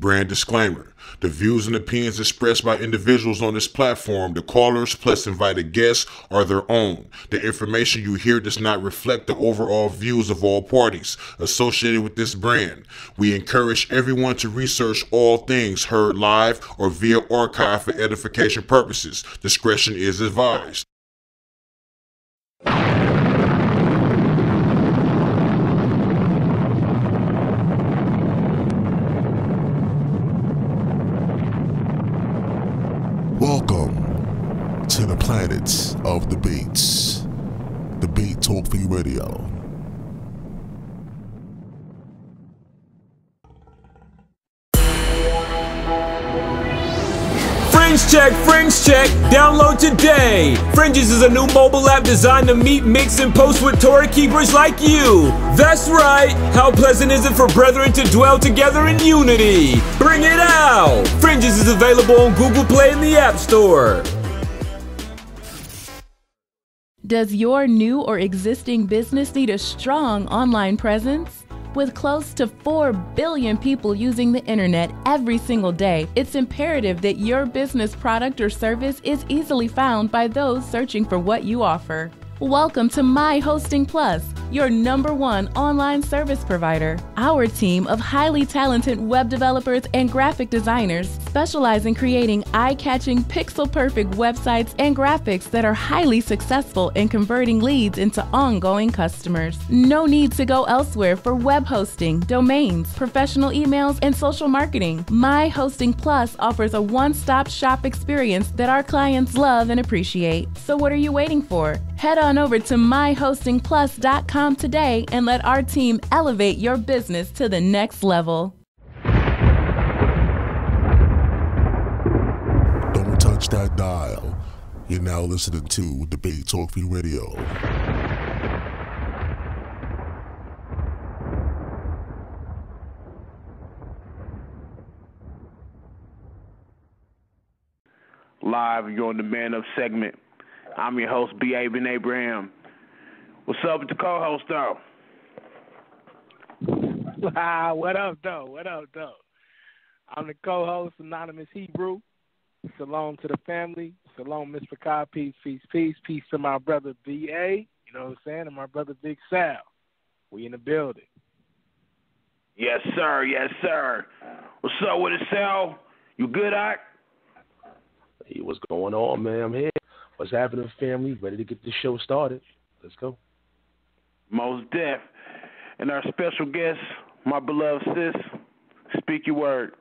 Brand disclaimer. The views and opinions expressed by individuals on this platform, the callers plus invited guests, are their own. The information you hear does not reflect the overall views of all parties associated with this brand. We encourage everyone to research all things heard live or via archive for edification purposes. Discretion is advised. Welcome to the planets of debates. Debate Talk Free Radio. Fringe check, download today. Fringes is a new mobile app designed to meet, mix, and post with Torah keepers like you. That's right. How pleasant is it for brethren to dwell together in unity? Bring it out. Fringes is available on Google Play and the App Store. Does your new or existing business need a strong online presence? With close to 4 billion people using the internet every single day, it's imperative that your business product or service is easily found by those searching for what you offer. Welcome to My Hosting Plus, your #1 online service provider. Our team of highly talented web developers and graphic designers specialize in creating eye-catching, pixel-perfect websites and graphics that are highly successful in converting leads into ongoing customers. No need to go elsewhere for web hosting, domains, professional emails, and social marketing. My Hosting Plus offers a one-stop shop experience that our clients love and appreciate. So what are you waiting for? Head on over to myhostingplus.com today and let our team elevate your business to the next level. Don't touch that dial. You're now listening to Debate Talk Free Radio. Live, you're on the Man Up segment. I'm your host, B.A. Ben Abraham. What's up with the co-host, though? What up, though? I'm the co-host, Anonymous Hebrew. Shalom to the family. Shalom, Mr. Kai. Peace. Peace to my brother, B.A., you know what I'm saying, and my brother, Big Sal. We in the building. Yes, sir. What's up with it, Sal? You good, Ike? Hey, what's going on, man? I'm here. What's happening, family? Ready to get this show started. Let's go. Most def. And our special guest, my beloved sis, speak your word.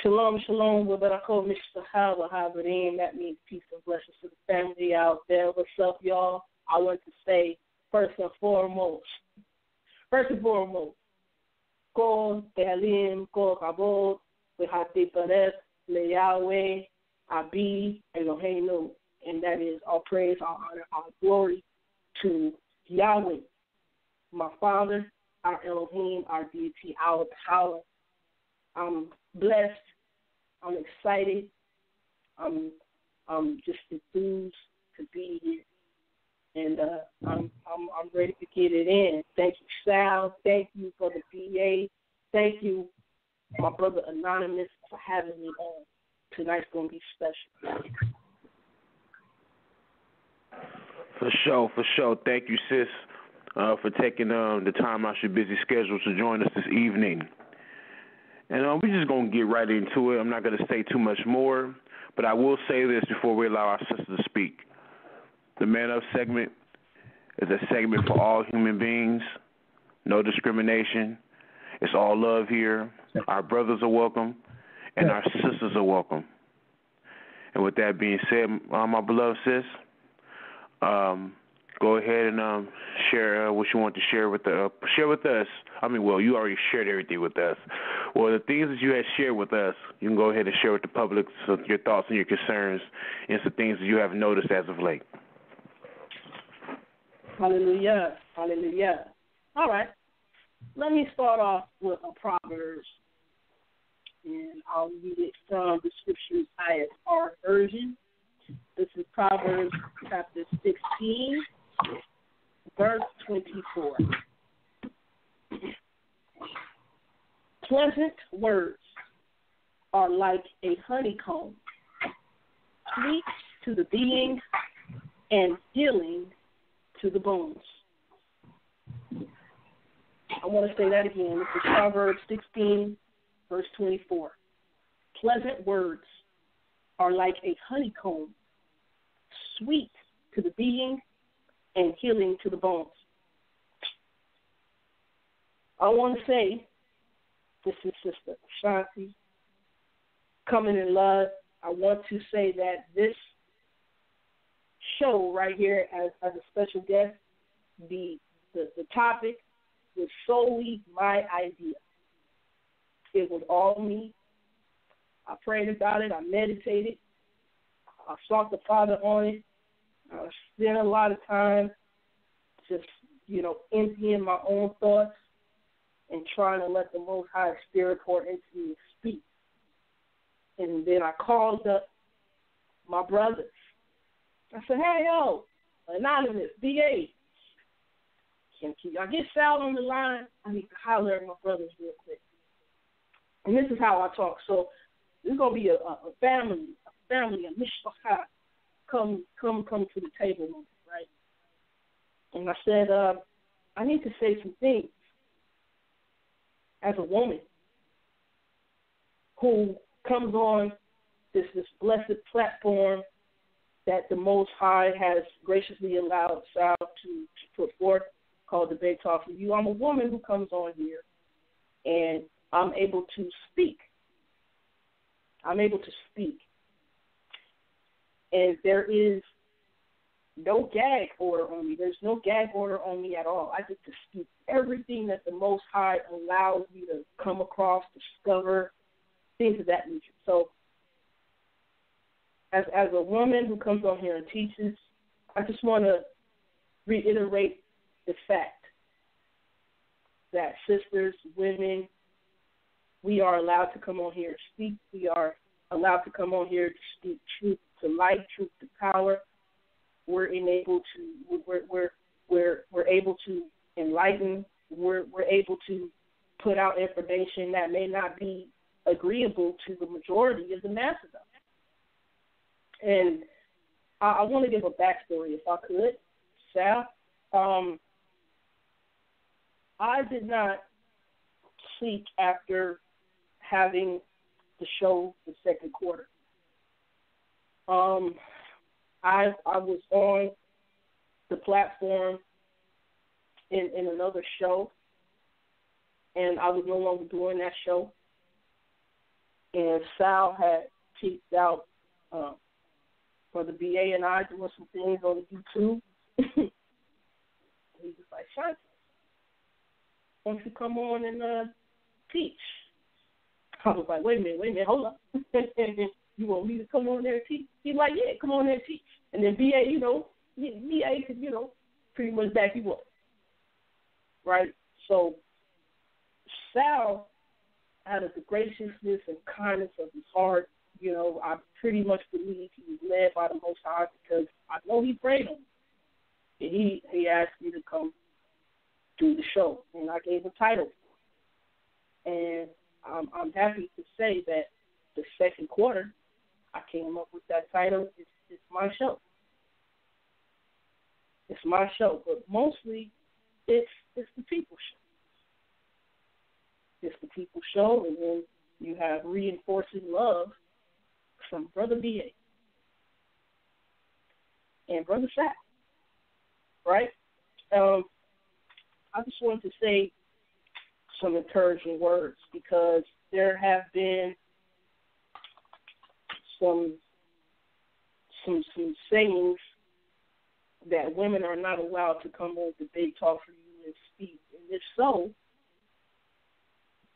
Shalom, what I call Mr. Habarim. That means peace and blessings to the family out there. What's up, y'all? I want to say, first and foremost, Kol Tehalim, Kol Kabod, V'Hati Perez, Le Yahweh, Abi, Eloheinu, and that is all praise, all honor, all glory to Yahweh, my Father, our Elohim, our deity, our power. I'm blessed. I'm excited. I'm just enthused to be here, and I'm ready to get it in. Thank you, Sal. Thank you for the PA. Thank you, my brother Anonymous, for having me on. Tonight's going to be special. For sure. Thank you, sis, for taking the time out your busy schedule to join us this evening. And we're just going to get right into it. I'm not going to say too much more, but I will say this before we allow our sister to speak. The Man Up segment is a segment for all human beings, no discrimination. It's all love here. Our brothers are welcome, and our sisters are welcome. And with that being said, my beloved sis, go ahead and share what you want to share with us. I mean, well, you already shared everything with us. Well, the things that you had shared with us, you can go ahead and share with the public your thoughts and your concerns and some things that you have noticed as of late. Hallelujah. All right. Let me start off with a Proverbs, and I'll read it from the Scriptures ISR version. This is Proverbs chapter 16, verse 24. Pleasant words are like a honeycomb, sweet to the being and healing to the bones. I want to say that again. This is Proverbs 16, verse 24. Pleasant words are like a honeycomb, sweet to the being and healing to the bones. I want to say, this is Sister Shan-T, coming in love. I want to say that this show right here as a special guest, the topic was solely my idea. It was all me. I prayed about it. I meditated. I sought the Father on it. I spent a lot of time just, emptying my own thoughts and trying to let the Most High Spirit pour into me and speak. And then I called up my brothers. I said, hey, yo, Anonymous, BA, can I get Sal on the line? I need to holler at my brothers real quick. And this is how I talk. So this is going to be a family, a mishpachah, come to the table moment, right? And I said, I need to say some things as a woman who comes on this blessed platform that the Most High has graciously allowed Sal to put forth, called Debate Talk for You. I'm a woman who comes on here, and I'm able to speak. And there is no gag order on me. There's no gag order on me at all. I get to speak everything that the Most High allows me to come across, discover, things of that nature. So as a woman who comes on here and teaches, I just want to reiterate the fact that sisters, women, we are allowed to come on here and speak. We are allowed to come on here to speak truth to life, truth to power. We're able to enlighten. We're able to put out information that may not be agreeable to the majority of the masses of it. And I want to give a backstory, if I could, Sal. I did not seek after having the show the second quarter. I was on the platform in another show, and I was no longer doing that show. And Sal had peeked out for the BA and I doing some things on YouTube. He was like, Shan-T, why don't you come on and teach? I was like, wait a minute, hold up. You want me to come on there and teach? He's like, yeah, come on there and teach. And then BA, BA could, pretty much back you up. Right? So Sal, out of the graciousness and kindness of his heart, I pretty much believe he was led by the Most High because I know he prayed on me. And he asked me to come do the show, and I gave a title. And I'm happy to say that the second quarter, I came up with that title. It's my show. It's my show, but mostly it's the people show. It's the people show, and then you have reinforcing love from Brother B.A. and Brother Sack, right? I just wanted to say some encouraging words because there have been some sayings that women are not allowed to come on Debate Talk for You and speak. And if so,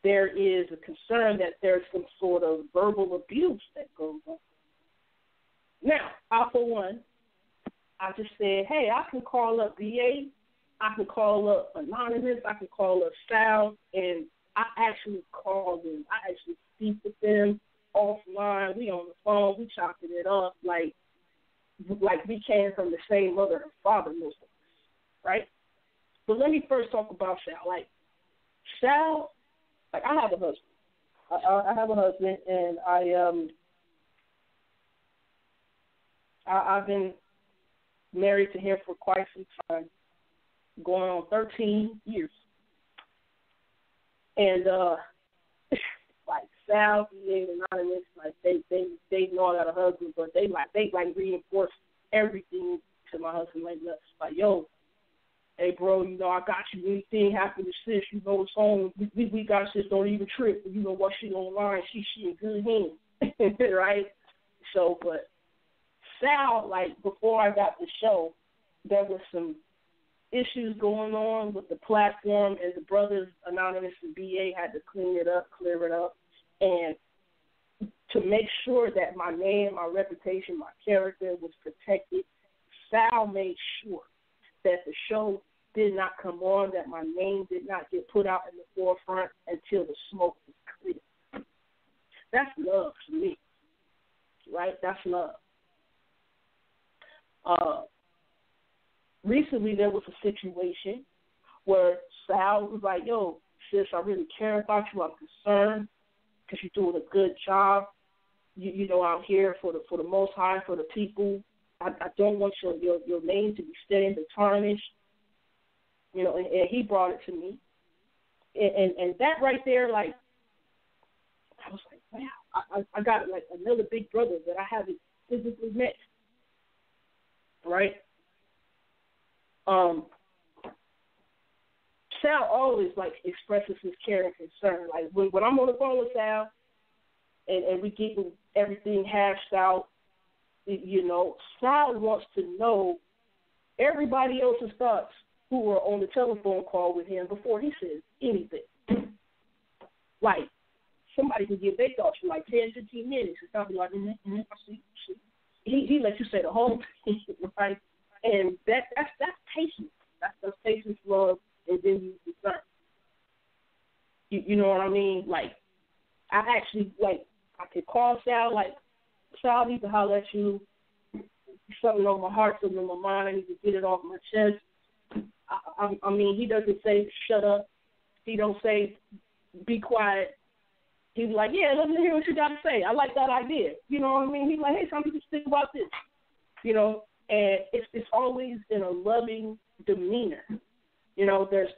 there is a concern that there's some sort of verbal abuse that goes on. Now, for one, I just said, hey, I can call up BA, I can call up Anonymous, I can call up Sal, and I actually call them. I actually speak with them offline. We on the phone, we chopping it up like we came from the same mother and father, most of us, right? But let me first talk about Sal. Sal, I I have a husband. I have a husband, and I've been married to him for quite some time, going on 13 years. And like Sal, being anonymous, like they know I got a husband, but they reinforce everything to my husband like yo, hey bro, you know I got you. Anything happen to sis, you know it's on. We got sis, don't even trip. You know what, she online, she in good hands, right? So, but Sal, like before I got the show, there was some issues going on with the platform, and the brothers Anonymous and BA had to clear it up, and to make sure that my name, my reputation, my character was protected, Sal made sure that the show did not come on, that my name did not get put out in the forefront until the smoke was clear. That's love to me, right? That's love. Recently, there was a situation where Sal was like, yo, sis, I really care about you. I'm concerned because you're doing a good job, you know, out here for the Most High, for the people. I don't want your name to be stained or tarnished. You know, and he brought it to me. And that right there, like, I was like, wow, I got, like, another big brother that I haven't physically met, right? Sal always like expresses his care and concern. Like when I'm on the phone with Sal and we getting everything hashed out, you know, Sal wants to know everybody else's thoughts who were on the telephone call with him before he says anything. Like somebody can give their thoughts for like 10, 15 minutes and I'll be like, I see. He lets you say the whole thing, right? And that's patience. That's patience, love, and then you concern. You know what I mean? Like, I actually, like, I could call Sal, like, Sal, I need to holler at you. Something on my heart, something on my mind. I need to get it off my chest. I mean, he doesn't say, shut up. He don't say, be quiet. He's like, yeah, let me hear what you got to say. I like that idea. You know what I mean? He's like, hey, something to think about this. You know? And it's always in a loving demeanor. You know, there's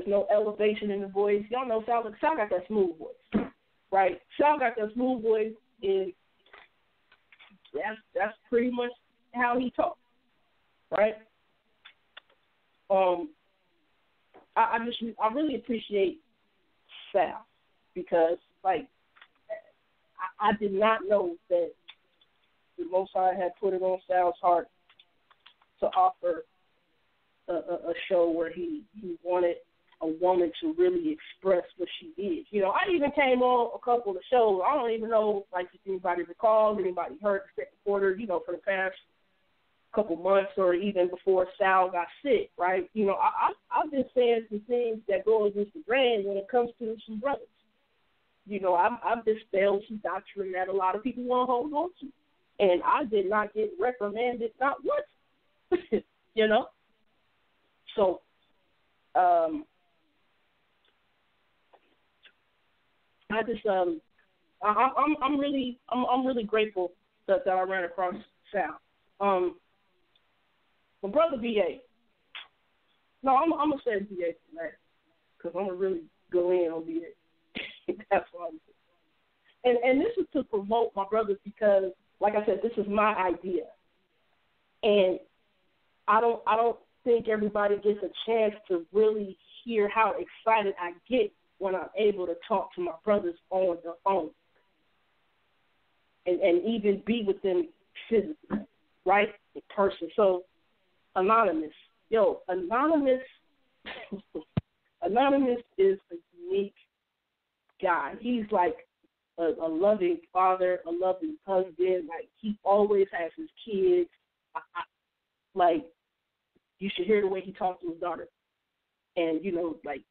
no elevation in the voice. Y'all know Sal got that smooth voice, right? Sal got that smooth voice, and that's pretty much how he talks, right? I really appreciate Sal because, like, I did not know that the Most High had put it on Sal's heart to offer a show where he wanted a woman to really express what she is. You know, I even came on a couple of shows. I don't even know, like, if anybody recalls, anybody heard the second quarter, you know, for the past couple months or even before Sal got sick, right? You know, I've been saying some things that go against the grain when it comes to some brothers. You know, I've dispelled some doctrine that a lot of people want to hold on to. And I did not get reprimanded, not once. You know, so I just I'm really grateful that I ran across Sal. My brother BA. No, I'm gonna say BA for that because I'm gonna really go in on BA. That's what I'm saying. And this is to promote my brothers because, like I said, this is my idea, and I don't think everybody gets a chance to really hear how excited I get when I'm able to talk to my brothers on the phone and even be with them physically, right, in person. So, Anonymous, Anonymous is a unique guy. He's like a loving father, a loving husband. Like, he always has his kids. Like, you should hear the way he talks to his daughter. And, you know, like,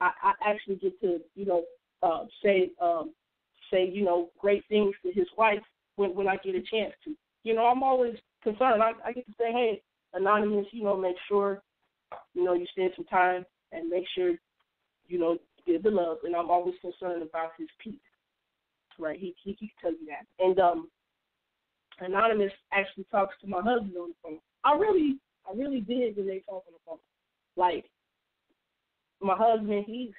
I actually get to, you know, say, you know, great things to his wife when I get a chance to. You know, I'm always concerned. I get to say, hey, Anonymous, you know, make sure, you know, you spend some time and make sure, you know, dear beloved, and I'm always concerned about his peace. Right? He can tell you that. And Anonymous actually talks to my husband on the phone. I really did when they talk on the phone. Like, my husband, he's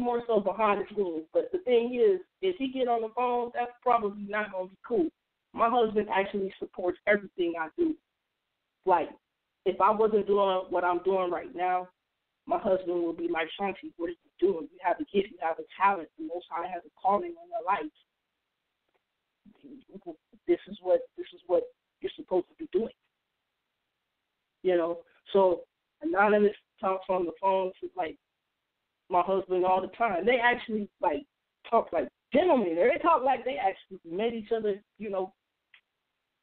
more so behind the scenes. But the thing is, if he get on the phone, that's probably not going to be cool. My husband actually supports everything I do. Like, if I wasn't doing what I'm doing right now, my husband would be like, Shan-T, what are you doing? You have a gift, you have a talent. The Most High has a calling on your life. This is what you're supposed to be doing. You know, so Anonymous talks on the phone to like my husband all the time. They actually like talk like gentlemen. They talk like they actually met each other,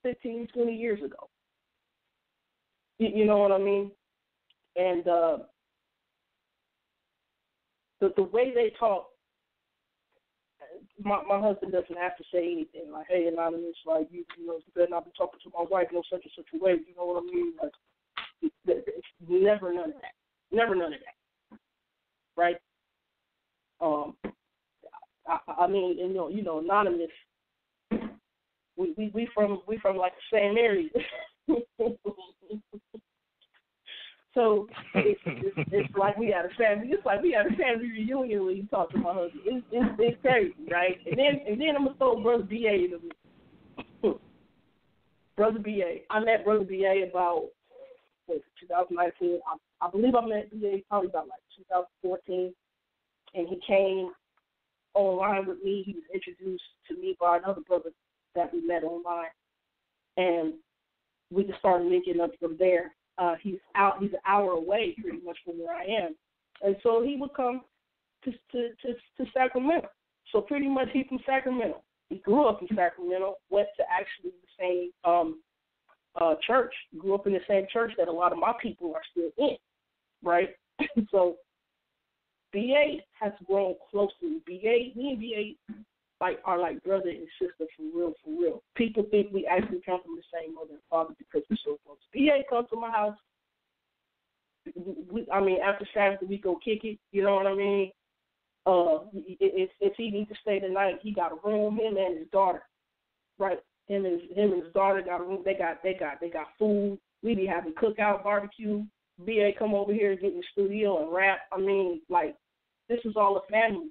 15, 20 years ago. You know what I mean? And the way they talk, my husband doesn't have to say anything like, "Hey, Anonymous, like you better not be talking to my wife no such and such a way." You know what I mean? Like, it's never none of that. Never none of that. Right? I mean, Anonymous. We from like the same area. So it's like we had a family. It's like we had a family reunion when you talk to my husband. It's crazy, right? And then I'm gonna throw Brother BA into it. Brother BA. I met Brother BA about 2019. I believe I met BA probably about like 2014, and he came online with me. He was introduced to me by another brother that we met online, and we just started linking up from there. He's an hour away pretty much from where I am. And so he would come to Sacramento. So pretty much he's from Sacramento. He grew up in Sacramento, went to actually the same church, grew up in the same church that a lot of my people are still in, right? So BA has grown closely. Me and BA are like brother and sister for real. People think we actually come from the same mother and father because we're so close. BA comes to my house. After Saturday we go kick it. You know what I mean? If he needs to stay the night, he got a room. Him and his daughter, right? Him and his daughter got a room. They got food. We be having cookout, barbecue. BA come over here and get in the studio and rap. I mean, like, this is all a family.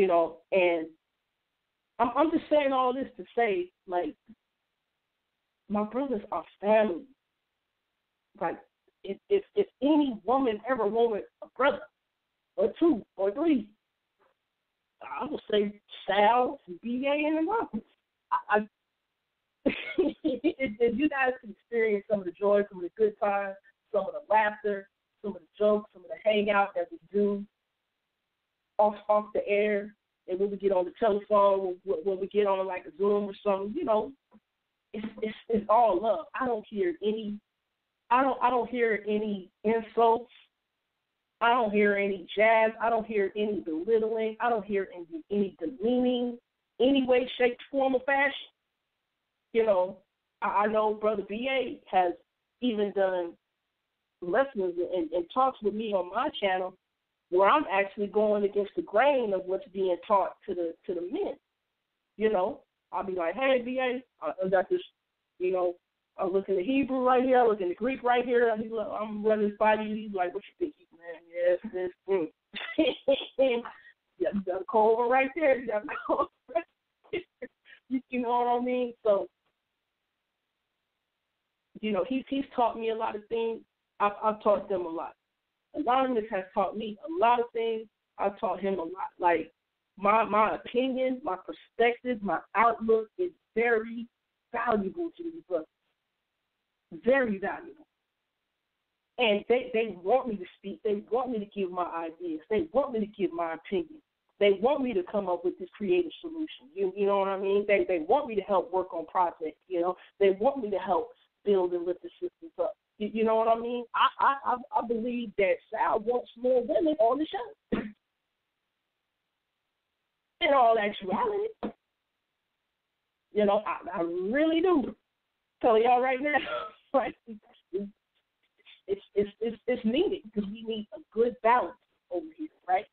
And I'm just saying all this to say, like, my brothers are family. Like, if any woman ever wanted a brother, or two, or three, I would say Sal, BA, and Anonymous. If you guys can experience some of the joy, some of the good times, some of the laughter, some of the jokes, some of the hangout that we do, off the air, and when we get on the telephone, when we get on like a Zoom or something, it's all love. I don't hear any insults. I don't hear any jabs. I don't hear any belittling. I don't hear any demeaning, any way, shape, form, or fashion. I know Brother BA has even done lessons and talks with me on my channel, where I'm actually going against the grain of what's being taught to the men. I'll be like, hey, BA, I got this, I'm looking at Hebrew right here, I'm looking at Greek right here, I'm running by you. He's like, what you think, man? Yes, this. Yeah, you got a cold one right there. You got a cold right there. You know what I mean? So, he's taught me a lot of things. I've taught them a lot. Anonymous has taught me a lot of things. I've taught him a lot. Like, my opinion, my perspective, my outlook is very valuable to these brothers. Very valuable. And they want me to speak. They want me to give my ideas. They want me to give my opinion. They want me to come up with this creative solution. You know what I mean? They want me to help work on projects. They want me to help build and lift the systems up. You know what I mean? I believe that Sal wants more women on the show. In all actuality. I really do. Tell y'all right now, like, it's needed because we need a good balance over here, right?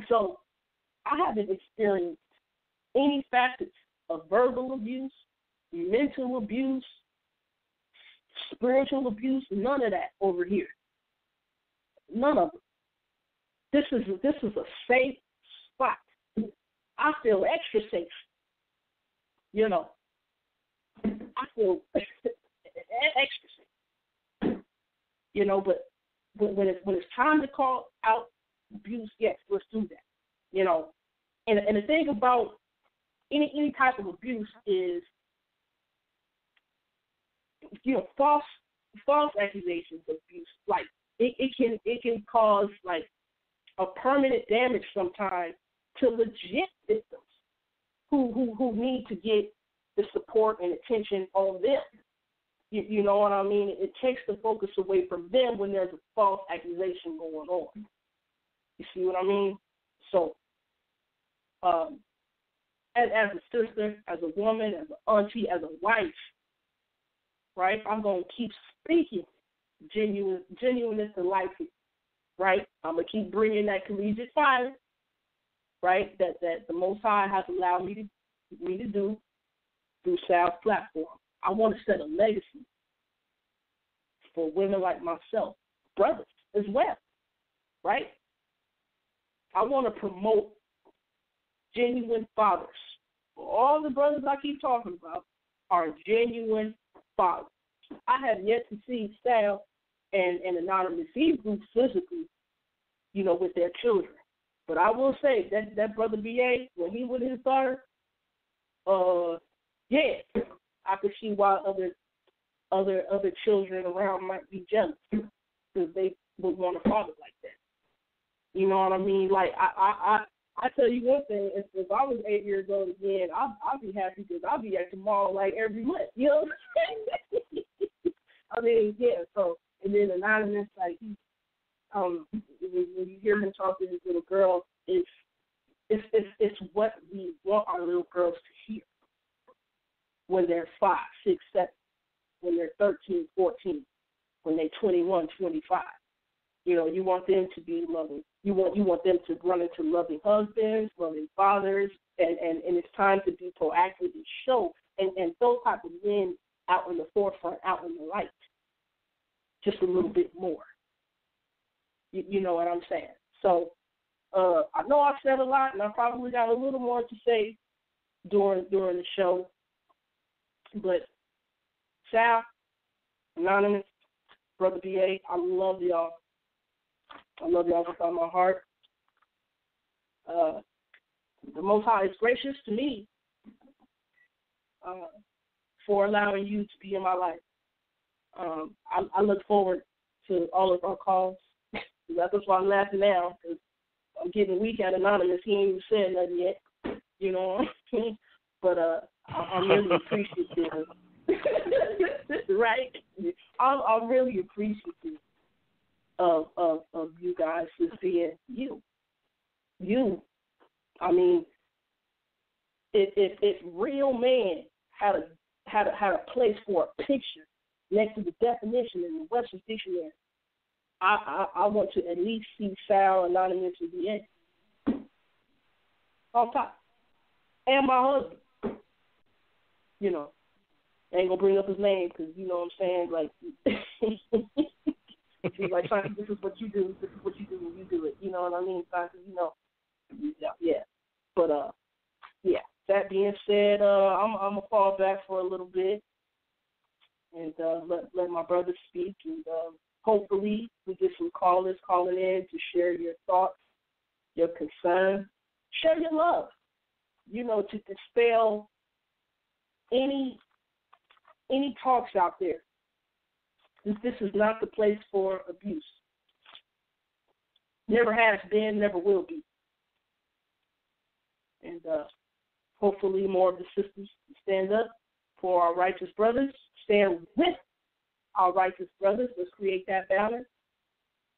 So I haven't experienced any facets of verbal abuse, mental abuse, spiritual abuse, none of that over here. None of it. This is a safe spot. I feel extra safe. You know, I feel extra safe. You know, but when it's time to call out abuse, yes, let's do that. You know, and the thing about any type of abuse is, you know, false accusations of abuse. Like it can cause like a permanent damage sometimes to legit victims who need to get the support and attention on them. You know what I mean? It takes the focus away from them when there's a false accusation going on. You see what I mean? So, as a sister, as a woman, as an auntie, as a wife, right? I'm going to keep speaking genuineness to life, right? I'm going to keep bringing that collegiate fire, right? That the Most High has allowed me to do through Sal's platform. I want to set a legacy for women like myself, brothers as well, right? I want to promote genuine fathers. All the brothers I keep talking about are genuine fathers. I have yet to see Sal and Anonymous Hebrew physically, you know, with their children. But I will say that brother B.A., when he with his daughter, yeah, I could see why other children around might be jealous because they would want a father like that. You know what I mean? Like I tell you one thing: if I was 8 years old again, I'd be happy because I'd be at the mall like every month. You know what I'm saying? I mean, yeah. So and then Anonymous, like when you hear him talk to his little girl, it's what we want our little girls to hear when they're 5, 6, 7, when they're 13, 14, when they're 21, 25. You know, you want them to be loving. You want them to run into loving husbands, loving fathers, and it's time to be proactive and show and those type of men out in the forefront, out in the light, just a little bit more. You know what I'm saying? So I know I've said a lot, and I probably got a little more to say during the show. But Sal, Anonymous, Brother B.A., I love y'all. I love y'all with all my heart. The Most High is gracious to me for allowing you to be in my life. I look forward to all of our calls. That's why I'm laughing now, because I'm getting weak at Anonymous. He ain't even said nothing yet, you know. But I'm really appreciative. Right? I'm really appreciative of you guys just being you. You. I mean, if real man had a place for a picture next to the definition in the Webster's Dictionary, I want to at least see Sal, Anonymous, and the on top. And my husband. You know, I ain't going to bring up his name because, you know what I'm saying, like, he's like, this is what you do. This is what you do when you do it. You know what I mean? You know, yeah. But, yeah, that being said, I'm going to fall back for a little bit and let my brother speak. And hopefully we get some callers calling in to share your thoughts, your concerns, share your love, you know, to dispel any talks out there. This is not the place for abuse. Never has been, never will be. And hopefully more of the sisters stand up for our righteous brothers, stand with our righteous brothers. Let's create that balance,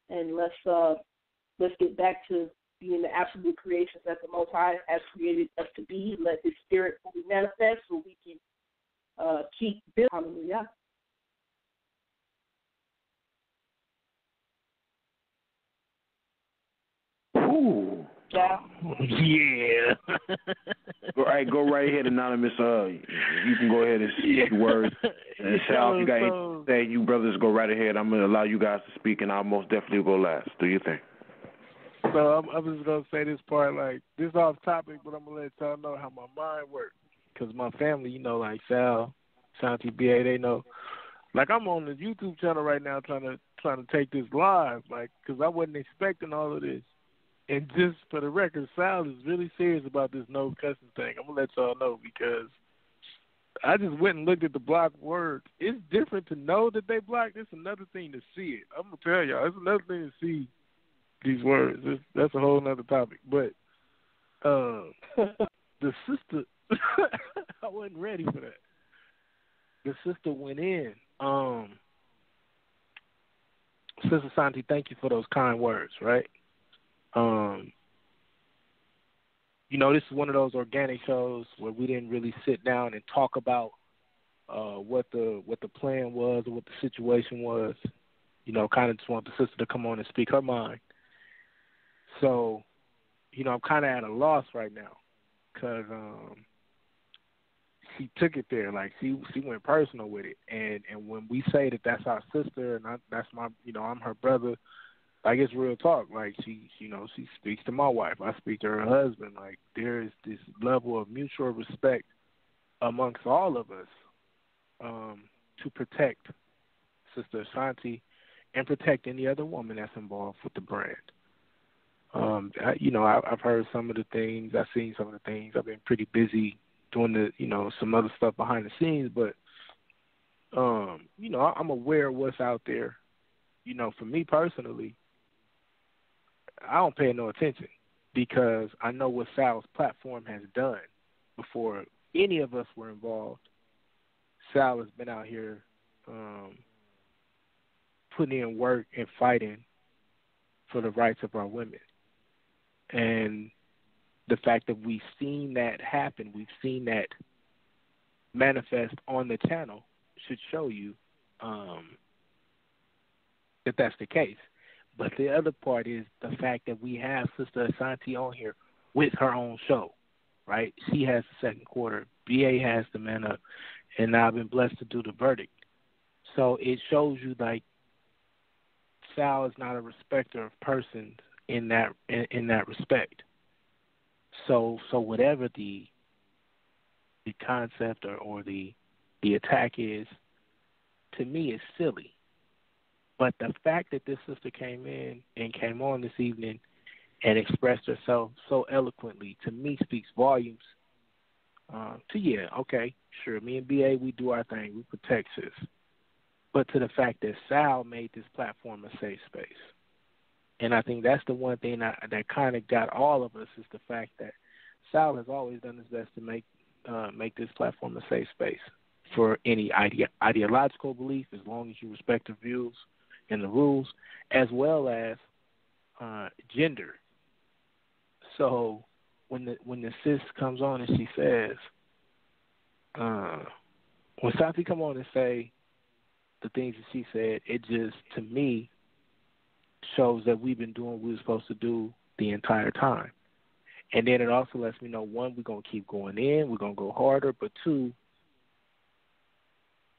and let's get back to being the absolute creations that the Most High has created us to be. Let His Spirit fully manifest so we can keep building. Hallelujah. Ooh, Yeah. Yeah. Go right ahead, Anonymous. You can go ahead and speak your words. And Sal, if you got anything to say, you brothers go right ahead. I'm going to allow you guys to speak, and I'll most definitely go last. Do your thing. So I'm just going to say this part, like, this is off topic, but I'm going to let y'all know how my mind works. Because my family, you know, like Sal, Shan-T, BA, they know. Like, I'm on the YouTube channel right now trying to take this live, like, because I wasn't expecting all of this. And just for the record, Sal is really serious about this no cussing thing. I'm going to let y'all know because I just went and looked at the blocked words. It's different to know that they blocked. It's another thing to see it. I'm going to tell y'all, it's another thing to see these words. That's a whole nother topic. But the sister, I wasn't ready for that. The sister went in. Sister Shan-T, thank you for those kind words, right? You know, this is one of those organic shows where we didn't really sit down and talk about what the plan was or what the situation was. You know, kind of just want the sister to come on and speak her mind. So, you know, I'm kind of at a loss right now because she took it there. Like, she went personal with it. And when we say that that's our sister and that's my, you know, I'm her brother, like, it's real talk. Like, she speaks to my wife. I speak to her husband. Like, there is this level of mutual respect amongst all of us to protect Sister Shan-T and protect any other woman that's involved with the brand. I've heard some of the things. I've seen some of the things. I've been pretty busy doing some other stuff behind the scenes, but, I'm aware of what's out there. You know, for me personally, I don't pay no attention because I know what Sal's platform has done before any of us were involved. Sal has been out here putting in work and fighting for the rights of our women. And the fact that we've seen that happen, we've seen that manifest on the channel should show you that that's the case. But the other part is the fact that we have Sister Shan-T on here with her own show, right? She has the second quarter. BA has the Man Up. And I've been blessed to do the verdict. So it shows you, like, Sal is not a respecter of persons in that respect. So whatever the concept or the attack is, to me, is silly. But the fact that this sister came in and came on this evening and expressed herself so eloquently, to me, speaks volumes. Sure, me and BA, we do our thing. We protect sis. But to the fact that Sal made this platform a safe space. And I think that's the one thing that kind of got all of us is the fact that Sal has always done his best to make this platform a safe space for any ideological belief, as long as you respect the views and the rules, as well as gender. So when the sis comes on and she says, when Shan-T come on and say the things that she said, it just, to me, shows that we've been doing what we were supposed to do the entire time. And then it also lets me know, one, we're going to keep going in, we're going to go harder, but two,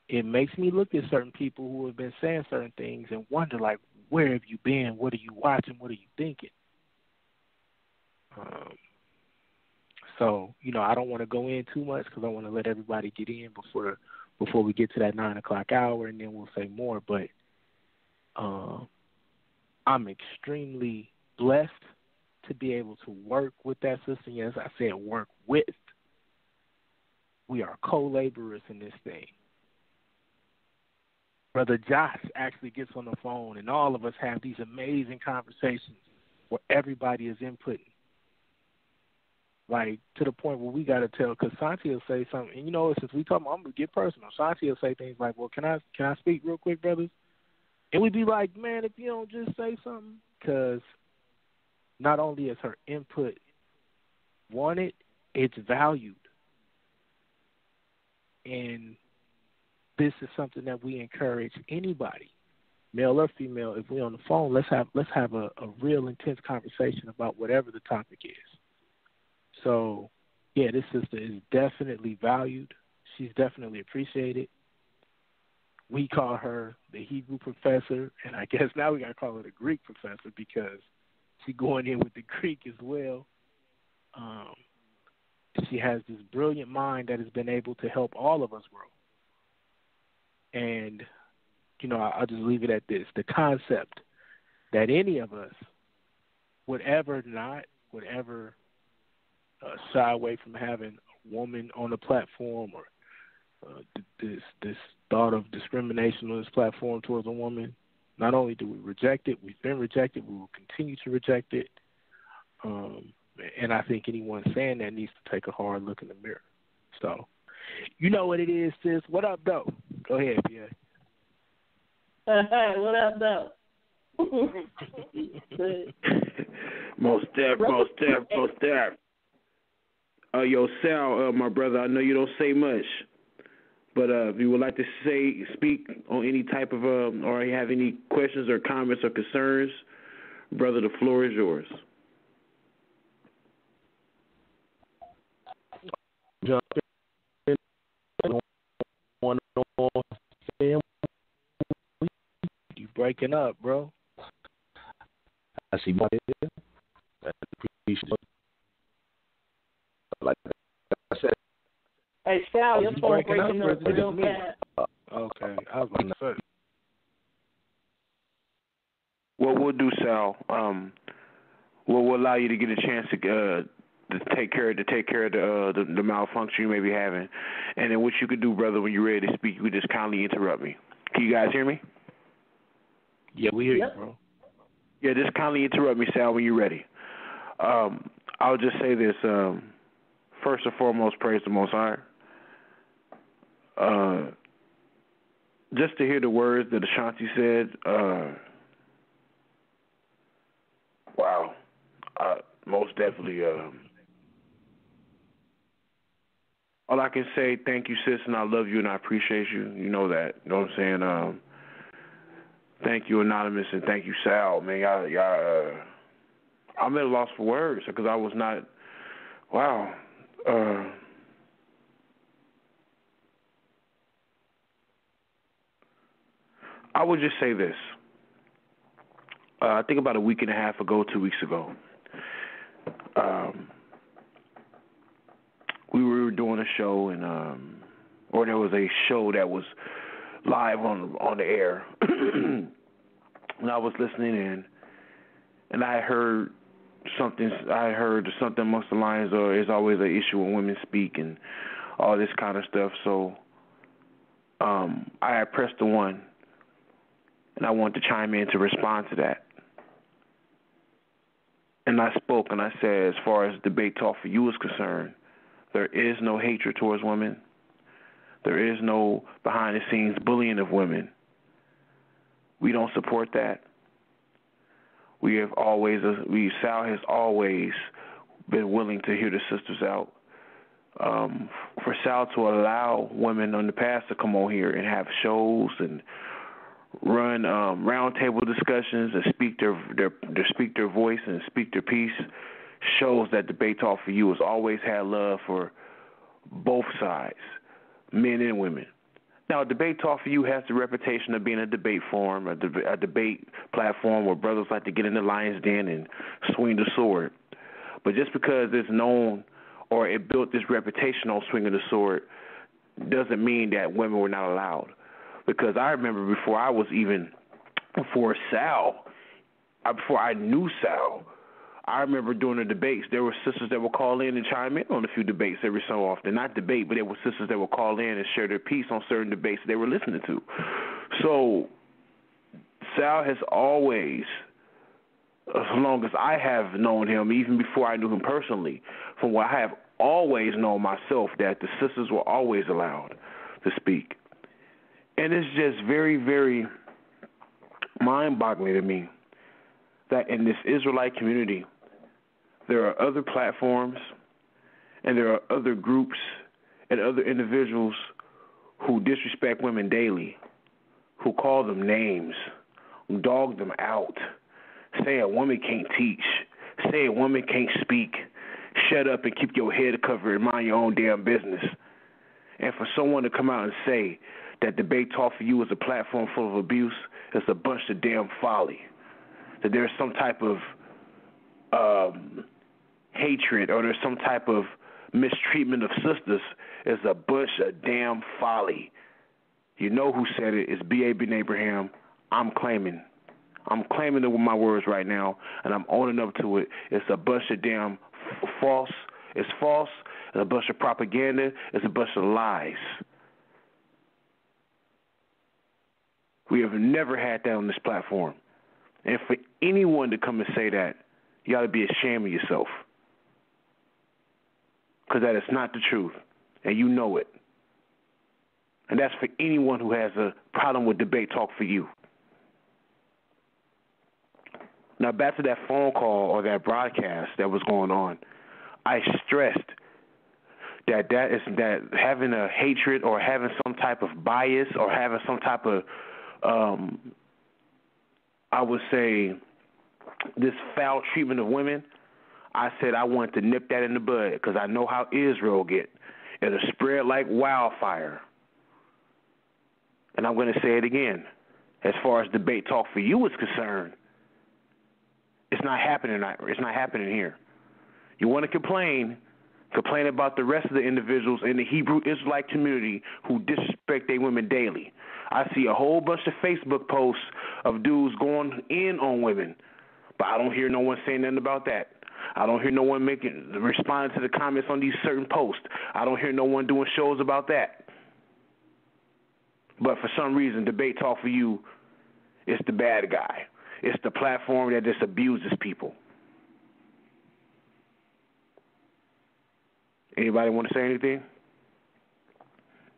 it makes me look at certain people who have been saying certain things and wonder, like, where have you been? What are you watching? What are you thinking? So, I don't want to go in too much because I want to let everybody get in before we get to that 9 o'clock hour, and then we'll say more. But I'm extremely blessed to be able to work with that sister. Yes, I said work with. We are co-laborers in this thing. Brother Josh actually gets on the phone, and all of us have these amazing conversations where everybody is inputting. Like, to the point where we got to tell, because Shan-T will say something, and since we talk, I'm going to get personal. Shan-T will say things like, well, can I speak real quick, brothers? And we'd be like, man, if you don't just say something, because not only is her input wanted, it's valued. And this is something that we encourage anybody, male or female, if we're on the phone, let's have a real intense conversation about whatever the topic is. So, yeah, this sister is definitely valued. She's definitely appreciated. We call her the Hebrew professor, and I guess now we got to call her the Greek professor because she's going in with the Greek as well. She has this brilliant mind that has been able to help all of us grow. And, you know, I'll just leave it at this. The concept that any of us would ever shy away from having a woman on the platform or this thought of discrimination on this platform towards a woman. Not only do we reject it, we've been rejected, we will continue to reject it. And I think anyone saying that needs to take a hard look in the mirror. So, you know what it is, sis. What up, though? Go ahead, P.A. What up, though? Most deaf. Yo, Sal, my brother, I know you don't say much, but if you would like to speak on any type of, or you have any questions or comments or concerns, brother, the floor is yours. You breaking up, bro. I see my head. Like I said. Hey, Sal, your phone breaking up or real me? bad. Okay, I was going to say. What we'll do, Sal, we'll allow you to get a chance to take care of the malfunction you may be having, and then what you could do, brother, when you're ready to speak, you could just kindly interrupt me. Can you guys hear me? Yeah, we hear you, bro. Yeah, just kindly interrupt me, Sal, when you're ready. I'll just say this. First and foremost, praise the Most High. Just to hear the words that Shan-T said, wow. Most definitely. All I can say, thank you, sis, and I love you and I appreciate you. You know that. You know what I'm saying? Thank you, Anonymous, and thank you, Sal. Man, y'all, I'm at a loss for words because I was not, wow. I would just say this. I think about a week and a half ago, 2 weeks ago, we were doing a show, and or there was a show that was live on the air, and I was listening in, and I heard something amongst the lines of there's always an issue when women speak and all this kind of stuff. So I had pressed the one, and I wanted to chime in to respond to that. And I spoke and I said, as far as debate talk for you is concerned, there is no hatred towards women. There is no behind-the-scenes bullying of women. We don't support that. Sal has always been willing to hear the sisters out. For Sal to allow women in the past to come on here and have shows and run roundtable discussions and speak their voice and speak their piece shows that Debate Talk for You has always had love for both sides, men and women. Now, Debate Talk for You has the reputation of being a debate forum, a debate platform where brothers like to get in the lion's den and swing the sword. But just because it's known or it built this reputation on swinging the sword doesn't mean that women were not allowed. Because I remember before I knew Sal, I remember during the debates, there were sisters that would call in and chime in on a few debates every so often. Not debate, but there were sisters that would call in and share their piece on certain debates they were listening to. So Sal has always, as long as I have known him, even before I knew him personally, from what I have always known myself, that the sisters were always allowed to speak. And it's just very, very mind-boggling to me that in this Israelite community, there are other platforms and there are other groups and other individuals who disrespect women daily, who call them names dog them out, say a woman can't teach, say a woman can't speak, shut up and keep your head covered and mind your own damn business. And for someone to come out and say that Debate Talk for You is a platform full of abuse, it's a bunch of damn folly. That there's some type of hatred or there's some type of mistreatment of sisters is a bunch of damn folly. You know who said it. It's B.A. Ben Abraham. I'm claiming it with my words right now, and I'm owning up to it. It's a bunch of damn false. It's false. It's a bunch of propaganda. It's a bunch of lies. We have never had that on this platform. And for anyone to come and say that, you ought to be ashamed of yourself. Because that is not the truth, and you know it. And that's for anyone who has a problem with Debate Talk for You. Now, back to that phone call or that broadcast that was going on, I stressed that having a hatred or having some type of bias or having some type of, I would say, this foul treatment of women, I said I wanted to nip that in the bud because I know how Israel get. It'll spread like wildfire. And I'm going to say it again. As far as Debate Talk for You is concerned, it's not happening. It's not happening here. You want to complain about the rest of the individuals in the Hebrew Israelite community who disrespect their women daily. I see a whole bunch of Facebook posts of dudes going in on women, but I don't hear no one saying nothing about that. I don't hear no one responding to the comments on these certain posts. I don't hear no one doing shows about that. But for some reason, Debate Talk for You is the bad guy. It's the platform that just abuses people. Anybody want to say anything?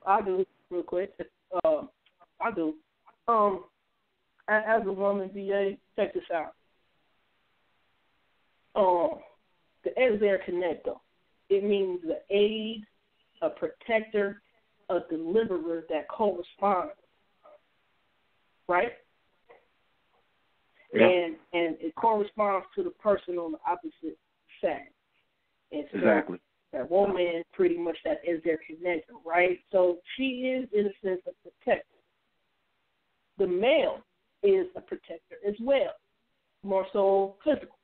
I do, real quick. I do. As a woman, VA, check this out. The Ezer Connector. It means the aid, a protector, a deliverer that corresponds. Right? Yeah. And it corresponds to the person on the opposite side. And so exactly. That woman, pretty much, that is their connector, right? So she is, in a sense, a protector. The male is a protector as well, more so physical,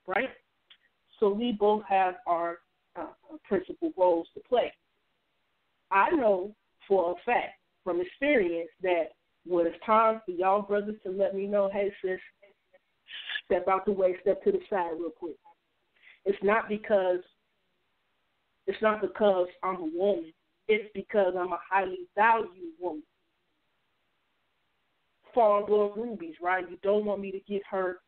right? So we both have our principal roles to play. I know for a fact, from experience, that when it's time for y'all brothers to let me know, hey, sis, step out the way, step to the side real quick. It's not because I'm a woman. It's because I'm a highly valued woman. Fawn blood rubies, right? You don't want me to get hurt.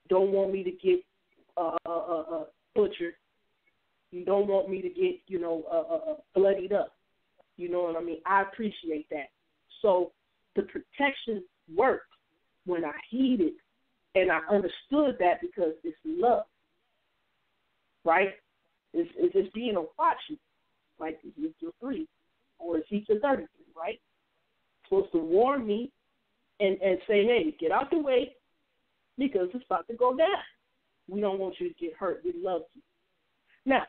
Don't want me to get butchered. You don't want me to get, bloodied up. You know what I mean? I appreciate that. So the protection worked when I heeded, and I understood that because it's love, right? It's just being a watchman, like Ezekiel 3 or Ezekiel 33, right? Supposed to warn me and say, hey, get out the way because it's about to go down. We don't want you to get hurt. We love you. Now,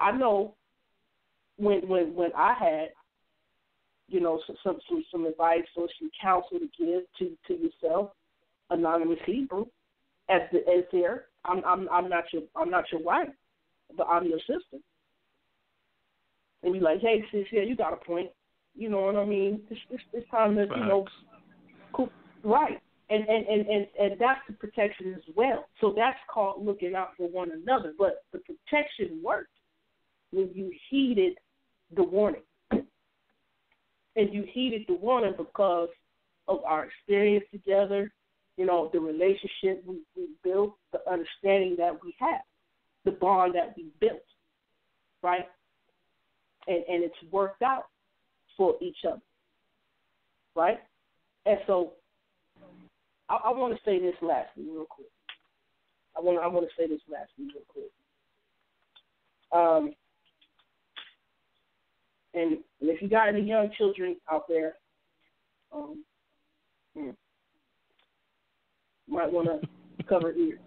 I know when I had, some advice or some counsel to give to yourself, Anonymous Hebrew, as there, I'm not your wife, but I'm your sister. And be like, hey, sis, yeah, you got a point. You know what I mean? It's time to, cool, right. And that's the protection as well. So that's called looking out for one another. But the protection worked when you heeded the warning. And you heeded the warning because of our experience together, the relationship we built, the understanding that we have, the bond that we built, right? And it's worked out for each other, right? And so I want to say this lastly real quick. I want to say this lastly real quick. And if you got any young children out there, Might want to cover ears,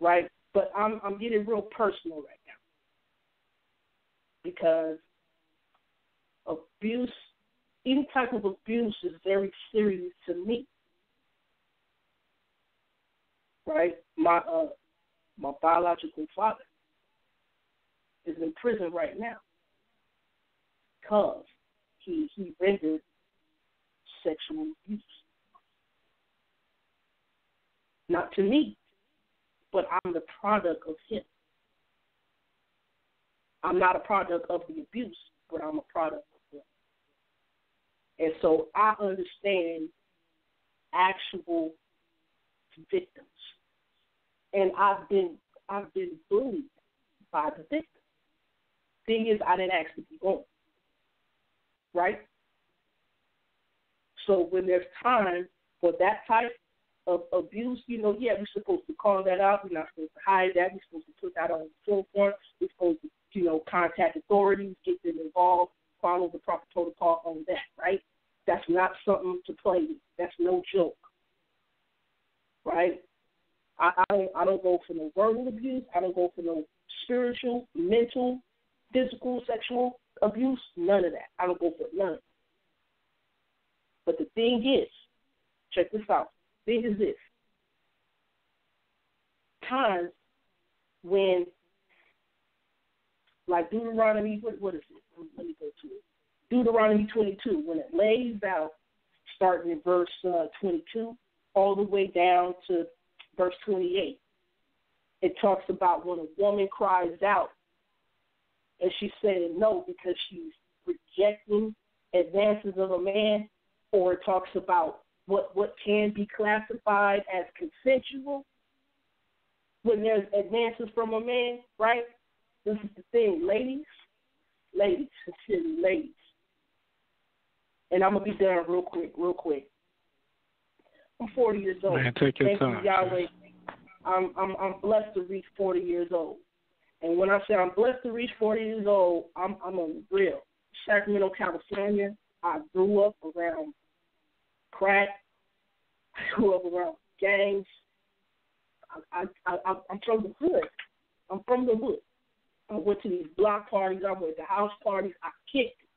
right? But I'm getting real personal right now because abuse, any type of abuse, is very serious to me, right? My biological father is in prison right now because he rendered sexual abuse. Not to me, but I'm the product of him. I'm not a product of the abuse, but I'm a product of him. And so I understand actual victims. And I've been bullied by the victim. Thing is, I didn't ask to be born. Right? So when there's time for that type of abuse, we're supposed to call that out. We're not supposed to hide that. We're supposed to put that on the forefront. We're supposed to, contact authorities, get them involved, follow the proper protocol on that, right? That's not something to play with. That's no joke, right? I don't go for no verbal abuse. I don't go for no spiritual, mental, physical, sexual abuse. None of that. I don't go for none of it. But the thing is, check this out. The thing is this. Times when, like Deuteronomy, what is it? Let me go to it. Deuteronomy 22, when it lays out, starting in verse 22, all the way down to verse 28, it talks about when a woman cries out and she's saying no because she's rejecting advances of a man, or it talks about what can be classified as consensual when there's advances from a man, right? This is the thing, ladies, sincerely, ladies. And I'm going to be done real quick. I'm 40 years old. Man, take your Thank time. you, Yahweh. I'm blessed to reach 40 years old. And when I say I'm blessed to reach 40 years old, I'm on the real. Sacramento, California. I grew up around crack. I grew up around gangs. I'm from the hood. I went to these block parties. I went to house parties. I kicked it.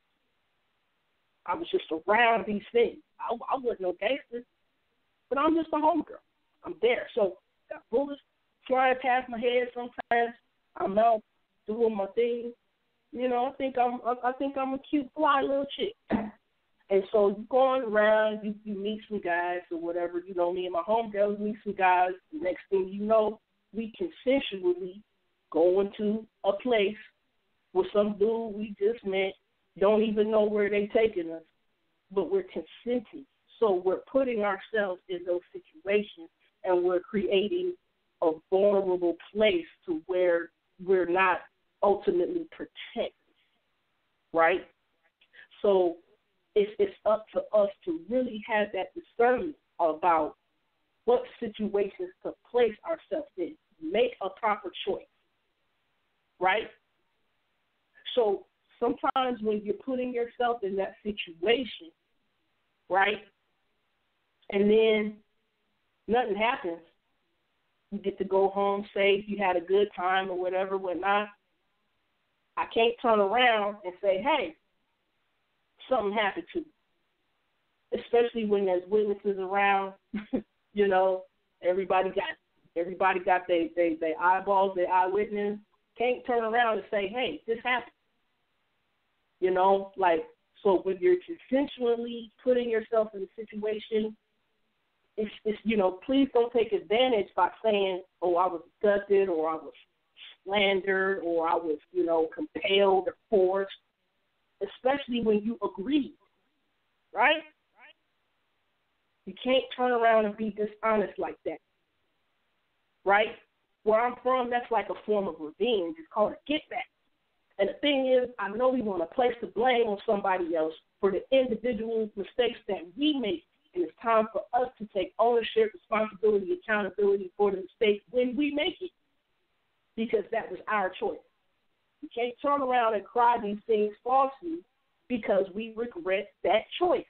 I was just around these things. I wasn't no gangster, but I'm just a homegirl. I'm there. So got bullets flying past my head sometimes. I'm out doing my thing. I think I'm a cute, fly little chick. And so you going around, you meet some guys or whatever. Me and my homegirls meet some guys. The next thing you know, we consensually go into a place with some dude we just met, don't even know where they taking us, but we're consenting. So we're putting ourselves in those situations, and we're creating a vulnerable place to where we're not ultimately protected, right? So it's up to us to really have that discernment about what situations to place ourselves in. Make a proper choice, right? So sometimes when you're putting yourself in that situation, right, and then nothing happens, you get to go home, say you had a good time or whatever, whatnot. I can't turn around and say, hey, something happened to me. Especially when there's witnesses around, everybody got their eyeballs, their eyewitness. Can't turn around and say, hey, this happened. So when you're consensually putting yourself in a situation, it's please don't take advantage by saying, oh, I was abducted, or I was slandered, or I was, compelled or forced, especially when you agreed, right? You can't turn around and be dishonest like that, right? Where I'm from, that's like a form of revenge. It's called a get back. And the thing is, I know we want to place the blame on somebody else for the individual mistakes that we make. And it's time for us to take ownership, responsibility, accountability for the mistakes when we make it, because that was our choice. You can't turn around and cry these things falsely because we regret that choice.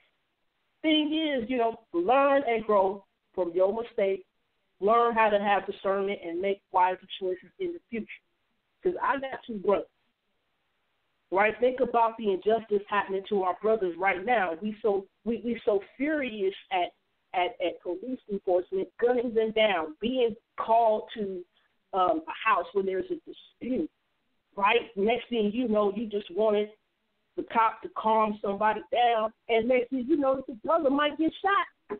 thing is, learn and grow from your mistake. Learn how to have discernment and make wiser choices in the future. Because I got two brothers. Right? Think about the injustice happening to our brothers right now. We so furious at police enforcement, gunning them down, being called to a house when there's a dispute. Right? Next thing you know, you just wanted the cop to calm somebody down, and next thing you know, the brother might get shot.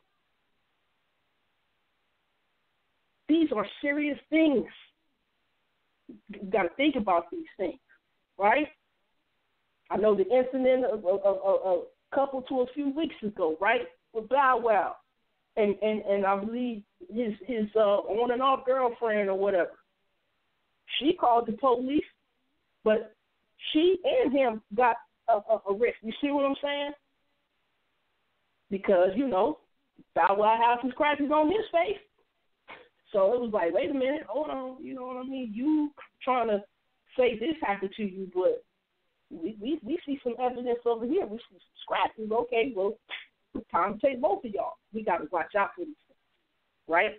These are serious things. You got to think about these things, right? I know the incident a couple to a few weeks ago, right, with Bow Wow, and I believe his on and off girlfriend or whatever. She called the police, but she and him got arrested. You see what I'm saying? Because Bow Wow has some scratches on his face. So it was like, wait a minute, hold on, you know what I mean? You trying to say this happened to you, but we see some evidence over here. We see some scratches. Okay, well, it's time to take both of y'all. We got to watch out for these things, right?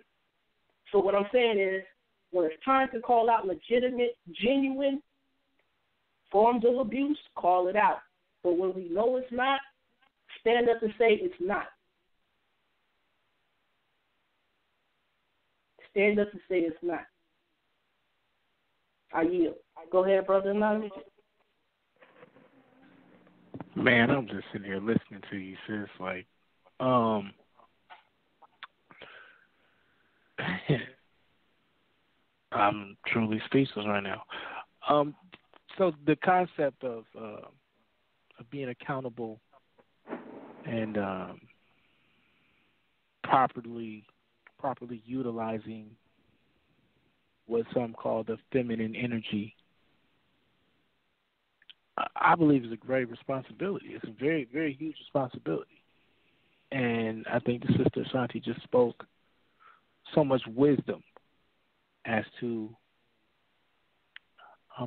So what I'm saying is, when it's time to call out legitimate, genuine forms of abuse, call it out. But when we know it's not, stand up and say it's not. Stand up and say it's not. I yield. Go ahead, Brother Anonymous. Man, I'm just sitting here listening to you, sis. Like, I'm truly speechless right now. So the concept of being accountable and properly utilizing what some call the feminine energy, I believe is a great responsibility. It's a very, very huge responsibility. And I think the sister Shan-T just spoke so much wisdom as to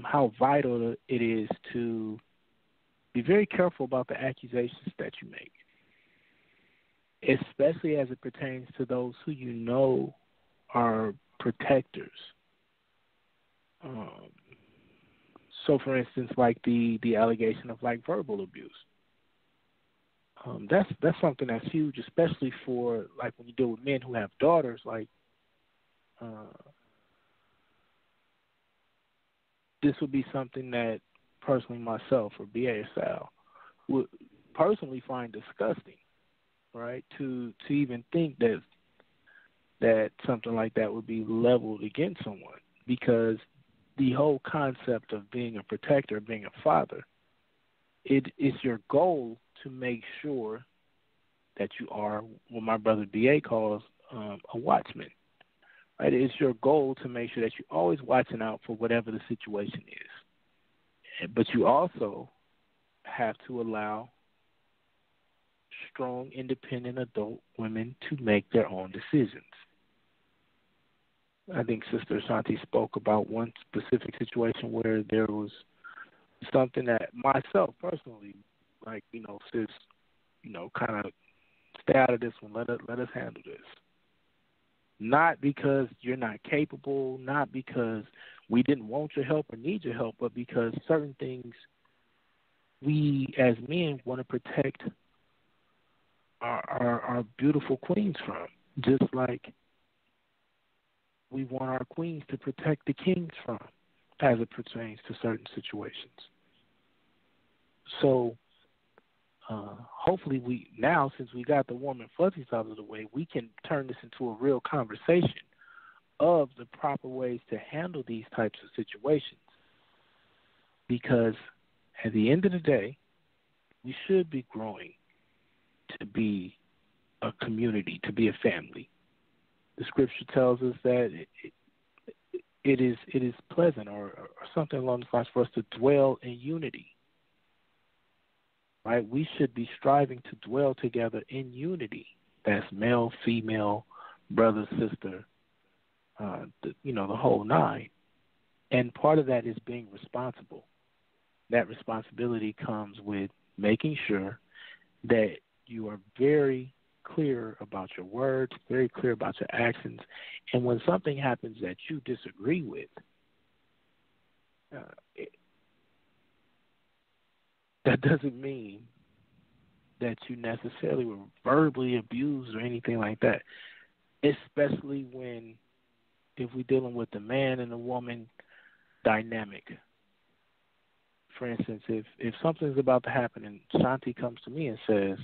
how vital it is to be very careful about the accusations that you make, especially as it pertains to those who you know are protectors. So, for instance, like the allegation of like verbal abuse. That's something that's huge, especially for like when you deal with men who have daughters. Like, this would be something that personally myself or BA or Sal would personally find disgusting, right? To even think that something like that would be leveled against someone, because the whole concept of being a protector, being a father, it is your goal to make sure that you are what my brother BA calls a watchman. Right? It's your goal to make sure that you're always watching out for whatever the situation is. But you also have to allow strong, independent adult women to make their own decisions. I think Sister Shan-T spoke about one specific situation where there was something that myself personally, like, sis, kind of stay out of this one. Let us handle this. Not because you're not capable, not because we didn't want your help or need your help, but because certain things we as men want to protect our beautiful queens from, just like we want our queens to protect the kings from, as it pertains to certain situations. So hopefully since we got the warm and fuzzies out of the way, we can turn this into a real conversation of the proper ways to handle these types of situations. Because at the end of the day, we should be growing to be a community, to be a family. The scripture tells us that it is pleasant or something along the lines for us to dwell in unity. Right? We should be striving to dwell together in unity. That's male, female, brother, sister, the whole nine. And part of that is being responsible. That responsibility comes with making sure that You are very clear about your words, very clear about your actions. And when something happens that you disagree with, that doesn't mean that you necessarily were verbally abused or anything like that, especially when, if we're dealing with the man and the woman dynamic. For instance, if something's about to happen and Shan-T comes to me and says,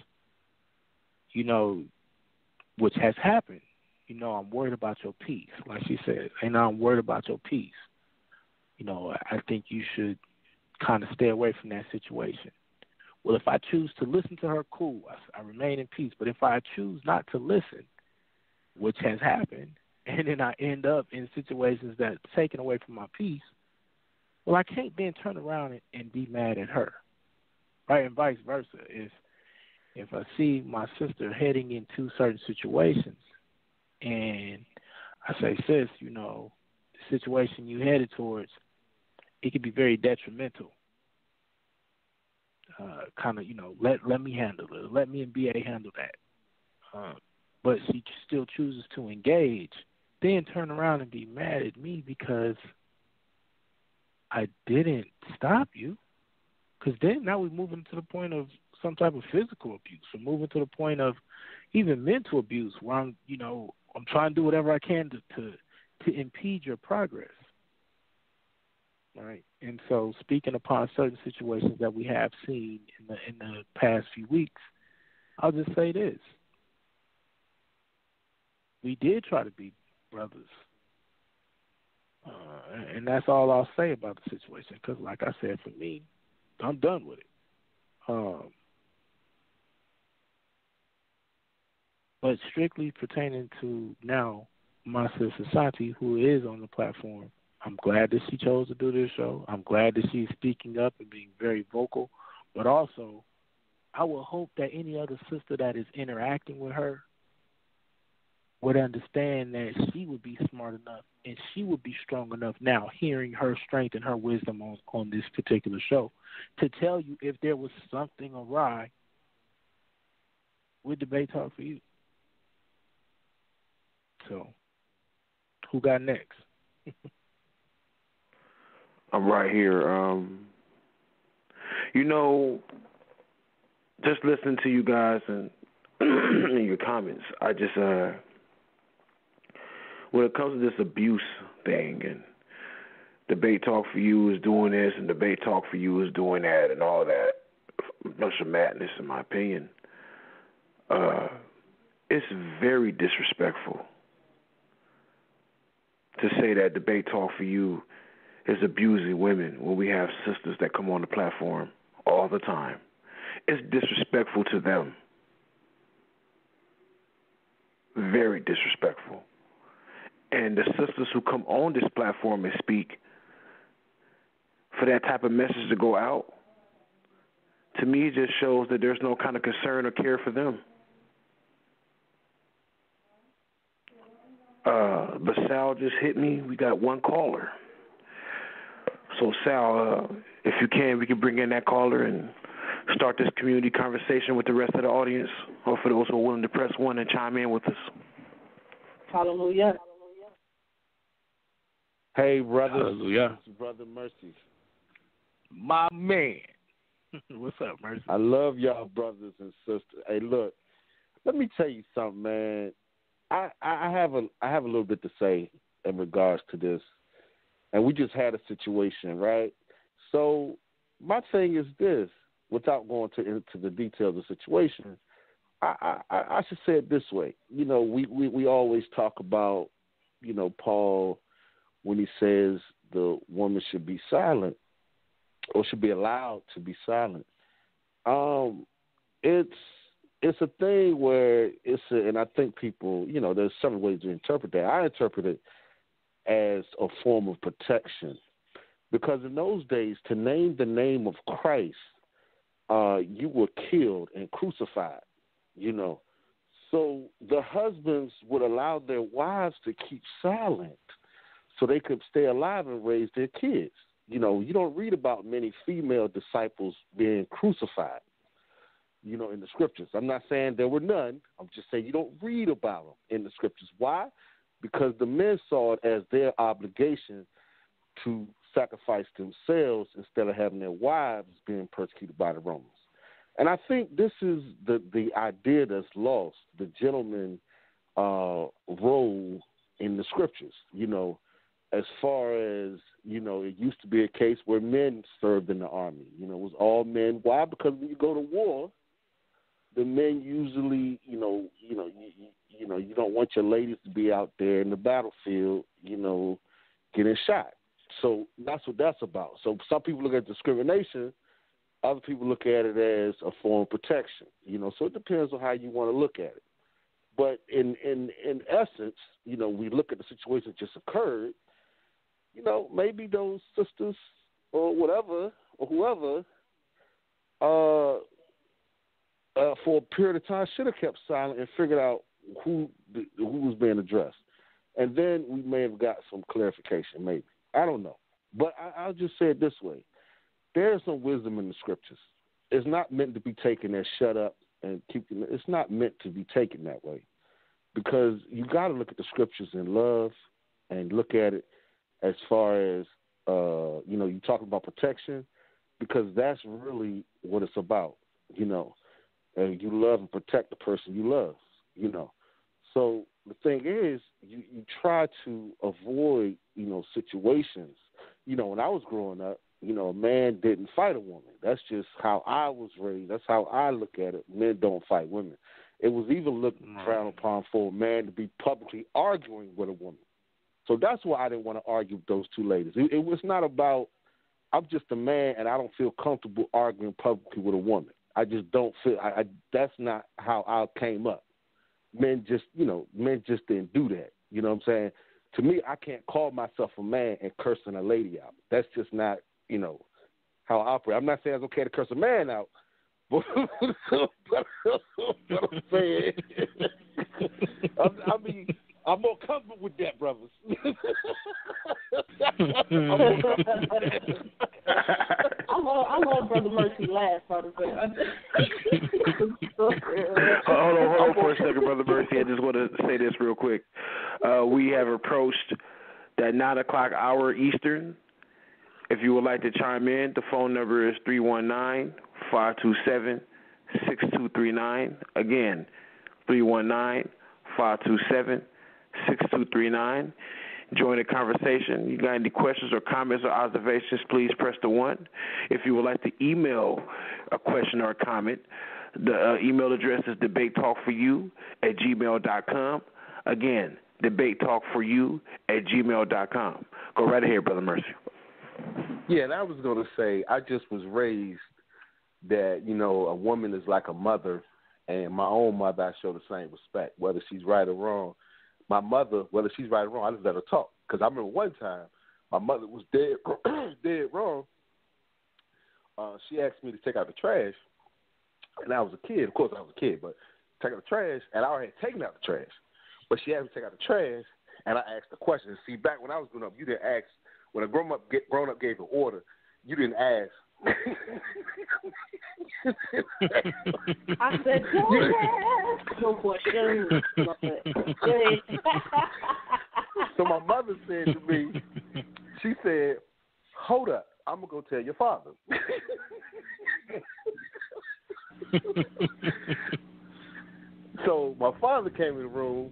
which has happened, I'm worried about your peace, like she said, and I'm worried about your peace. I think you should kind of stay away from that situation. Well, if I choose to listen to her, cool, I remain in peace. But if I choose not to listen, which has happened, and then I end up in situations that taken away from my peace, well, I can't then turn around and be mad at her, right? And vice versa. If I see my sister heading into certain situations and I say, sis, the situation you headed towards, it could be very detrimental. Let me handle it. Let me and BA handle that. But she still chooses to engage, then turn around and be mad at me because I didn't stop you. Because then now we're moving to the point of some type of physical abuse. We're moving to the point of even mental abuse where I'm trying to do whatever I can to impede your progress. Right. And so speaking upon certain situations that we have seen in the past few weeks, I'll just say this. We did try to be brothers. And that's all I'll say about the situation because, like I said, for me, I'm done with it. But strictly pertaining to now my sister Shan-T, who is on the platform, I'm glad that she chose to do this show. I'm glad that she's speaking up and being very vocal. But also, I will hope that any other sister that is interacting with her would understand that she would be smart enough and she would be strong enough now, hearing her strength and her wisdom on this particular show, to tell you if there was something awry with Debate Talk for You. So, who got next? I'm right here. Just listening to you guys and in your comments, I just when it comes to this abuse thing and Debate Talk for You is doing this and Debate Talk for You is doing that and all that, a bunch of madness in my opinion, it's very disrespectful to say that Debate Talk for You is abusing women when we have sisters that come on the platform all the time. It's disrespectful to them. Very disrespectful. And the sisters who come on this platform and speak, for that type of message to go out, to me it just shows that there's no kind of concern or care for them. But Sal just hit me. We got one caller. So, Sal, if you can, we can bring in that caller and start this community conversation with the rest of the audience, or for those who are willing to press 1 and chime in with us. Hallelujah. Hey, brother. Hallelujah. Brother Mercy. My man. What's up, Mercy? I love y'all brothers and sisters. Hey, look, let me tell you something, man. I have a little bit to say in regards to this. And we just had a situation, right? So my thing is this, without going into the details of the situation, I should say it this way. We always talk about, Paul, when he says the woman should be silent or should be allowed to be silent. It's a thing where and I think people, there's several ways to interpret that. I interpret it as a form of protection, because in those days, to name the name of Christ, you were killed and crucified, So the husbands would allow their wives to keep silent so they could stay alive and raise their kids. You don't read about many female disciples being crucified. in the scriptures. I'm not saying there were none. I'm just saying you don't read about them in the scriptures. Why? Because the men saw it as their obligation to sacrifice themselves instead of having their wives being persecuted by the Romans. And I think this is the idea that's lost, the gentleman role in the scriptures, as far as, it used to be a case where men served in the army. It was all men. Why? Because when you go to war, the men usually, you don't want your ladies to be out there in the battlefield, getting shot. So that's what that's about. So some people look at discrimination, other people look at it as a form of protection, So it depends on how you want to look at it. But in essence, we look at the situation that just occurred. Maybe those sisters or whatever or whoever, for a period of time, should have kept silent and figured out who was being addressed, and then we may have got some clarification. Maybe, I don't know, but I'll just say it this way: there's some wisdom in the scriptures. It's not meant to be taken as shut up and keeping. It's not meant to be taken that way, because you got to look at the scriptures in love and look at it as far as you talking about protection, because that's really what it's about. And you love and protect the person you love. So the thing is, you try to avoid situations. When I was growing up, a man didn't fight a woman. That's just how I was raised. That's how I look at it. Men don't fight women. It was even looked frowned upon for a man to be publicly arguing with a woman. So that's why I didn't want to argue with those two ladies. It was not about, I'm just a man and I don't feel comfortable arguing publicly with a woman. I just don't feel, that's not how I came up. Men just didn't do that. You know what I'm saying? To me, I can't call myself a man and cursing a lady out. That's just not, how I operate. I'm not saying it's okay to curse a man out, but I'm saying, I'm more comfortable with that, brothers. I love Brother Mercy laugh, brother. Hold on for a second, Brother Mercy. I just want to say this real quick. We have approached that 9 o'clock hour Eastern. If you would like to chime in, the phone number is 319-527-6239. Again, 319-527-6239. Join the conversation. You got any questions or comments or observations, please press the 1. If you would like to email a question or a comment, the email address is debatetalkforyou@gmail.com. Again, debatetalkforyou@gmail.com. Go right ahead, Brother Mercy. Yeah, and I was going to say, I just was raised that, a woman is like a mother, and my own mother, I show the same respect, whether she's right or wrong. My mother, whether she's right or wrong, I just let her talk. Because I remember one time, my mother was dead wrong. She asked me to take out the trash, and I was a kid. Of course, I was a kid, but take out the trash, and I already had taken out the trash. But she asked me to take out the trash, and I asked the question. See, back when I was growing up, you didn't ask. When a grown up gave an order, you didn't ask. I said, don't ask. No question. So my mother said to me, she said, hold up, I'm going to go tell your father. So my father came in the room,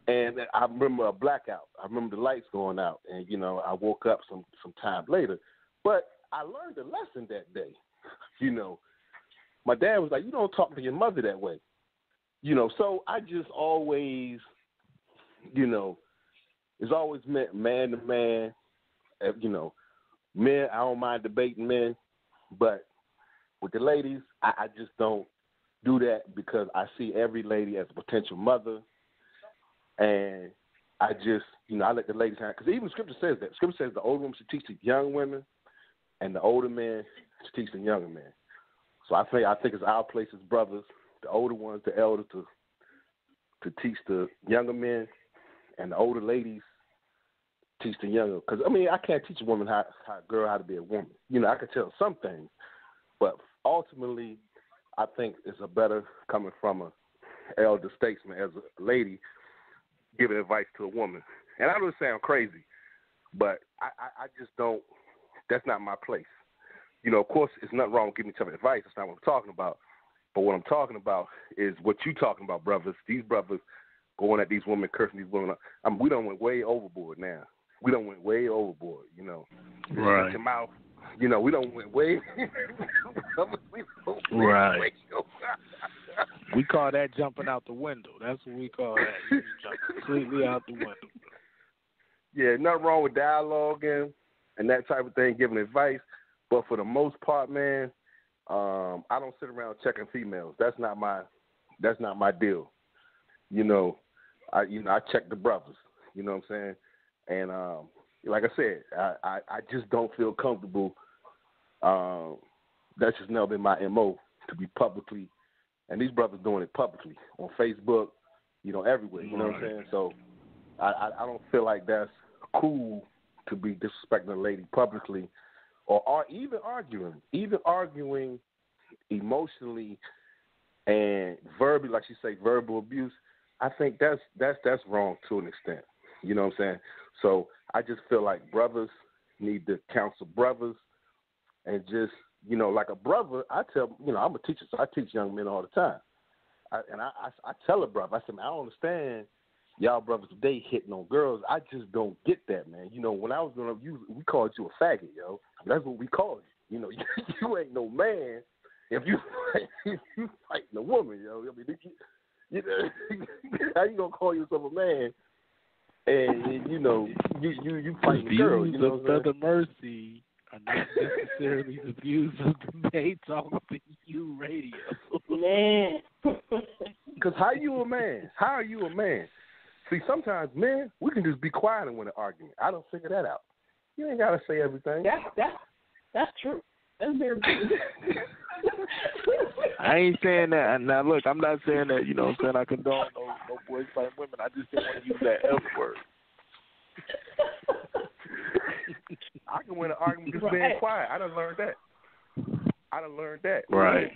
and I remember a blackout. I remember the lights going out, and, I woke up some time later. But I learned a lesson that day. My dad was like, you don't talk to your mother that way. So I just always, it's always meant man to man. Men, I don't mind debating men, but with the ladies, I just don't do that because I see every lady as a potential mother. And I just, I let the ladies have, because even Scripture says that. Scripture says the older women should teach the young women, and the older men should teach the younger men. So I think it's our place as brothers, the older ones, the elders, to teach the younger men, and the older ladies teach the younger. Because I can't teach a woman how to be a woman. I can tell some things, but ultimately, I think it's a better coming from a elder statesman as a lady giving advice to a woman. And I don't sound crazy, but I just don't. That's not my place. Of course, it's nothing wrong with giving each other advice. That's not what I'm talking about. But what I'm talking about is what you talking about, brothers. These brothers going at these women, cursing these women. We done went way overboard now. We done went way overboard, Right. Your mouth. We done went way. Right. We call that jumping out the window. That's what we call that. You jump completely out the window. Yeah, nothing wrong with dialogue and that type of thing, giving advice. But for the most part, man, I don't sit around checking females. That's not my deal. I check the brothers. You know what I'm saying? And like I said, I just don't feel comfortable. That's just never been my MO to be publicly, and these brothers doing it publicly on Facebook, everywhere. You know what I'm saying? So I don't feel like that's cool to be disrespecting a lady publicly, or even arguing emotionally and verbally, like she say, verbal abuse. I think that's wrong to an extent. You know what I'm saying? So I just feel like brothers need to counsel brothers and just, like a brother, I tell, I'm a teacher, so I teach young men all the time. I tell a brother, I said, man, I don't understand y'all brothers today hitting on girls. I just don't get that, man. When I was growing up, we called you a faggot, yo. That's what we called you. You ain't no man if you fighting a woman, yo. I mean, how you gonna call yourself a man and you fighting a girl? Views of Brother Mercy are not necessarily the views of the Bay Talk to You Radio. Man. Because how you a man? How are you a man? See, sometimes men, we can just be quiet and win an argument. I don't figure that out. You ain't gotta say everything. That's true. That's very true. I ain't saying that. Now, look, I'm not saying that, I'm saying I condone no boys fighting women. I just didn't want to use that F word. I can win an argument just being quiet. I done learned that. Right.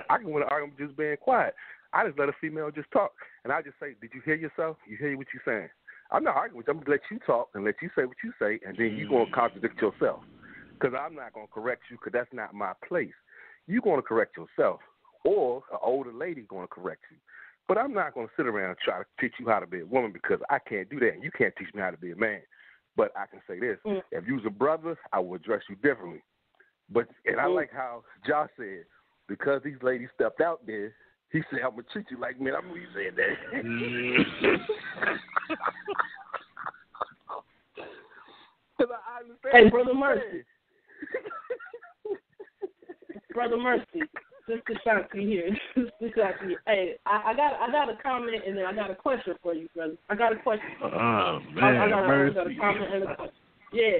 I can win an argument just being quiet. I just let a female just talk. And I just say, did you hear yourself? You hear what you're saying? I'm not arguing with you. I'm going to let you talk and let you say what you say, and then you're going to contradict yourself. Because I'm not going to correct you because that's not my place. You're going to correct yourself, or an older lady's going to correct you. But I'm not going to sit around and try to teach you how to be a woman because I can't do that, and you can't teach me how to be a man. But I can say this. If you was a brother, I would address you differently. And I like how Josh said, because these ladies stepped out there, he said, I'm going to treat you like men. I'm really saying that. I understand. Hey, Brother Mercy. Brother Mercy. Sister Shan-T here. Sister Shan-T. Hey, I got a comment and then I got a question for you, brother. I got a question. Oh, man. I got a comment and a question. Yeah.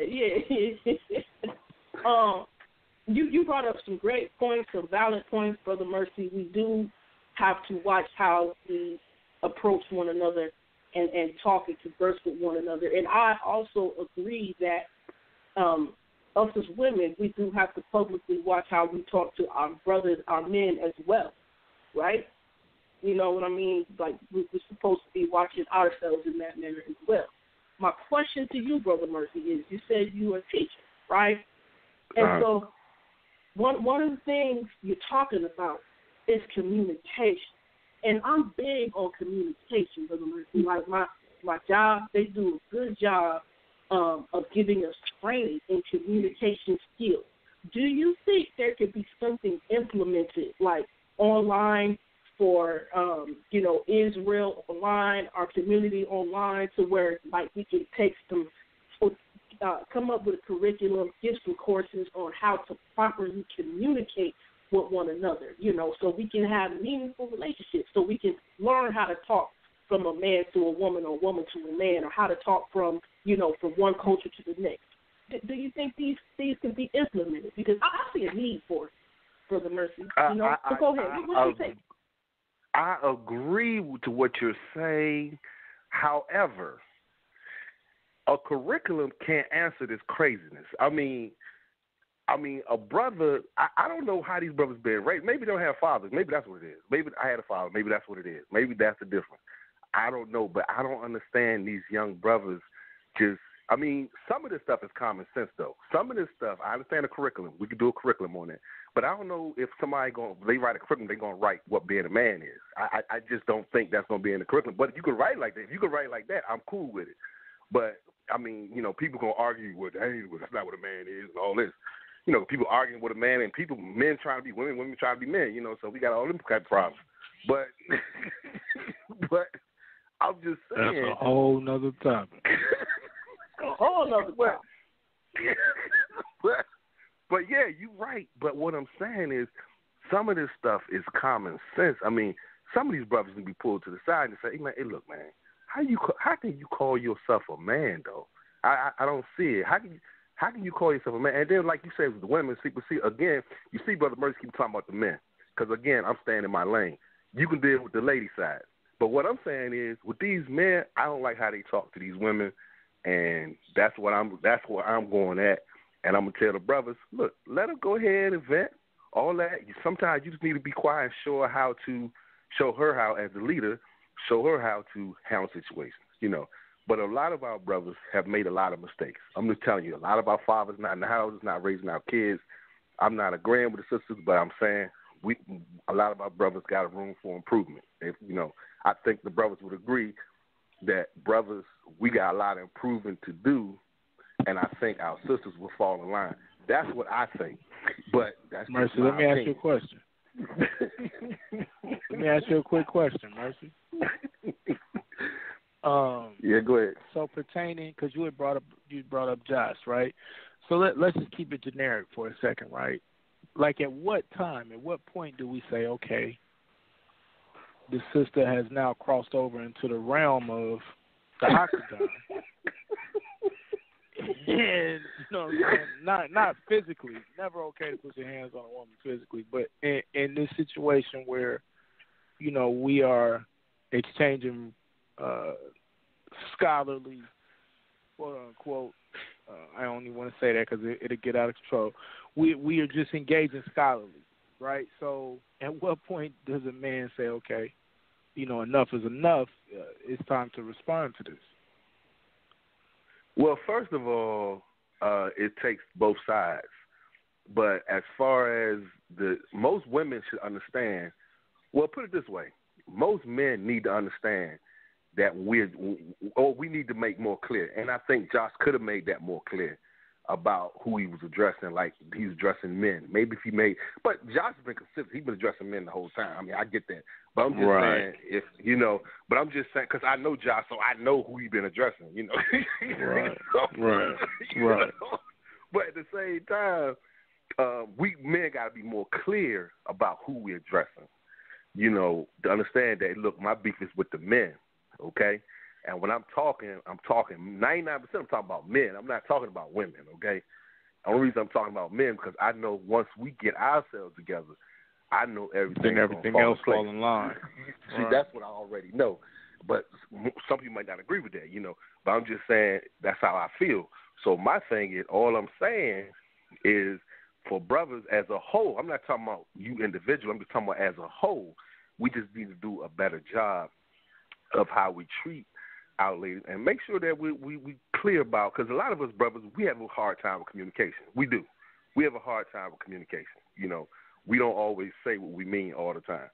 You brought up some great points, some valid points, Brother Mercy. We do have to watch how we approach one another and talk and converse with one another. And I also agree that us as women, we do have to publicly watch how we talk to our brothers, our men as well, right? You know what I mean? Like, we're supposed to be watching ourselves in that manner as well. My question to you, Brother Mercy, is you said you were a teacher, right? And so one of the things you're talking about is communication. And I'm big on communication, Brother Mercy. Like, my job, they do a good job of giving us training in communication skills. Do you think there could be something implemented, like online for, Israel online, our community online, to where, like, we can take some, come up with a curriculum, give some courses on how to properly communicate with one another, so we can have meaningful relationships, so we can learn how to talk from a man to a woman or a woman to a man, or how to talk from one culture to the next. Do you think these can be implemented? Because I see a need for it, Brother Mercy. So go ahead. What do you think? I agree to what you're saying. However, a curriculum can't answer this craziness. I mean, I mean, a brother, I don't know how these brothers been raised. Maybe they don't have fathers. Maybe that's what it is. Maybe I had a father. Maybe that's what it is. Maybe that's the difference. I don't know, but I don't understand these young brothers just, I mean, some of this stuff is common sense, though. Some of this stuff, I understand the curriculum. We could do a curriculum on it. But I don't know if somebody they write a curriculum, they're going to write what being a man is. I just don't think that's going to be in the curriculum. But if you can write like that, I'm cool with it. But, I mean, you know, people going to argue with, hey, well, that's not what a man is and all this. You know, people arguing with a man and men trying to be women, women trying to be men, you know, so we got all them kind of problems. But, I'm just saying. That's a whole nother topic. A whole nother topic. But yeah, you're right. But what I'm saying is some of this stuff is common sense. I mean, some of these brothers can be pulled to the side and say, hey, man, hey, look, man, how can you call yourself a man, though? I don't see it. How can you call yourself a man? And then, like you said, with the women, again, you see Brother Mercy keep talking about the men. Because, again, I'm staying in my lane. You can deal with the lady side. But what I'm saying is, with these men, I don't like how they talk to these women, and that's where I'm going at. And I'm going to tell the brothers, look, let them go ahead and vent, all that. Sometimes you just need to be quiet and show her how, as the leader, show her how to handle situations, you know. But a lot of our brothers have made a lot of mistakes. I'm just telling you, a lot of our fathers not in the house, not raising our kids. I'm not agreeing with the sisters, but I'm saying a lot of our brothers got a room for improvement. You know, I think the brothers would agree that brothers, we got a lot of improvement to do, and I think our sisters will fall in line. That's what I think. But that's Mercy, just my let me ask opinion. you a question. Let me ask you a quick question, Mercy. Yeah, go ahead. So pertaining, because you brought up Josh, right? So let's just keep it generic for a second, right? Like at what point do we say, okay, the sister has now crossed over into the realm of the octagon? And, you know what I'm saying? Not physically. Never okay to put your hands on a woman physically, but in this situation where, you know, we are exchanging scholarly, quote unquote, I don't even want to say that because it'll get out of control. We are just engaging scholarly, right? So at what point does a man say, okay, you know, enough is enough, it's time to respond to this? Well, first of all, it takes both sides. But as far as most women should understand, well, put it this way, most men need to understand that we need to make more clear. And I think Josh could have made that more clear about who he was addressing, like he was addressing men. Maybe if he made, but Josh has been consistent. He's been addressing men the whole time. I mean, I get that. But I'm just saying, if, you know, but I'm just saying, because I know Josh, so I know who he's been addressing, you know. Right, right. Right. But at the same time, we men got to be more clear about who we're addressing, you know, to understand that, look, my beef is with the men, okay? And when I'm talking 99% I'm talking about men. I'm not talking about women, okay? The only reason I'm talking about men because I know once we get ourselves together, I know everything else fall in line. See, that's what I already know. But some people might not agree with that, you know. But I'm just saying that's how I feel. So my thing is, all I'm saying is for brothers as a whole, I'm not talking about you individual, I'm just talking about as a whole, we just need to do a better job of how we treat our ladies and make sure that we clear about, because a lot of us brothers, we have a hard time with communication. We do. We have a hard time with communication, you know. We don't always say what we mean all the time.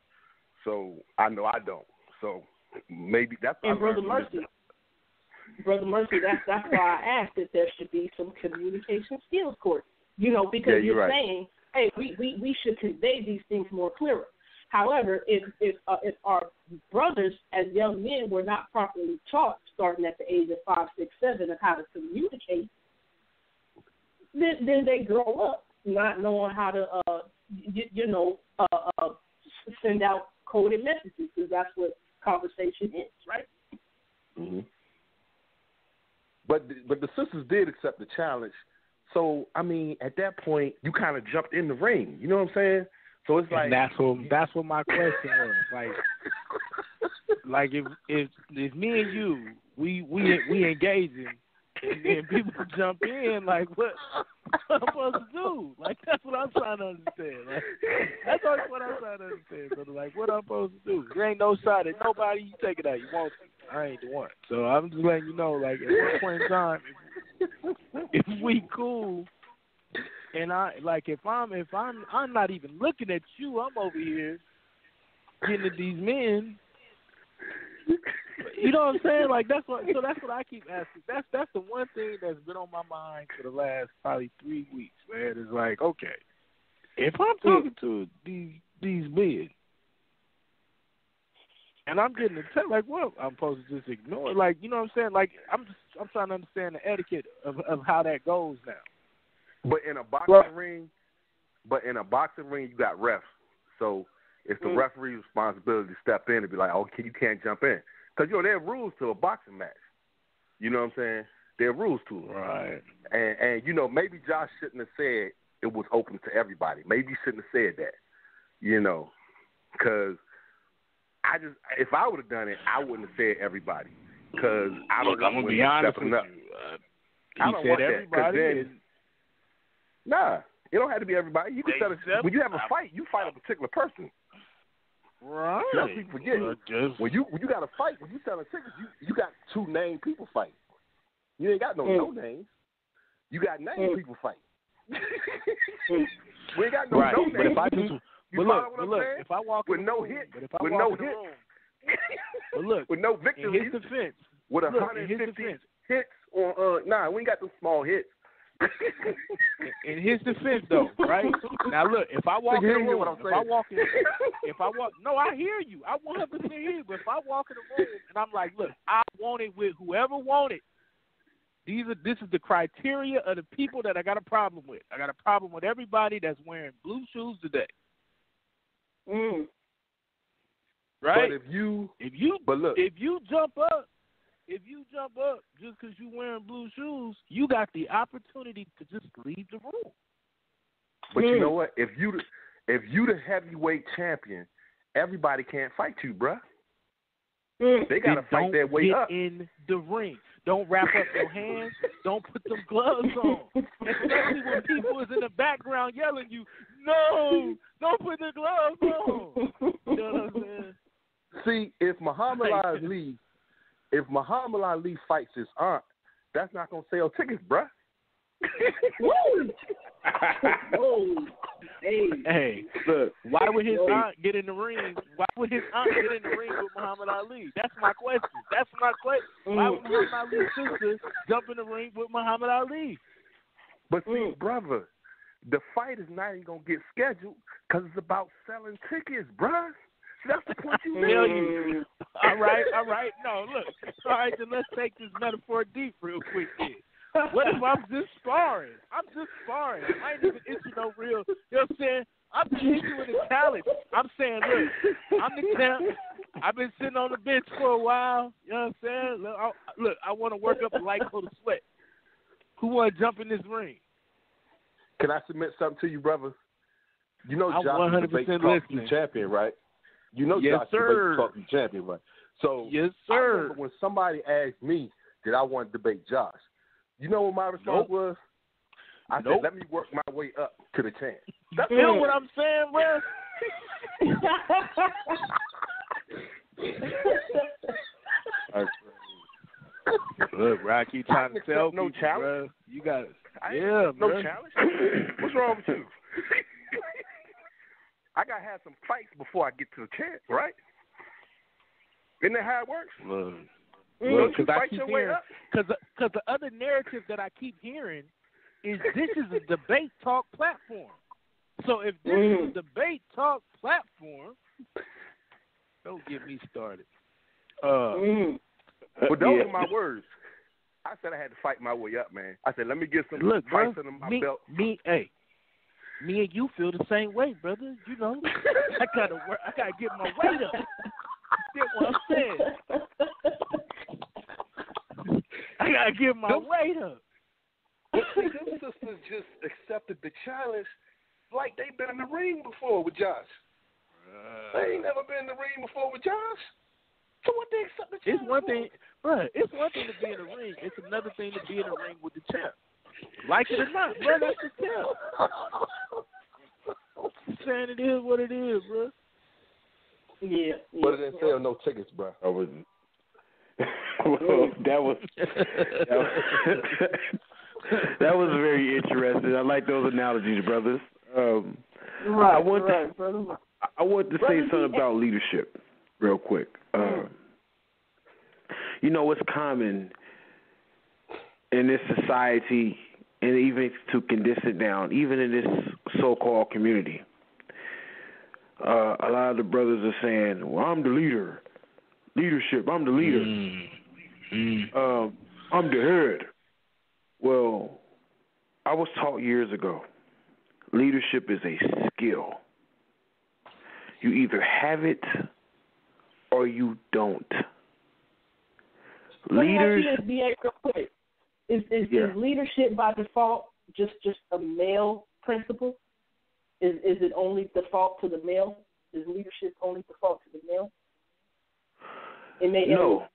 So I know I don't. So maybe that's and Brother Mercy, that's why I asked that there should be some communication skills course. You know, because you're right. Saying, hey, we should convey these things more clearer. However, if our brothers as young men were not properly taught, starting at the age of 5, 6, 7, of how to communicate, then they grow up not knowing how to, send out coded messages, because that's what conversation is, right? Mm-hmm. But the sisters did accept the challenge. So, I mean, at that point, you kind of jumped in the ring. You know what I'm saying? So it's like, and that's what my question was. Like if me and you we engaging, and then people jump in, like what am I supposed to do? Like trying to understand. Like, that's always what I'm trying to understand. So, like, what I'm supposed to do? There ain't no shot at nobody. You take it out. You want to. I ain't the one. So I'm just letting you know, like, at one point in time, if we cool, and if I'm not even looking at you, I'm over here getting at these men. You know what I'm saying? Like that's what I keep asking. That's the one thing that's been on my mind for the last probably 3 weeks, man. It's like, okay, if I'm talking to these men and I'm getting a text, like, what I'm supposed to just ignore? Like, you know what I'm saying? Like, I'm trying to understand the etiquette of how that goes now. But in a boxing ring, you got refs. So it's the referee's responsibility to step in and be like, okay, you can't jump in. Because, there are rules to a boxing match. You know what I'm saying? There are rules to it. Right. And maybe Josh shouldn't have said it was open to everybody. Maybe he shouldn't have said that, because if I would have done it, I wouldn't have said everybody, because I don't want women stepping up. I don't want that. Then, nah, it don't have to be everybody. You can when you have a fight, you fight a particular person. Right. That's what people forget. When you got a fight, when you selling tickets, you got 2 named people fighting. You ain't got no names. You got named people fighting. We ain't got no names. But if I just if I walk with in no room, hit, but if I with walk no in the hit, room, but look, with no victory, in his defense, with 150 hits on we ain't got those small hits. In his defense, though, right? Now, look, if I walk in the room, no, I hear you. I 100% hear you. But if I walk in the room and I'm like, look, I want it with whoever want it. This is the criteria of the people that I got a problem with. I got a problem with everybody that's wearing blue shoes today. Right? But if you jump up. If you jump up just because you're wearing blue shoes, you got the opportunity to just leave the room. But you know what? If you the heavyweight champion, everybody can't fight you, bruh. They got to fight their way up. In the ring. Don't wrap up your hands. Don't put them gloves on. Especially when people is in the background yelling you, no, don't put the gloves on. You know what I'm saying? See, if Muhammad Ali fights his aunt, that's not going to sell tickets, bruh. Hey, look, why would his aunt get in the ring? Why would his aunt get in the ring with Muhammad Ali? That's my question. Why would Muhammad Ali's sister jump in the ring with Muhammad Ali? But see, brother, the fight is not even going to get scheduled because it's about selling tickets, bruh. That's the point you made. All right. No, look. All right, then let's take this metaphor deep real quick then. What if I'm just sparring? I ain't even issue no real, you know what I'm saying? I'm just issuing a challenge. I'm saying, look, I'm the champ. I've been sitting on the bench for a while. You know what I'm saying? Look, I want to work up a light coat of sweat. Who want to jump in this ring? Can I submit something to you, brother? You know I'm Josh 100% is the listening. champion, right? You know Yes, Josh sir. is the talking champion, right? So yes, I sir. remember when somebody asked me did I want to debate Josh, you know what my response was? I said, let me work my way up to the champ. That's what I'm saying, bro. Look, bro, I keep trying to tell no people, challenge. bro. You got it. No bro. challenge. What's wrong with you? I gotta have some fights before I get to the champ, right? Isn't that how it works? Look, because I keep hearing, because the other narrative that I keep hearing is this is a debate talk platform. So if this is a debate talk platform, don't get me started. But those are my words. I said I had to fight my way up, man. I said, let me get some fights under my belt. Me and you feel the same way, brother. You know, I gotta work. I gotta get my weight up. You get what I'm saying? I gotta get my weight up. But see, them sisters just accepted the challenge like they've been in the ring before with Josh. They ain't never been in the ring before with Josh. So what they accept the challenge? It's one thing, bro. It's one thing to be in the ring. It's another thing to be in the ring with the champ. Like it or not, bro, that's the champ. man. It is what it is, bro. Yeah. But it didn't sell no tickets, bro. I wouldn't. Well, that was very interesting. I like those analogies, brothers. Right, I want to say Brother something about leadership real quick. You know what's common in this society, and even to condense it down, even in this so-called community, a lot of the brothers are saying, well, I'm the leader. Leadership, I'm the leader. I'm the head. Well, I was taught years ago, leadership is a skill. You either have it or you don't. Leaders. Is leadership by default just a male principle? Is it only default to the male? Is leadership only default to the male? No,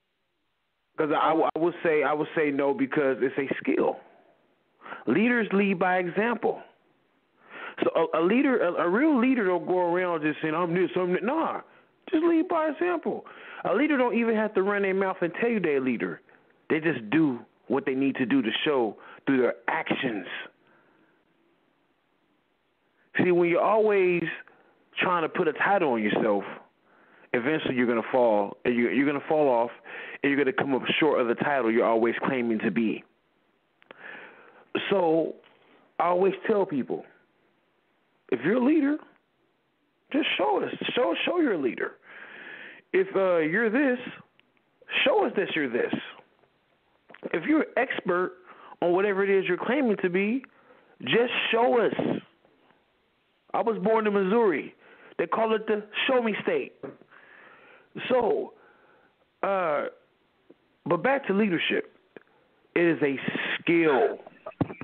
because I would say no, because it's a skill. Leaders lead by example. So a real leader don't go around just saying I'm this, I'm that. Nah, just lead by example. A leader don't even have to run their mouth and tell you they're a leader. They just do what they need to do to show through their actions. See, when you're always trying to put a title on yourself, eventually you're going to fall, and you're going to fall off, and you're going to come up short of the title you're always claiming to be. So I always tell people, if you're a leader, just show us. Show you're a leader. If you're this, show us that you're this. If you're an expert on whatever it is you're claiming to be, just show us. I was born in Missouri. They call it the show me state. So, but back to leadership. It is a skill.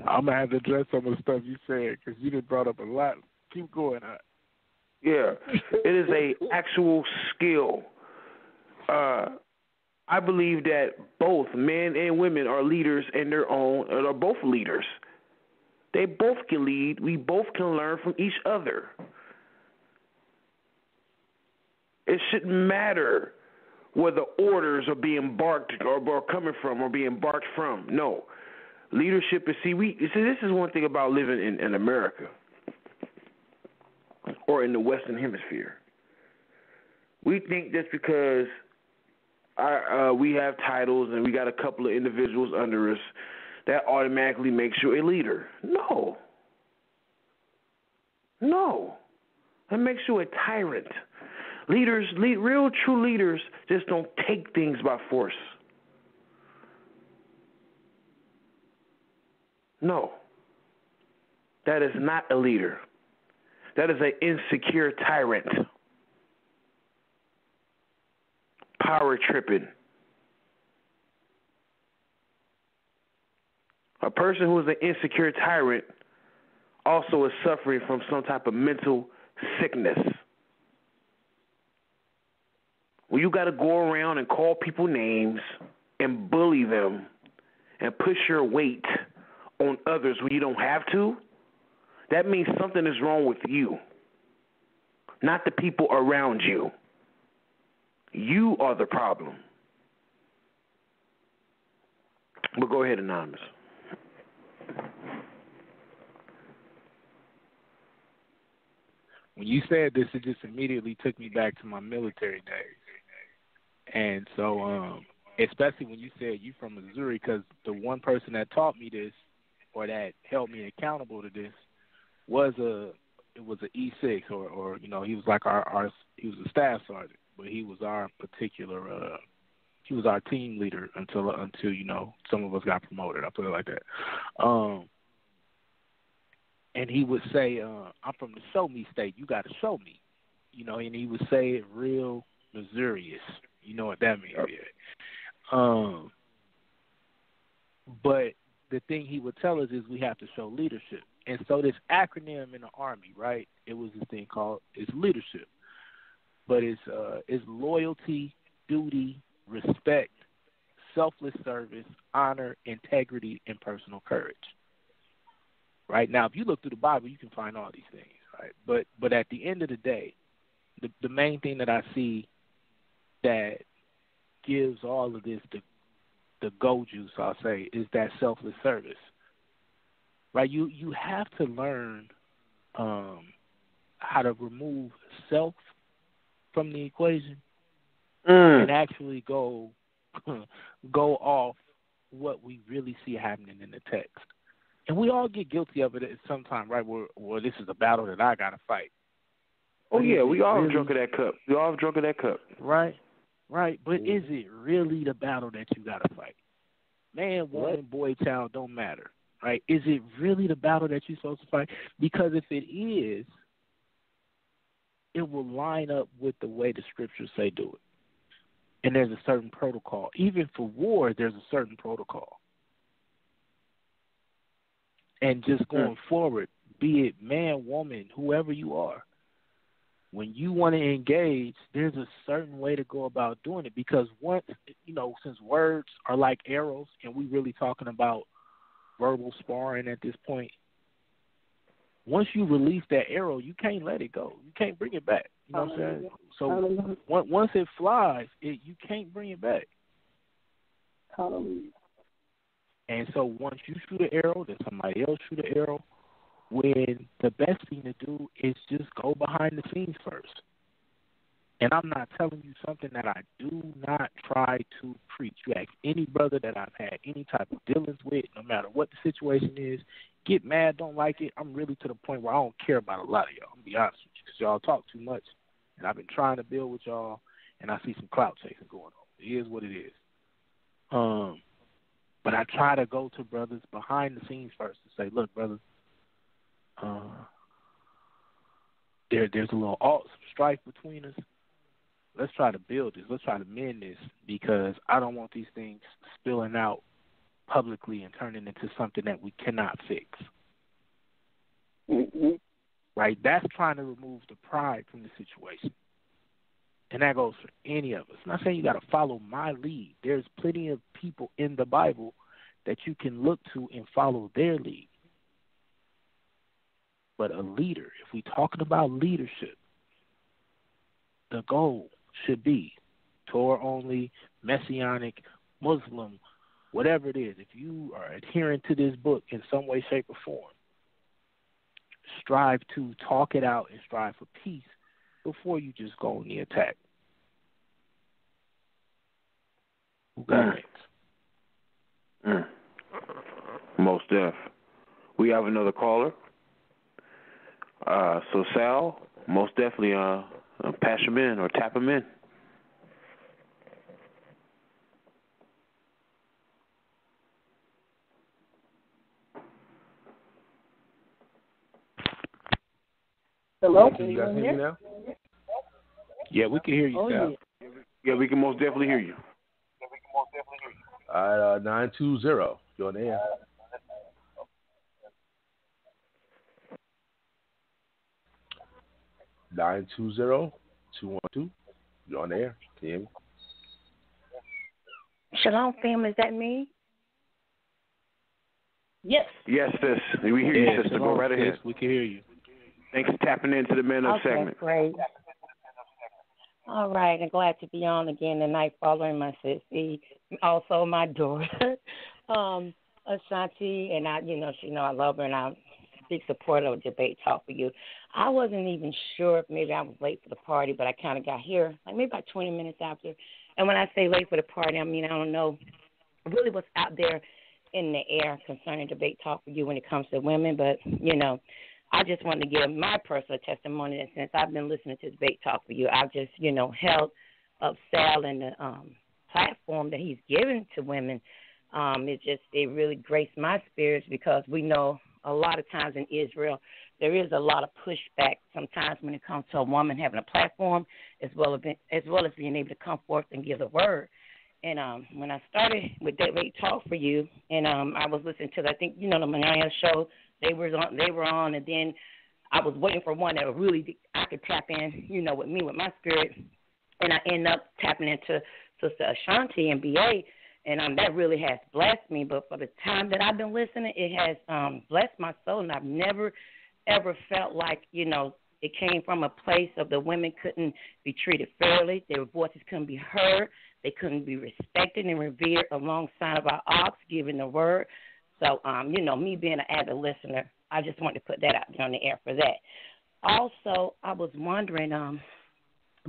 I'm going to have to address some of the stuff you said because you done brought up a lot. Keep going. Yeah, it is a actual skill. I believe that both men and women are leaders in their own, or are both leaders. They both can lead. We both can learn from each other. It shouldn't matter where the orders are being barked or coming from or being barked from. No. Leadership is, this is one thing about living in America or in the Western Hemisphere. We think just because we have titles and we got a couple of individuals under us, that automatically makes you a leader. No. That makes you a tyrant. Real true leaders just don't take things by force. No. That is not a leader. That is an insecure tyrant. Power tripping. A person who is an insecure tyrant also is suffering from some type of mental sickness. Well, you got to go around and call people names and bully them and push your weight on others when you don't have to. That means something is wrong with you, not the people around you. You are the problem. But go ahead, Anonymous. When you said this, it just immediately took me back to my military days. And so, especially when you said you from Missouri, because the one person that taught me this or that held me accountable to this was an E6 or he was like he was a staff sergeant, but he was our particular he was our team leader until some of us got promoted. I put it like that. And he would say, I'm from the show me state. You got to show me. And he would say it real Missouri-ish. You know what that means, yeah. But the thing he would tell us is we have to show leadership. And so this acronym in the Army, right, it was this thing called, it's leadership. But it's loyalty, duty, respect, selfless service, honor, integrity, and personal courage. Right? Now, if you look through the Bible, you can find all these things, right? But at the end of the day, the main thing that I see that gives all of this the go juice, I'll say, is that selfless service, right? You have to learn how to remove self from the equation and actually go off what we really see happening in the text. And we all get guilty of it at some time, right? Where this is a battle that I got to fight. Oh, yeah, we all have drunk of that cup. We all have drunk of that cup. Right. But is it really the battle that you got to fight? Man, woman, boy, child, don't matter, right? Is it really the battle that you're supposed to fight? Because if it is, it will line up with the way the scriptures say do it. And there's a certain protocol. Even for war, there's a certain protocol. And just going forward, be it man, woman, whoever you are, when you want to engage, there's a certain way to go about doing it. Because once, since words are like arrows, and we really talking about verbal sparring at this point, once you release that arrow, you can't let it go. You can't bring it back. You know what I'm saying? So once it flies, you can't bring it back. Hallelujah. And so once you shoot an arrow, then somebody else shoot an arrow. When the best thing to do is just go behind the scenes first. And I'm not telling you something that I do not try to preach. You ask any brother that I've had any type of dealings with, no matter what the situation is, get mad, don't like it. I'm really to the point where I don't care about a lot of y'all. I'm going to be honest with you, because y'all talk too much. And I've been trying to build with y'all, and I see some clout chasing going on. It is what it is. But I try to go to brothers behind the scenes first and say, look, brother, there's a little strife between us. Let's try to build this. Let's try to mend this, because I don't want these things spilling out publicly and turning into something that we cannot fix. Mm-hmm. Right? That's trying to remove the pride from the situation. And that goes for any of us. I'm not saying you got to follow my lead. There's plenty of people in the Bible that you can look to and follow their lead. But a leader, if we're talking about leadership, the goal should be Torah only, Messianic, Muslim, whatever it is. If you are adhering to this book in some way, shape, or form, strive to talk it out and strive for peace before you just go on the attack. Who got next? Most def. We have another caller. So Sal, most definitely patch him in or tap him in. Hello? Can you guys hear me now? Yeah, we can hear you, Sal. Yeah, we can most definitely hear you. All right, 920. You're on the air. Nine 202. You're on the air. Can you hear me? Shalom, fam. Is that me? Yes. Yes, sis. We hear you, sister. Go right ahead. We can hear you. Thanks for tapping into the Man Up segment. Great. All right, I'm glad to be on again tonight following my sissy, also my daughter, Shan-T, and she know I love her, and I'm a big supporter of Debate Talk for You. I wasn't even sure if maybe I was late for the party, but I kind of got here, like maybe about 20 minutes after. And when I say late for the party, I mean I don't know really what's out there in the air concerning Debate Talk for You when it comes to women, but, I just wanted to give my personal testimony that since I've been listening to Debate Talk for You, I've just, held up Sal and the platform that he's given to women. It really graced my spirits, because we know a lot of times in Israel there is a lot of pushback sometimes when it comes to a woman having a platform as well as being able to come forth and give the word. And when I started with Debate Talk for You, and I was listening to, I think, the Manaya show, they were on, and then I was waiting for one that really I could tap in, with me, with my spirit, and I end up tapping into Sister Shan-T and BA, and that really has blessed me. But for the time that I've been listening, it has blessed my soul, and I've never ever felt like, it came from a place of the women couldn't be treated fairly, their voices couldn't be heard, they couldn't be respected and revered alongside of our ox, giving the word. So, me being an avid listener, I just wanted to put that out there on the air for that. Also, I was wondering,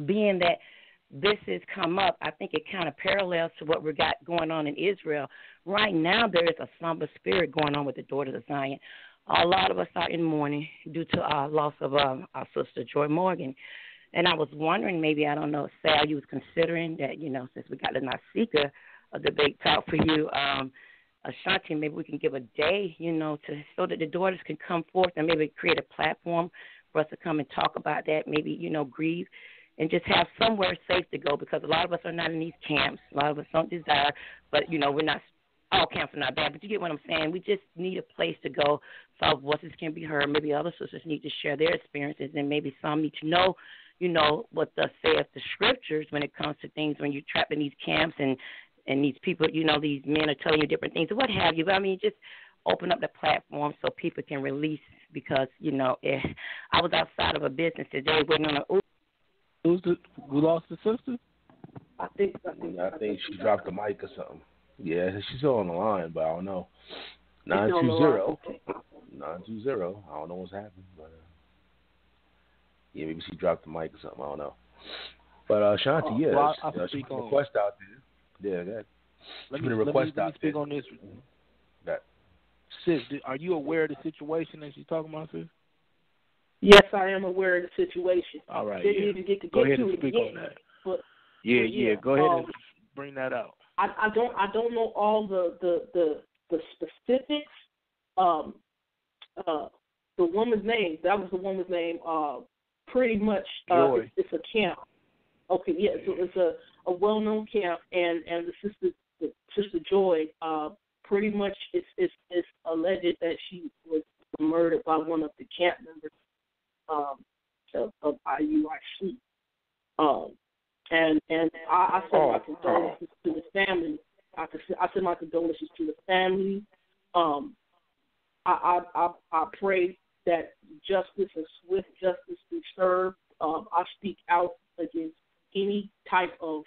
being that this has come up, I think it kind of parallels to what we got going on in Israel. Right now, there is a somber spirit going on with the daughters of Zion. A lot of us are in mourning due to our loss of our sister, Joy Morgan. And I was wondering, maybe, I don't know, Sal, you was considering that, since we got the Nasika debate talk for you, Shan-T, maybe we can give a day, so that the daughters can come forth and maybe create a platform for us to come and talk about that, maybe, grieve, and just have somewhere safe to go, because a lot of us are not in these camps. A lot of us don't desire, but, we're not, all camps are not bad, but you get what I'm saying. We just need a place to go so our voices can be heard. Maybe other sisters need to share their experiences, and maybe some need to know, what thus saith the scriptures when it comes to things when you're trapped in these camps and these people, these men are telling you different things, or what have you. But, just open up the platform so people can release, because, I was outside of a business today waiting on a Who lost the sister? I think she dropped the mic or something. Yeah, she's still on the line, but I don't know. 920. 920. I don't know what's happening, but maybe she dropped the mic or something. I don't know. But Shan-T, she put a request out there. Yeah, that. Let me speak on this. That. Sis, are you aware of the situation that she's talking about, sis? Yes, I am aware of the situation. All right. Didn't even get to go get ahead to and it speak yet, on that. But go ahead and bring that out. I don't know all the specifics. The woman's name, that was the woman's name. Pretty much, it's a camp. Okay, yeah, so it's a well-known camp, and the sister Joy, pretty much it's alleged that she was murdered by one of the camp members of IUIC. And I send my condolences to the family. I send my condolences to the family. I pray that justice and swift justice be served. I speak out against any type of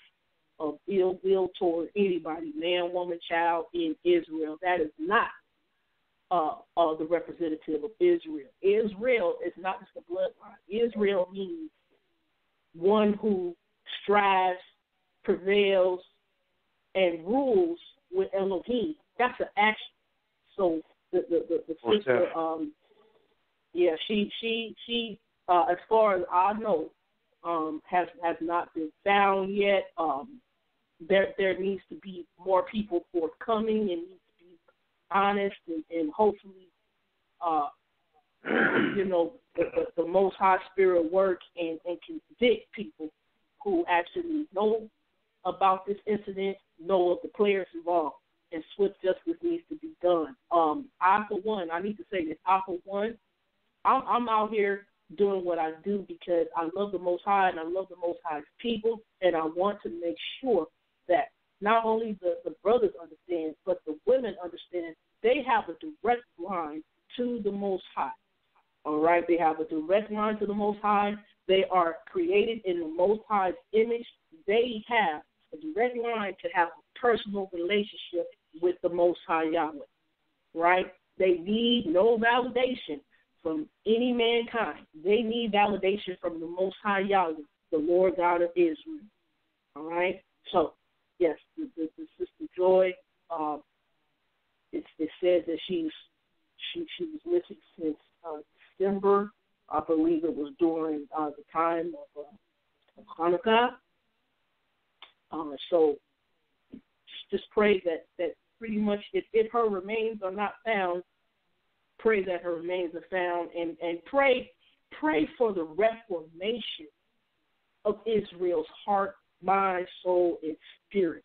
ill will toward anybody, man, woman, child in Israel. That is not the representative of Israel. Israel is not just a bloodline. Israel means one who strives, prevails, and rules with Elohim. That's an action. So the sister, she as far as I know, has not been found yet. There needs to be more people forthcoming, and needs to be honest and hopefully, the Most High Spirit work and convict people who actually know about this incident, know of the players involved, and swift justice needs to be done. I, for one, I need to say this. I, for one, I'm out here doing what I do because I love the Most High and I love the Most High's people, and I want to make sure that not only the brothers understand, but the women understand they have a direct line to the Most High. All right? They have a direct line to the Most High. They are created in the Most High's image. They have a direct line to have a personal relationship with the Most High Yahweh. Right? They need no validation from any mankind. They need validation from the Most High Yahweh, the Lord God of Israel. All right? So, yes, the Sister Joy, it says that she was missing since December. I believe it was during the time of Hanukkah. So just pray that pretty much if her remains are not found, pray that her remains are found, and pray for the reformation of Israel's heart, mind, soul, and spirit.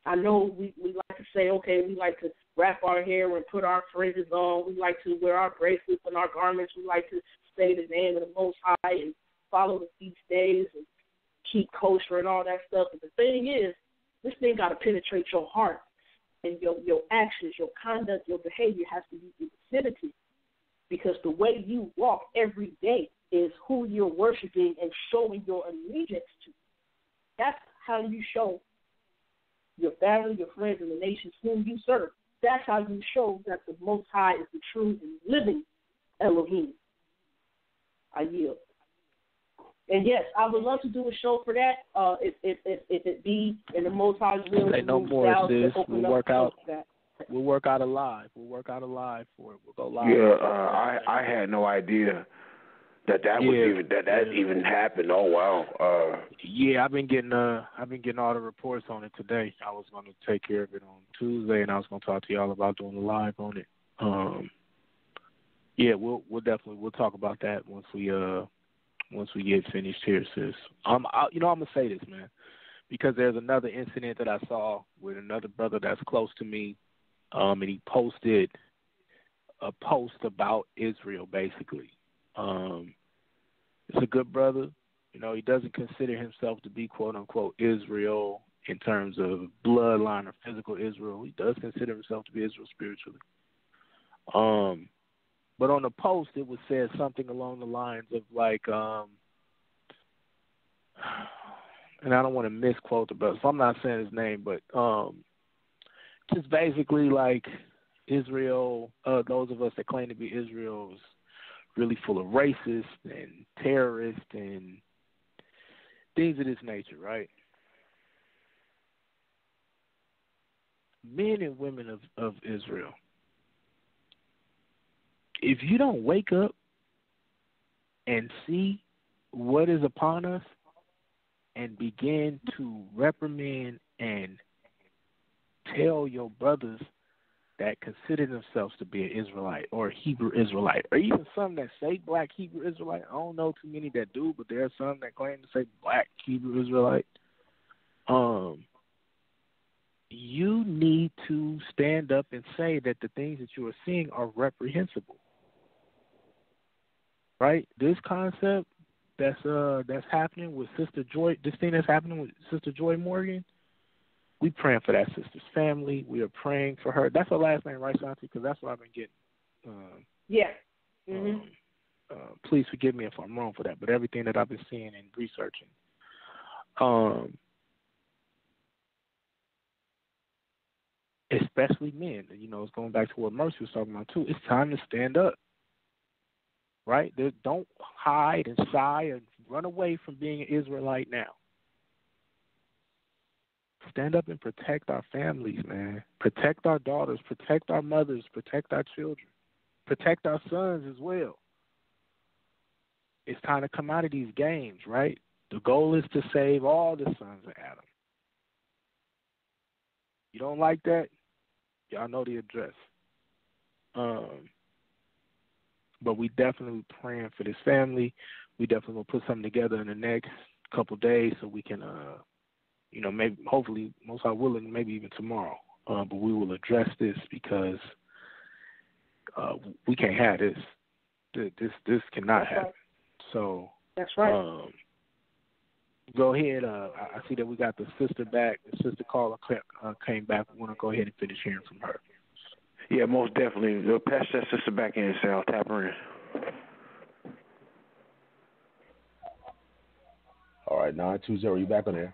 I know we like to say, okay, we like to wrap our hair and put our fringes on. We like to wear our bracelets and our garments. We like to say the name of the Most High and follow the feast days and keep kosher and all that stuff. But the thing is, this thing got to penetrate your heart, and your actions, your conduct, your behavior has to be in vicinity because the way you walk every day is who you're worshiping and showing your allegiance to. That's how you show your family, your friends, and the nations whom you serve. That's how you show that the Most High is the true and living Elohim. I yield. And yes, I would love to do a show for that. If it be in the Most High's will. Say no more, sis. We'll work out. We'll work out a live. We'll work out a live for it. We'll go live. Yeah, I had no idea that was even happened. Oh wow. Yeah, I've been getting all the reports on it today. I was going to take care of it on Tuesday, and I was going to talk to y'all about doing a live on it. Yeah, we'll talk about that once we get finished here, sis. I'm gonna say this, man, because there's another incident that I saw with another brother that's close to me, and he posted a post about Israel, basically. It's a good brother. He doesn't consider himself to be quote unquote Israel in terms of bloodline or physical Israel. He does consider himself to be Israel spiritually. But on the post, it was said something along the lines of like, and I don't want to misquote the brother, so I'm not saying his name, but just basically like Israel, those of us that claim to be Israel is really full of racists and terrorists and things of this nature, right? Men and women of Israel, if you don't wake up and see what is upon us and begin to reprimand and tell your brothers that consider themselves to be an Israelite or a Hebrew Israelite, or even some that say black Hebrew Israelite. I don't know too many that do, but there are some that claim to say black Hebrew Israelite. You need to stand up and say that the things that you are seeing are reprehensible. Right? This concept that's happening with Sister Joy, this thing that's happening with Sister Joy Morgan, we praying for that sister's family. We are praying for her. That's her last name, right, Shan-T? Because that's what I've been getting. Yeah. Mm-hmm. Please forgive me if I'm wrong for that, but everything that I've been seeing and researching. Especially men. It's going back to what Mercy was talking about, too. It's time to stand up. Right? Don't hide and shy and run away from being an Israelite now. Stand up and protect our families, man. Protect our daughters. Protect our mothers. Protect our children. Protect our sons as well. It's time to come out of these games, right? The goal is to save all the sons of Adam. You don't like that? Y'all know the address. But we definitely praying for this family. We definitely will put something together in the next couple days so we can, maybe, hopefully, most are willing, maybe even tomorrow. But we will address this because we can't have this. This cannot happen. So that's right. Go ahead. I see that we got the sister back. The sister caller came back. We want to go ahead and finish hearing from her. Yeah, most definitely. We'll pass that sister back in, Sal. Tap her in. All right, 920, you back on there.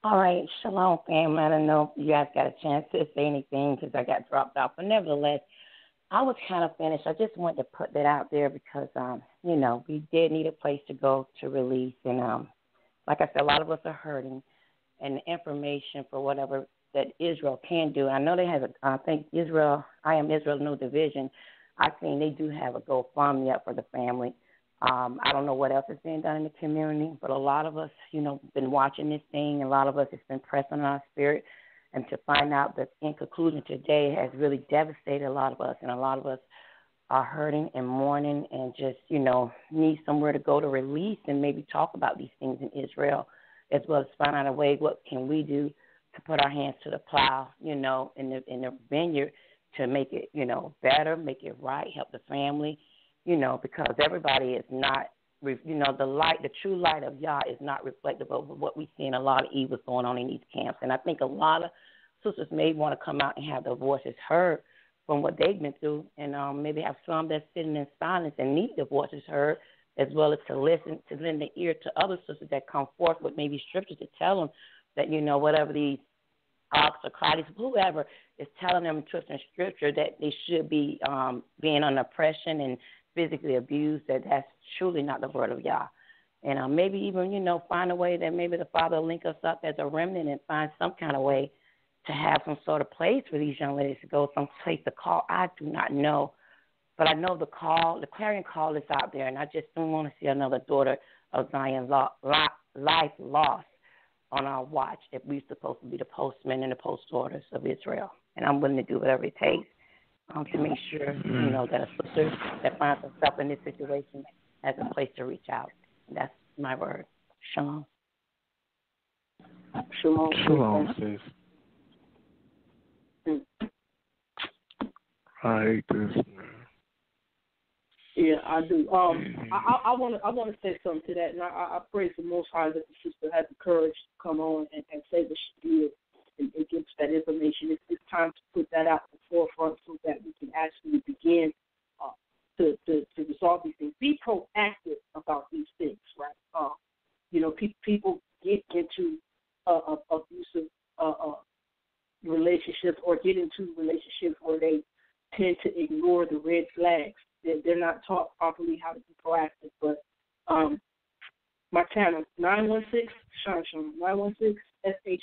All right, shalom, family. I don't know if you guys got a chance to say anything because I got dropped off. But nevertheless, I was kind of finished. I just wanted to put that out there because, we did need a place to go to release. And like I said, a lot of us are hurting. And the information for whatever that Israel can do. I know they have I think Israel, I Am Israel New Division, I think they do have a GoFundMe up for the family. I don't know what else is being done in the community, but a lot of us, been watching this thing. A lot of us, it's been pressing on our spirit. And to find out that in conclusion today has really devastated a lot of us. And a lot of us are hurting and mourning and just, need somewhere to go to release and maybe talk about these things in Israel, as well as find out a way, what can we do to put our hands to the plow, in the vineyard to make it, better, make it right, help the family, because everybody is not, the true light of Yah is not reflective of what we see in a lot of evils going on in these camps. And I think a lot of sisters may want to come out and have their voices heard, from what they've been through, and maybe have some that's sitting in silence and need their voices heard, as well as to listen, to lend the ear to other sisters that come forth with maybe scriptures to tell them that, you know, whatever these ox or Christ, whoever is telling them truth in scripture that they should be being under oppression and physically abused, that's truly not the word of Yah. And maybe even, you know, find a way that maybe the Father will link us up as a remnant and find some kind of way to have some sort of place for these young ladies to go, some place to call. I do not know. But I know the clarion call is out there, and I just don't want to see another daughter of Zion life lost on our watch if we're supposed to be the postmen and the post orders of Israel. And I'm willing to do whatever it takes to make sure, you know, that a sister that finds herself in this situation has a place to reach out. That's my word. Shalom. Shalom. Shalom, sis. I hate this, man. Yeah, I do. I want to say something to that, and I praise the Most High that the sister had the courage to come on and say what she did and give us that information. It's time to put that out in the forefront so that we can actually begin to resolve these things. Be proactive about these things, right? You know, people get into abusive relationships or get into relationships where they tend to ignore the red flags. They're not taught properly how to be proactive. But my channel, 916 Shan-T, 916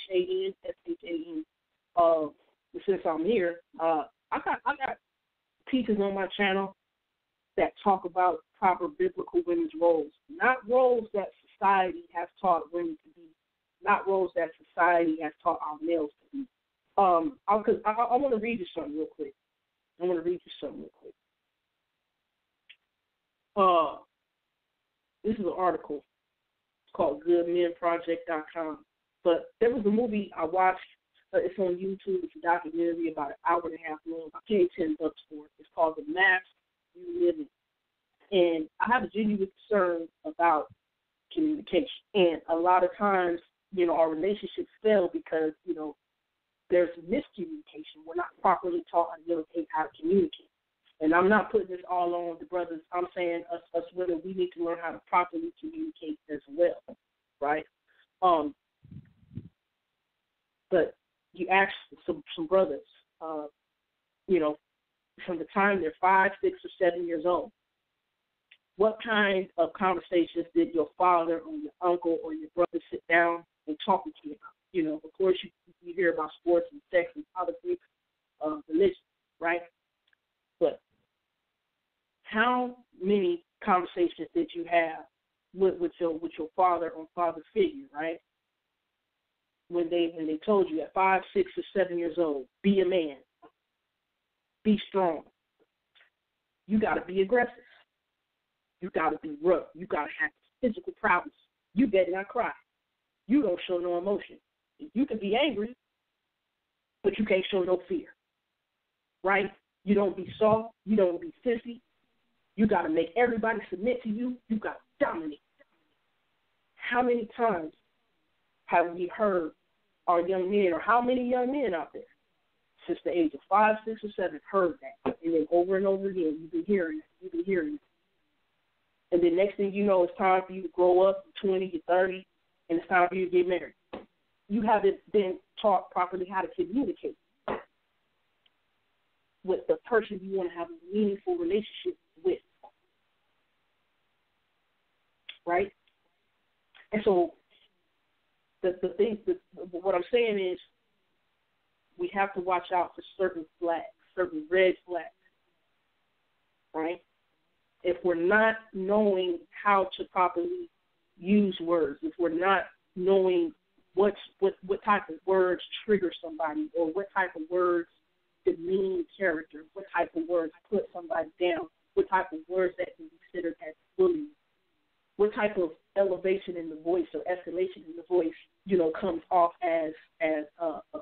SHAN. Since I'm here, I got teachers on my channel that talk about proper biblical women's roles, not roles that society has taught women to be, not roles that society has taught our males to be. I want to read you something real quick. This is an article. It's called GoodMenProject.com. But there was a movie I watched. It's on YouTube. It's a documentary about an hour and a half long. I paid $10 for it. It's called The Mask You Live In. And I have a genuine concern about communication. And a lot of times, you know, our relationships fail because, you know, there's miscommunication. We're not properly taught how to communicate. And I'm not putting this all on the brothers. I'm saying us women, we need to learn how to properly communicate as well, right? But you ask some brothers, you know, from the time they're 5, 6, or 7 years old, what kind of conversations did your father or your uncle or your brother sit down and talk with you about? You know, of course, you hear about sports and sex and politics, religion, right? But how many conversations did you have with your father or father figure, right? When they told you at 5, 6, or 7 years old, be a man, be strong. You got to be aggressive. You got to be rough. You got to have physical prowess. You better not cry. You don't show no emotion. You can be angry, but you can't show no fear, right? You don't be soft. You don't be sissy. You got to make everybody submit to you. You got to dominate. How many times have we heard our young men, or how many young men out there since the age of 5, 6, or 7 heard that? And then over and over again, you've been hearing it. And then next thing you know, it's time for you to grow up, you're 20, you're 30, and it's time for you to get married. You haven't been taught properly how to communicate with the person you want to have a meaningful relationship with, right? And so what I'm saying is we have to watch out for certain flags, certain red flags, right? If we're not knowing how to properly use words, if we're not knowing what type of words trigger somebody, or what type of words demean character, what type of words put somebody down, what type of words that can be considered as bullying, what type of elevation in the voice or escalation in the voice, you know, comes off as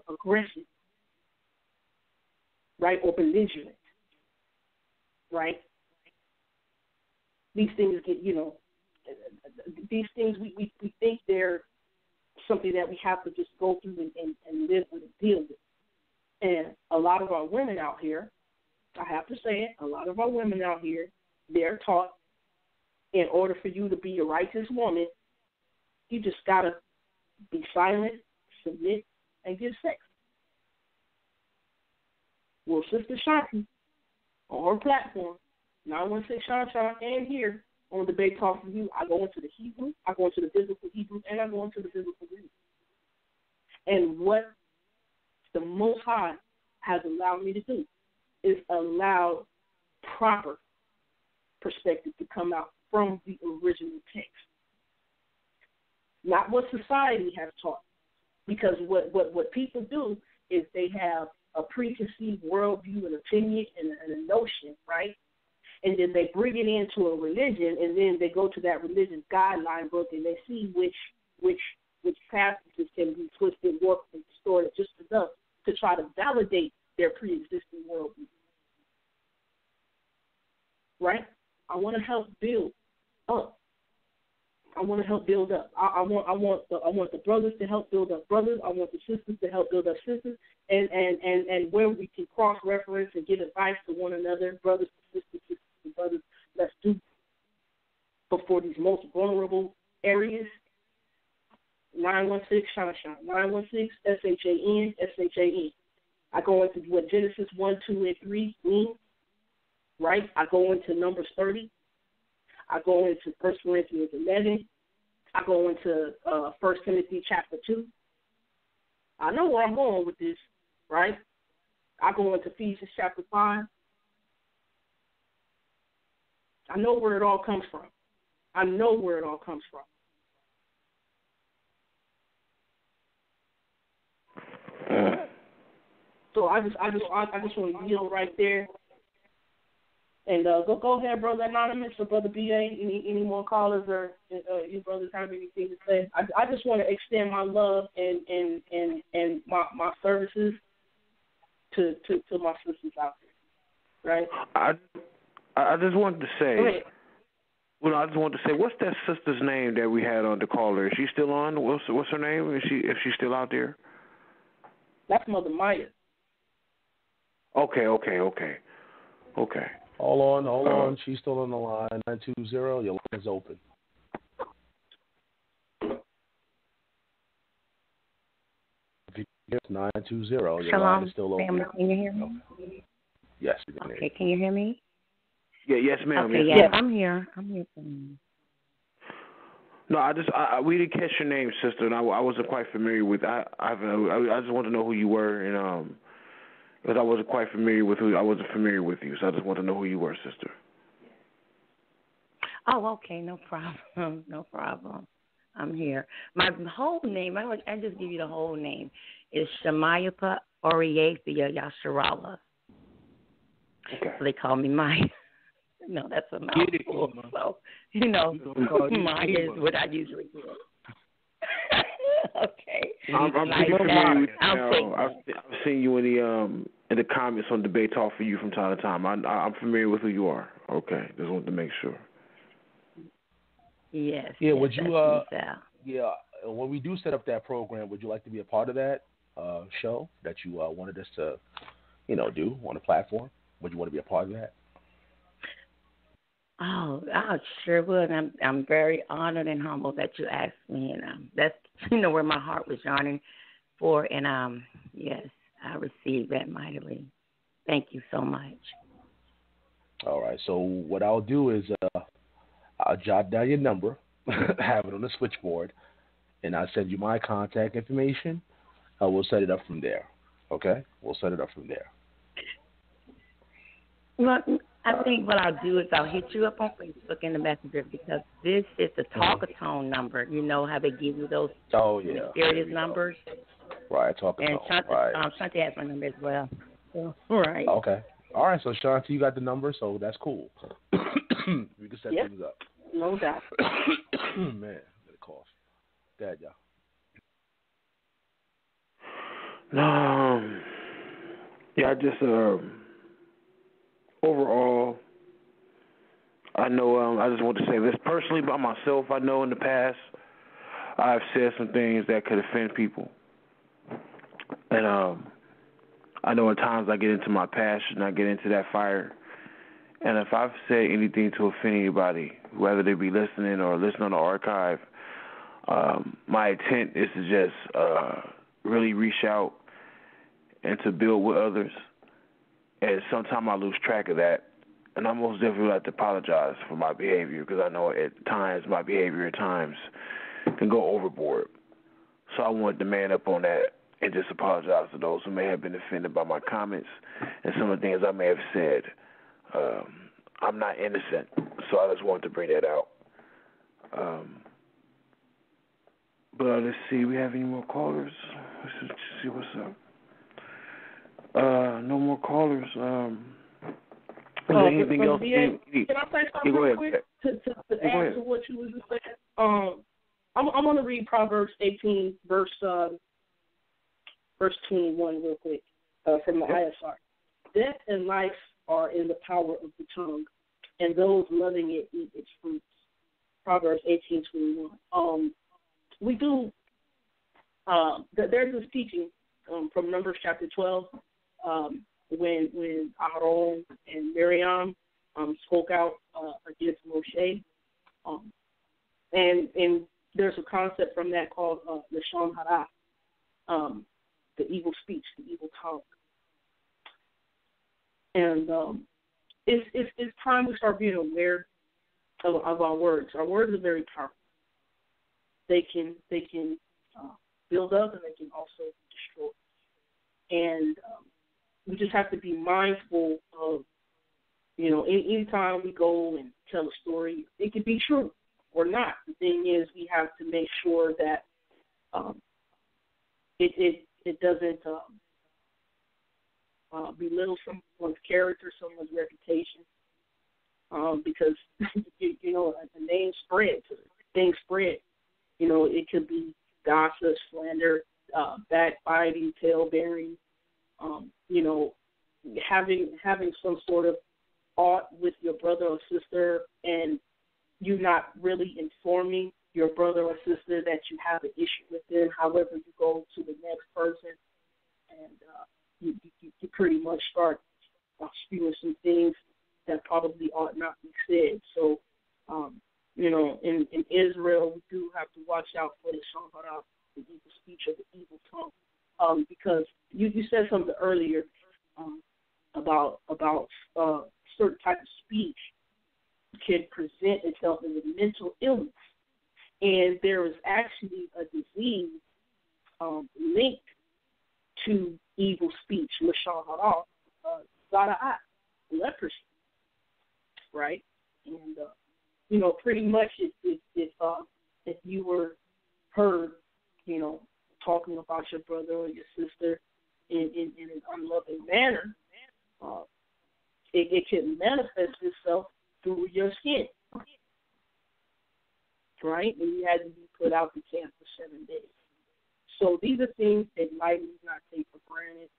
aggression, right, or belligerent, right? These things get, you know, these things we think they're something that we have to just go through and live with and deal with. And a lot of our women out here, I have to say it, a lot of our women out here, they're taught in order for you to be a righteous woman, you just got to be silent, submit, and give sex. Well, Sister Shan-T, on her platform, 916 Shan-Shan, and here on Debate Talk for You, I go into the Hebrew, I go into the biblical Hebrew, and I go into the biblical Greek. And what the Most High has allowed me to do is allow proper perspective to come out from the original text. Not what society has taught. Because what people do is they have a preconceived worldview, an opinion, and a notion, right? And then they bring it into a religion, and then they go to that religion's guideline book, and they see which passages can be twisted, warped, and distorted just enough to try to validate their pre-existing worldview. Right? I want to help build up. I want to help build up. I want the brothers to help build up brothers. I want the sisters to help build up sisters, and where we can cross reference and give advice to one another, brothers to sisters to brothers. Let's do before these most vulnerable areas. 916 Shan-Shan. 916 SHAN. I go into what Genesis 1, 2, and 3 mean. Right? I go into Numbers 30. I go into 1 Corinthians 11. I go into 1 Timothy chapter 2. I know where I'm going with this, right? I go into Ephesians chapter 5. I know where it all comes from. So I just want to yield right there. And go ahead, Brother Anonymous or Brother BA. Any more callers or you brothers have anything to say? I just want to extend my love and my services to my sisters out there. Right? I just wanted to say. Well, I just wanted to say, what's that sister's name that we had on the caller? Is she still on? What's her name? If she's still out there? That's Mother Maya. Okay. Hold on. She's still on the line. 920, your line is open. If you get 920, your line is still open. Family, can you hear me? Yes, you can hear me. Okay, can you hear me? Yeah, yes, ma'am. Okay, yes, yeah, ma'am. I'm here. No, we didn't catch your name, sister, and I wasn't quite familiar with. I just wanted to know who you were, and because I wasn't quite familiar with I wasn't familiar with you, so I just wanted to know who you were, sister. Oh, okay, no problem. I'm here. My whole name, I just give you the whole name, is Shemayapa Oriathia Yasharala. Okay. So they call me Maya. No, that's a mouthful. So, Maya is what I usually do. Okay. I'm pretty familiar with you. I've seen you in the comments on Debate Talk for You from time to time. I'm familiar with who you are. Okay, just wanted to make sure. Yes. Yeah. Yes, Would you? Yeah. When we do set up that program, would you like to be a part of that show that you wanted us to, do on the platform? Would you want to be a part of that? Oh, I sure would. I'm very honored and humbled that you asked me, and that's where my heart was yearning for, and yes, I received that mightily. Thank you so much. All right. So what I'll do is I'll jot down your number, have it on the switchboard, and I'll send you my contact information. We'll set it up from there. Okay? We'll set it up from there. Well, I think what I'll do is I'll hit you up on Facebook in the Messenger because this is the Talk-A-Tone number. You know how they give you those mysterious numbers? Right, Talk-A-Tone. And Shan-T has my number as well. So, right. Okay. All right, so Shan-T, you got the number, so that's cool. We can set things up. No doubt. Man, I'm gonna cough. Dad, y'all. Yeah, I just overall, I know. I just want to say this personally about myself. I know in the past I've said some things that could offend people, and I know at times I get into my passion, I get into that fire. And if I've said anything to offend anybody, whether they be listening or listening on the archive, my intent is to just really reach out and to build with others. And sometimes I lose track of that. And I most definitely like to apologize for my behavior, because I know at times my behavior at times can go overboard. So I wanted to man up on that and just apologize to those who may have been offended by my comments and some of the things I may have said. I'm not innocent, so I just wanted to bring that out. But let's see, we have any more callers? Let's see what's up. No more callers. Is there anything else? Can I say something real quick to add to what you were just saying? I'm going to read Proverbs 18, verse 21 real quick from the ISR. Death and life are in the power of the tongue, and those loving it eat its fruits. Proverbs 18:21. We do. There's this teaching from Numbers chapter 12 when Aaron and Miriam spoke out against Moshe, and there's a concept from that called the Shan-T, the evil speech, the evil tongue. And it's time we start being aware of our words. Our words are very powerful. They can build up, and they can also destroy. And we just have to be mindful of, anytime we go and tell a story, it could be true or not. The thing is, we have to make sure that it doesn't belittle someone's character, someone's reputation, because the name spreads, things spread. It could be gossip, slander, backbiting, tail-bearing, having some sort of ought with your brother or sister, and you not really informing your brother or sister that you have an issue with them. However, you go to the next person, and you pretty much start spewing some things that probably ought not be said. So, in Israel, we do have to watch out for the Shan-T, the evil speech or the evil tongue, because you said something earlier about certain type of speech can present itself as a mental illness, and there is actually a disease linked to evil speech, leprosy, right? And pretty much if you were heard, talking about your brother or your sister in an unloving manner, it can manifest itself through your skin, right? And you had to be put out the camp for 7 days. So these are things that lightly not take for granted,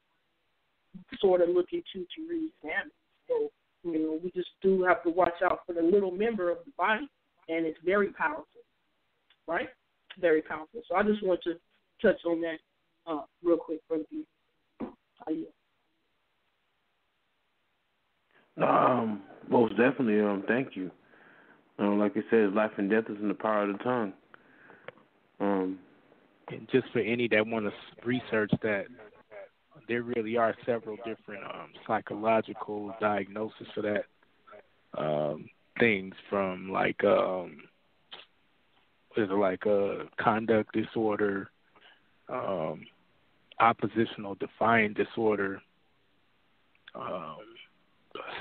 sort of look into to re-examine. So, we just do have to watch out for the little member of the body, and it's very powerful, right? Very powerful. So I just want to touch on that real quick for you. Most definitely. Thank you. Like I said, life and death is in the power of the tongue. And just for any that want to research that, there really are several different psychological diagnoses for that. Things from conduct disorder, oppositional defiant disorder,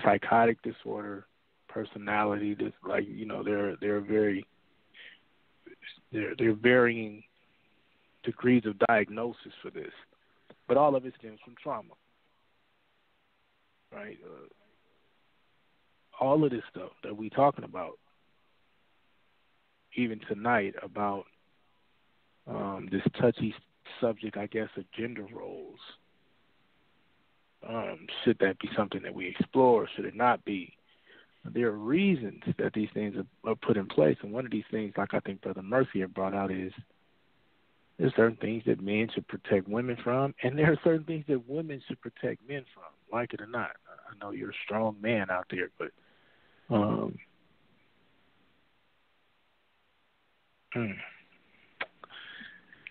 psychotic disorder, personality. There are varying degrees of diagnosis for this, but all of it stems from trauma, right? All of this stuff that we're talking about, even tonight, about this touchy subject, I guess, of gender roles. Should that be something that we explore? Should it not be? There are reasons that these things are put in place, and one of these things, like I think Brother Mercy had brought out, is There's certain things that men should protect women from, and there are certain things that women should protect men from, like it or not. I know you're a strong man out there, but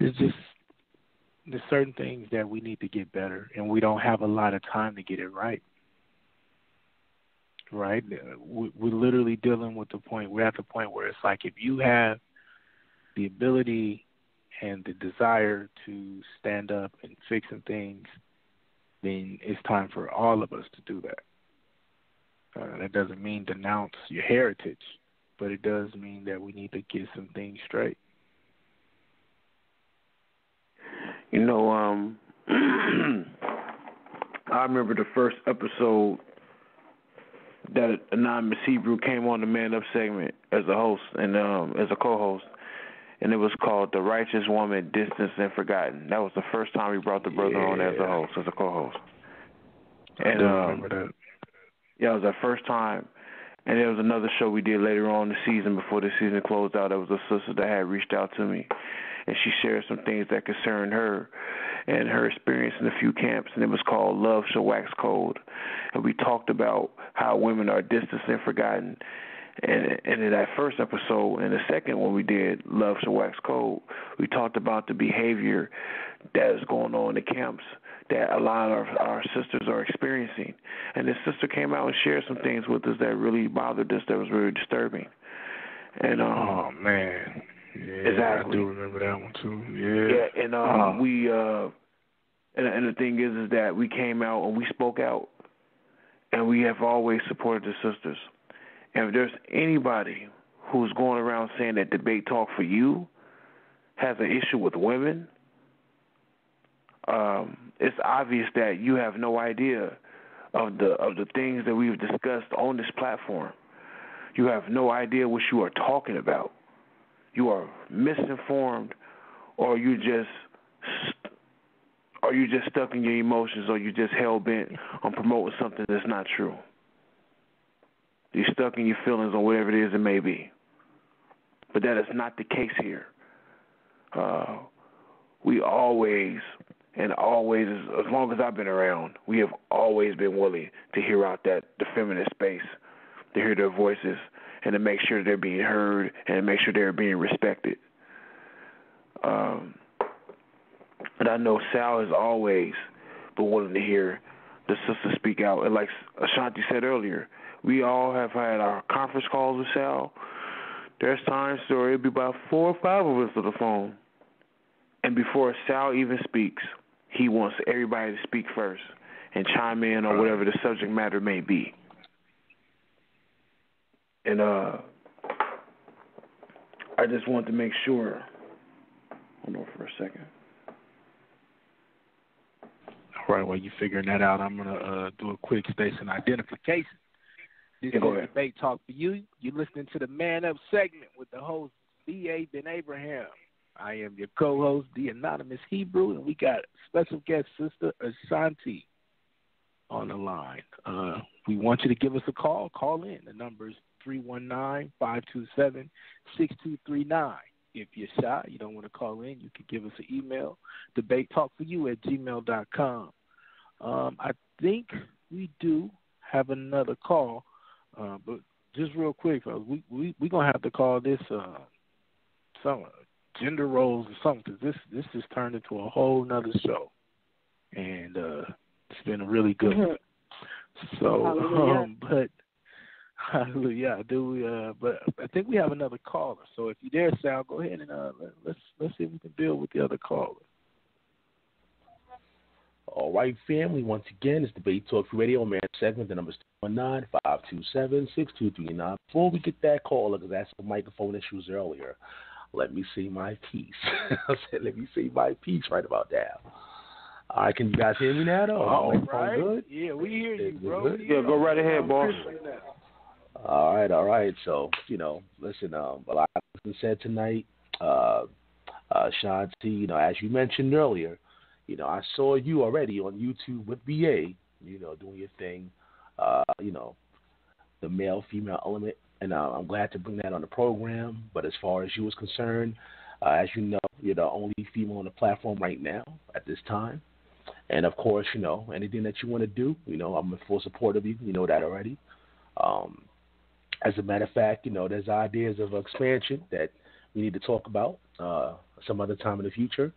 it's just there's certain things that we need to get better, and we don't have a lot of time to get it right. Right? We're literally dealing with the point. We're at the point where it's like if you have the ability and the desire to stand up and fix some things, then it's time for all of us to do that. That doesn't mean denounce your heritage, but it does mean that we need to get some things straight. You know, I remember the first episode that Anonymous Hebrew came on the Man Up segment as a host and as a co-host, and it was called The Righteous Woman, Distanced and Forgotten. That was the first time we brought the brother on as a host, as a co-host. And I remember that. Yeah, it was our first time. And there was another show we did later on in the season before the season closed out. There was a sister that had reached out to me, and she shared some things that concerned her and her experience in a few camps, and it was called Love Shall Wax Cold. And we talked about how women are distanced and forgotten. And in that first episode, and the second one we did, Love Shall Wax Cold, we talked about the behavior that is going on in the camps that a lot of our sisters are experiencing. And this sister came out and shared some things with us that really bothered us, that was really disturbing. And oh, man. Yeah, exactly. I do remember that one, too. Yeah, and we, and the thing is that we came out and we spoke out, and we have always supported the sisters. And if there's anybody who's going around saying that Debate Talk for You has an issue with women, it's obvious that you have no idea of the things that we've discussed on this platform. You have no idea what you are talking about. You are misinformed, or you just stuck in your emotions, or you just hell bent on promoting something that's not true. You're stuck in your feelings on whatever it is it may be. But that is not the case here. We always, and always, as long as I've been around, we have always been willing to hear out the feminist space, to hear their voices, and to make sure they're being heard, and to make sure they're being respected. And I know Sal has always been willing to hear the sisters speak out. And like Shan-T said earlier, we all have had our conference calls with Sal. There's times where it'll be about 4 or 5 of us on the phone. And before Sal even speaks, he wants everybody to speak first and chime in on whatever the subject matter may be. And I just want to make sure. Hold on for a second. All right, while you're figuring that out, I'm going to do a quick station identification. This is Debate Talk for You. You're listening to the Man Up segment with the host, B.A. Ben Abraham. I am your co-host, the Anonymous Hebrew, and we got special guest sister Shan-T on the line. We want you to give us a call. Call in. The number is 319-527-6239. If you're shy, you don't want to call in, you can give us an email, debatetalkforyou@gmail.com. I think we do have another call, but just real quick, fellas, we going to have to call this some gender roles or something, because this just turned into a whole nother show, and it's been really good. So, but hallelujah, but I think we have another caller. So if you're there, Sal, go ahead and let's see if we can build with the other caller. All right, family. Once again, it's Debate Talk for Radio Man segment. The number is 219-527-6239. Before we get that caller, because I had some microphone issues earlier, let me say my piece. I said, let me say my piece right about now. All right, can you guys hear me now, though? All right. Good? Yeah, we hear you, bro. Yeah, go right ahead, boss. All right. So, listen, a lot has been said tonight. Shan-T, as you mentioned earlier, I saw you already on YouTube with BA, doing your thing, the male-female element, and I'm glad to bring that on the program. But as far as you was concerned, As you know, you're the only female on the platform right now at this time. And of course, anything that you want to do, I'm in full support of you. You know that already. As a matter of fact, there's ideas of expansion that we need to talk about some other time in the future.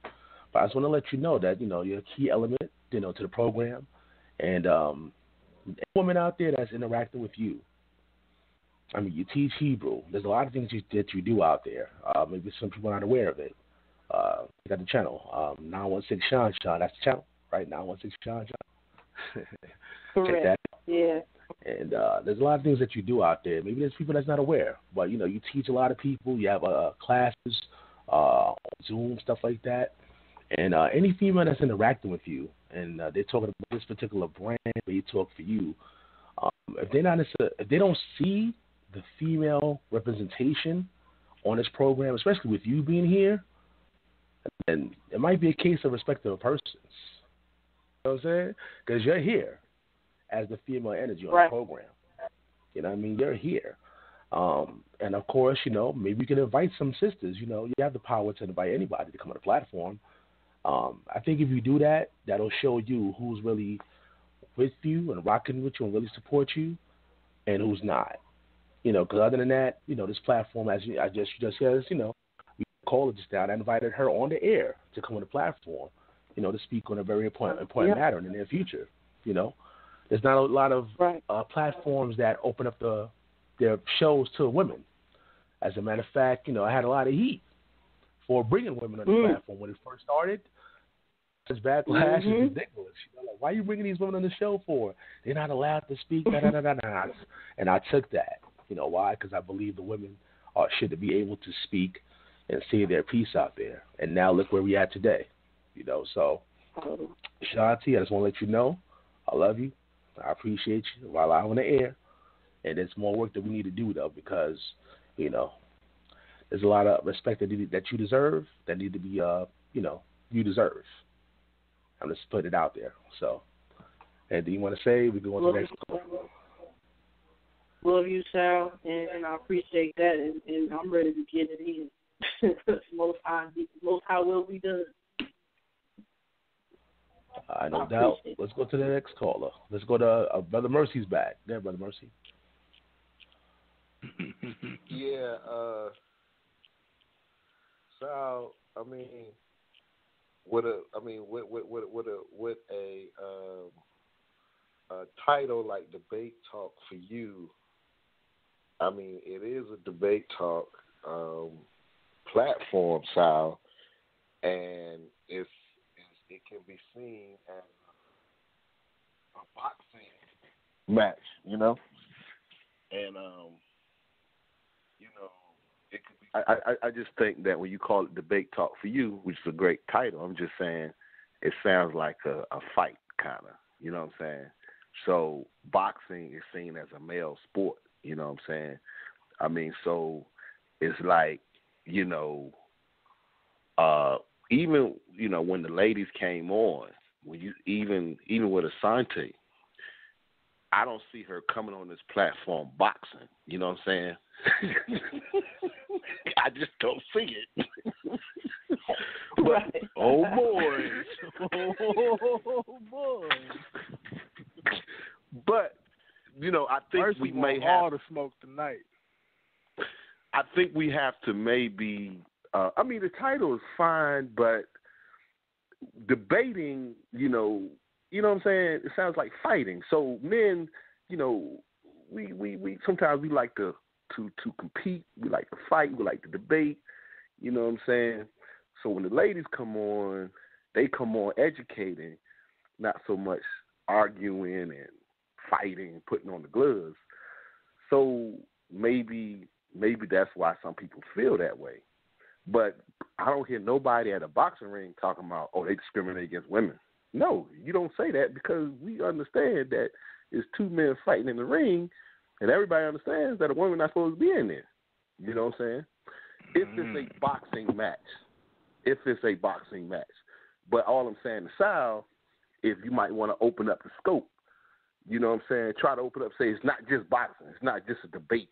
But I just want to let you know that, you're a key element, to the program. And women out there that's interacting with you. I mean, you teach Hebrew. There's a lot of things that you do out there. Maybe some people aren't aware of it. You got the channel, 916 Shan-T. That's the channel, right? 916 Shan-T. Correct. Check that out. Yeah. And there's a lot of things that you do out there. Maybe there's people that's not aware. But, you teach a lot of people. You have classes, on Zoom, stuff like that. And any female that's interacting with you, and they're talking about this particular brand, they talk for you. If they don't see the female representation on this program, especially with you being here, then it might be a case of respect of persons. You know what I'm saying? Because you're here as the female energy on the program. You know what I mean? You're here. And of course, maybe you can invite some sisters. You have the power to invite anybody to come on the platform. I think if you do that, that'll show you who's really with you and rocking with you and really support you, and who's not. Because other than that, this platform, as you just said, we called her just down. I invited her on the air to come on the platform, to speak on a very important matter in the near future. There's not a lot of platforms that open up their shows to women. As a matter of fact, I had a lot of heat for bringing women on the platform when it first started. This backlash is ridiculous. Why are you bringing these women on the show for? They're not allowed to speak. And I took that. Why? Because I believe the women should be able to speak and say their piece out there. And now look where we at today. So Shan-T, I just want to let you know I love you. I appreciate you while I'm on the air. And there's more work that we need to do, though, because, there's a lot of respect that you deserve that need to be, you deserve. I'm just putting it out there. So, and do you want to say? We can go on to the next call. Love you, Sal, and I appreciate that, and I'm ready to get it in. Most high will be done. No doubt. Let's go to the next caller. Let's go to Brother Mercy's back. There, Brother Mercy. Yeah, Sal. With a title like Debate Talk for You, it is a debate talk platform, Sal, and it can be seen as a boxing match, and it could be. I just think that when you call it Debate Talk for You, which is a great title, I'm just saying it sounds like a fight, kind of. You know what I'm saying? So boxing is seen as a male sport. You know what I'm saying? So it's like, even when the ladies came on, when you even with a Shan-T, I don't see her coming on this platform boxing. You know what I'm saying? I just don't see it. But, oh boy. But, I think First we of may all, have all the smoke tonight. I think we have to maybe the title is fine, but debating, you know what I'm saying? It sounds like fighting. So men, we sometimes we like to compete, we like to fight, we like to debate, you know what I'm saying? So when the ladies come on, they come on educating, not so much arguing and fighting and putting on the gloves. So maybe that's why some people feel that way. But I don't hear nobody at a boxing ring talking about, they discriminate against women. No, you don't say that because we understand that it's two men fighting in the ring, and everybody understands that a woman not supposed to be in there. You know what I'm saying? If it's a boxing match. But all I'm saying to Sal, if you might want to open up the scope, you know what I'm saying? Try to open up, say it's not just boxing. It's not just a debate.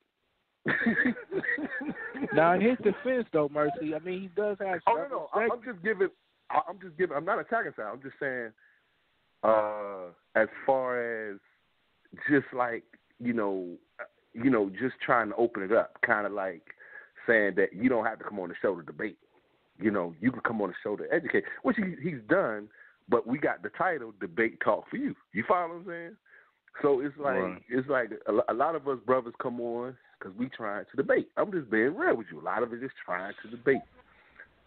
Now, in his defense, though, Mercy, I mean, he does have. Oh no, I'm just giving. I'm not attacking Sal. I'm just saying, as far as just like just trying to open it up, kind of like saying that you don't have to come on the show to debate. You can come on the show to educate, which he's done. But we got the title "Debate Talk for You." You follow what I'm saying? So it's like a lot of us brothers come on because we trying to debate. I'm just being real with you. A lot of it is trying to debate.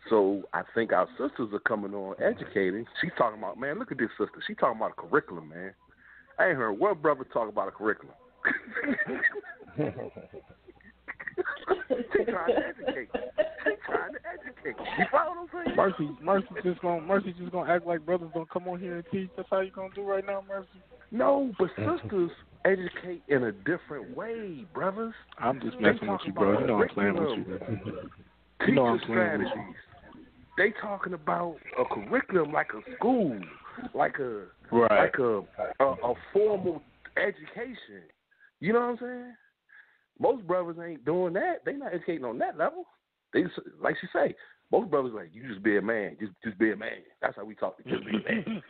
So I think our sisters are coming on educating. She's talking about, man, look at this sister. She's talking about a curriculum, man. I ain't heard one brother talk about a curriculum. She's trying to educate. You follow what I'm saying? Mercy just gonna act like brothers don't come on here and teach. That's how you gonna do right now, Mercy? No, but sisters educate in a different way, brothers. I'm just messing with you, bro. You know I'm playing with you. You know I'm playing with you. They talking about a curriculum like a school, like a formal education. You know what I'm saying? Most brothers ain't doing that. They not educating on that level. They just, like she say, most brothers like, you just be a man. Just be a man. That's how we talk. Just be a man.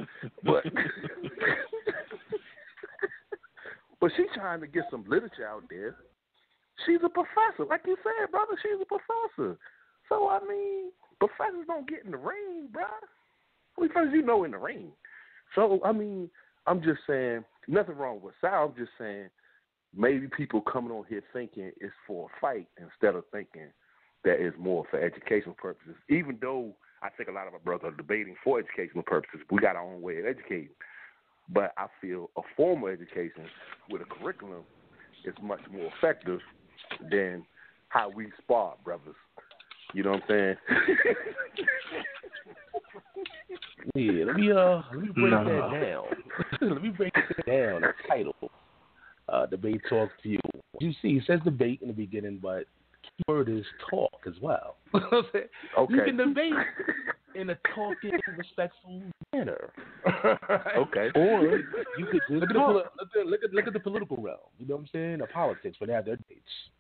But she's trying to get some literature out there. She's a professor. Like you said, brother, she's a professor. So, I mean, professors don't get in the ring, bro. How many professors you know in the ring? So, I mean, I'm just saying, nothing wrong with Sal. I'm just saying, maybe people coming on here thinking it's for a fight instead of thinking that it's more for educational purposes. Even though I think a lot of our brothers are debating for educational purposes, we got our own way of educating. But I feel a formal education with a curriculum is much more effective than how we spar, brothers. You know what I'm saying? Yeah, let me break that down. Let me break that down. The title, Debate Talk for You. You see, it says debate in the beginning, but key word is talk as well. Okay. You can debate in a talking, respectful manner. Okay. Or you could look at the political realm. You know what I'm saying? The politics, when they have their debates.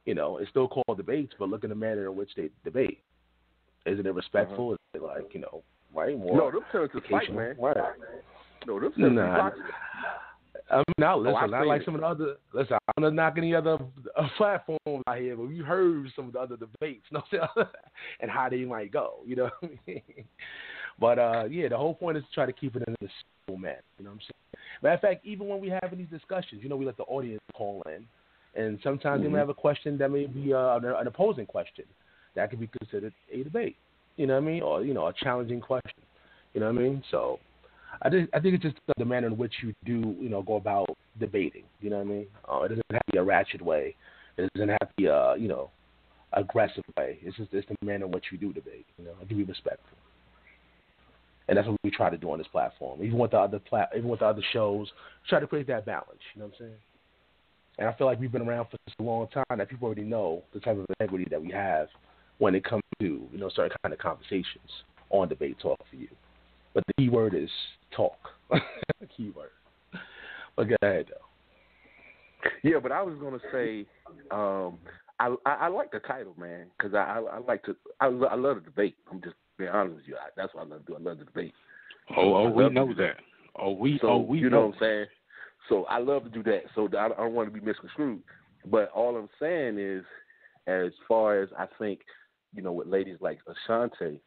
It's still called debates, but look at the manner in which they debate. Isn't it respectful? Is it like, right? More no, them turn to fight, man. Right. No, them turn to fight. I mean, now listen, I like some of the other. Listen, I'm not knocking any other platforms out here, but we heard some of the other debates, and how they might go. You know what I mean? But the whole point is to try to keep it in a simple manner. You know what I'm saying? Matter of fact, even when we have these discussions, we let the audience call in, and sometimes they may have a question that may be an opposing question that could be considered a debate. You know what I mean? Or a challenging question. You know what I mean? So. I think it's just the manner in which you do, go about debating. You know what I mean? It doesn't have to be a ratchet way. It doesn't have to be a, aggressive way. It's the manner in which you do debate. To be respectful. And that's what we try to do on this platform. Even with the other shows, try to create that balance. You know what I'm saying? And I feel like we've been around for such a long time that people already know the type of integrity that we have when it comes to, certain kind of conversations on Debate Talk for You. But the key word is talk. Key word. But go ahead, though. Yeah, but I was gonna say, I like the title, man, because I love the debate. I'm just being honest with you. That's what I love to do. I love the debate. We know that. We know what I'm saying. So I love to do that. So I don't want to be misconstrued. But all I'm saying is, as far as I think, with ladies like Shan-T,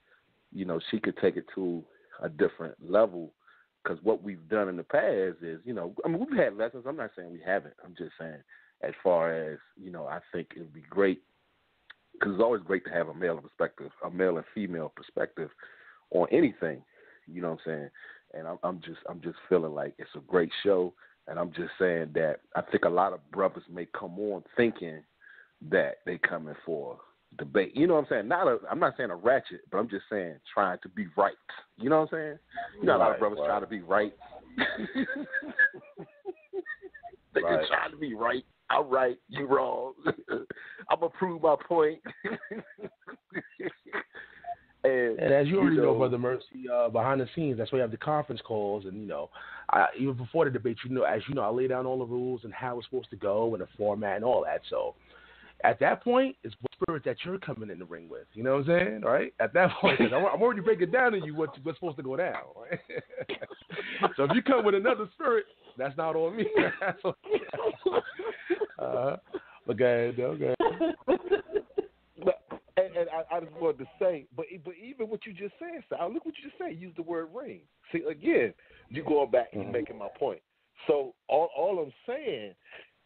she could take it to a different level, because what we've done in the past is, we've had lessons. I'm not saying we haven't. I'm just saying, as far as, I think it would be great, because it's always great to have a male and female perspective on anything. You know what I'm saying? And I'm just feeling like it's a great show, and I'm just saying that I think a lot of brothers may come on thinking that they coming for debate. You know what I'm saying? I'm not saying a ratchet, but I'm just saying trying to be right. You know what I'm saying? A lot of brothers try to be right. They can try to be right. I'm right, you wrong. I'm gonna prove my point. and as you already know, Brother Mercy, behind the scenes, that's why we have the conference calls, and even before the debate, as I lay down all the rules and how it's supposed to go and the format and all that. So at that point, it's what spirit that you're coming in the ring with. You know what I'm saying? Right? At that point, 'cause I'm already breaking down to you what's supposed to go down. Right? So if you come with another spirit, that's not on me. That's on but go ahead, okay. And I just wanted to say, but even what you just said, Sal, look what you just said. Use the word ring. See, again, you going back and making my point. So all I'm saying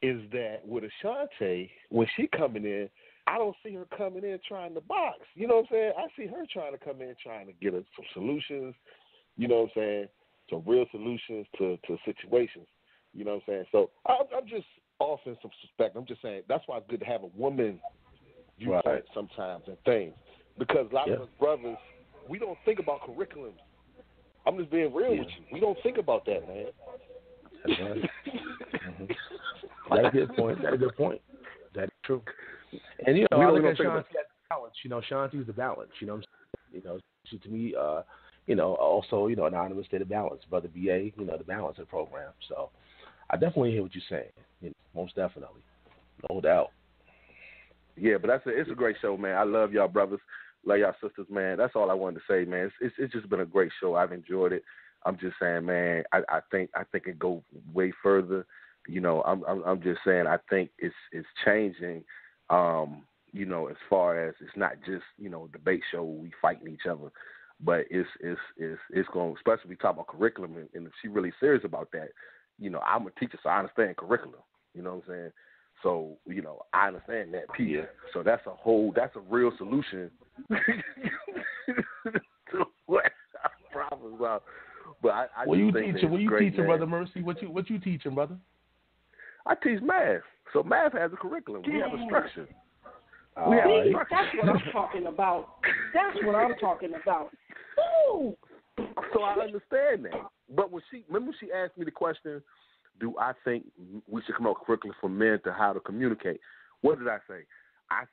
is that with Ashanti, when she coming in, I don't see her coming in trying to box. You know what I'm saying? I see her trying to come in trying to get us some solutions. You know what I'm saying? Some real solutions to situations. You know what I'm saying? So I'm just offering some suspect. I'm just saying that's why it's good to have a woman viewpoint sometimes and things, because a lot of us brothers, we don't think about curriculums. I'm just being real with you. We don't think about that, man. That's right. That's a good point. That's a good point. That's true. And I look at Shan-T as balance. Shan-T is the balance. She to me, also, anonymous state of balance. Brother BA, the balance of the program. So I definitely hear what you're saying. Most definitely, no doubt. Yeah, but it's a great show, man. I love y'all brothers, love y'all sisters, man. That's all I wanted to say, man. It's just been a great show. I've enjoyed it. I'm just saying, man. I think it go way further. I'm just saying. I think it's changing. As far as it's not just debate show where we fighting each other, but it's going. Especially we talk about curriculum, and if she really serious about that, I'm a teacher, so I understand curriculum. You know what I'm saying? So, I understand that piece. So that's a real solution to what our problems are. But I what just you think teaching? What you great, teaching, man. Brother Mercy? What you teaching, brother? I teach math. So math has a curriculum. We have a structure. See, that's what I'm talking about. That's what I'm talking about. Ooh. So I understand that. But remember she asked me the question, do I think we should come up with a curriculum for men to how to communicate? What did I say? I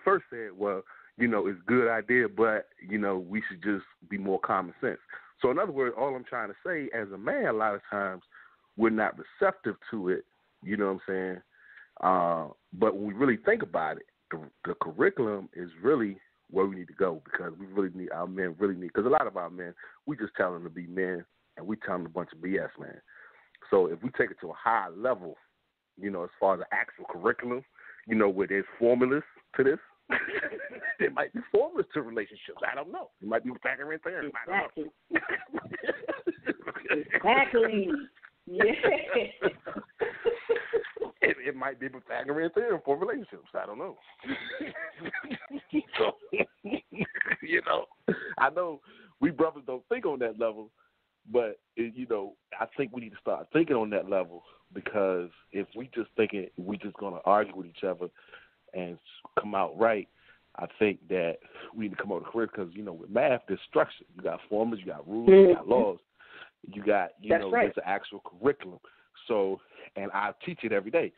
first said, well, it's a good idea, but, we should just be more common sense. So in other words, all I'm trying to say, as a man, a lot of times we're not receptive to it, you know what I'm saying? But when we really think about it, the curriculum is really where we need to go, because our men really need, because a lot of our men, we just tell them to be men, and we tell them a bunch of BS, man. So if we take it to a higher level, as far as the actual curriculum, where there's formulas to this, there might be formulas to relationships. I don't know. It might be Pythagorean theorem. Exactly. Exactly. Yeah. It might be Pythagorean theorem for relationships. I don't know. So, I know we brothers don't think on that level. But, I think we need to start thinking on that level, because if we just thinking we just going to argue with each other and come out right, I think that we need to come up with a career, because, with math, there's structure. You got formulas, you got rules, you got laws. You got, there's an actual curriculum. So, and I teach it every day.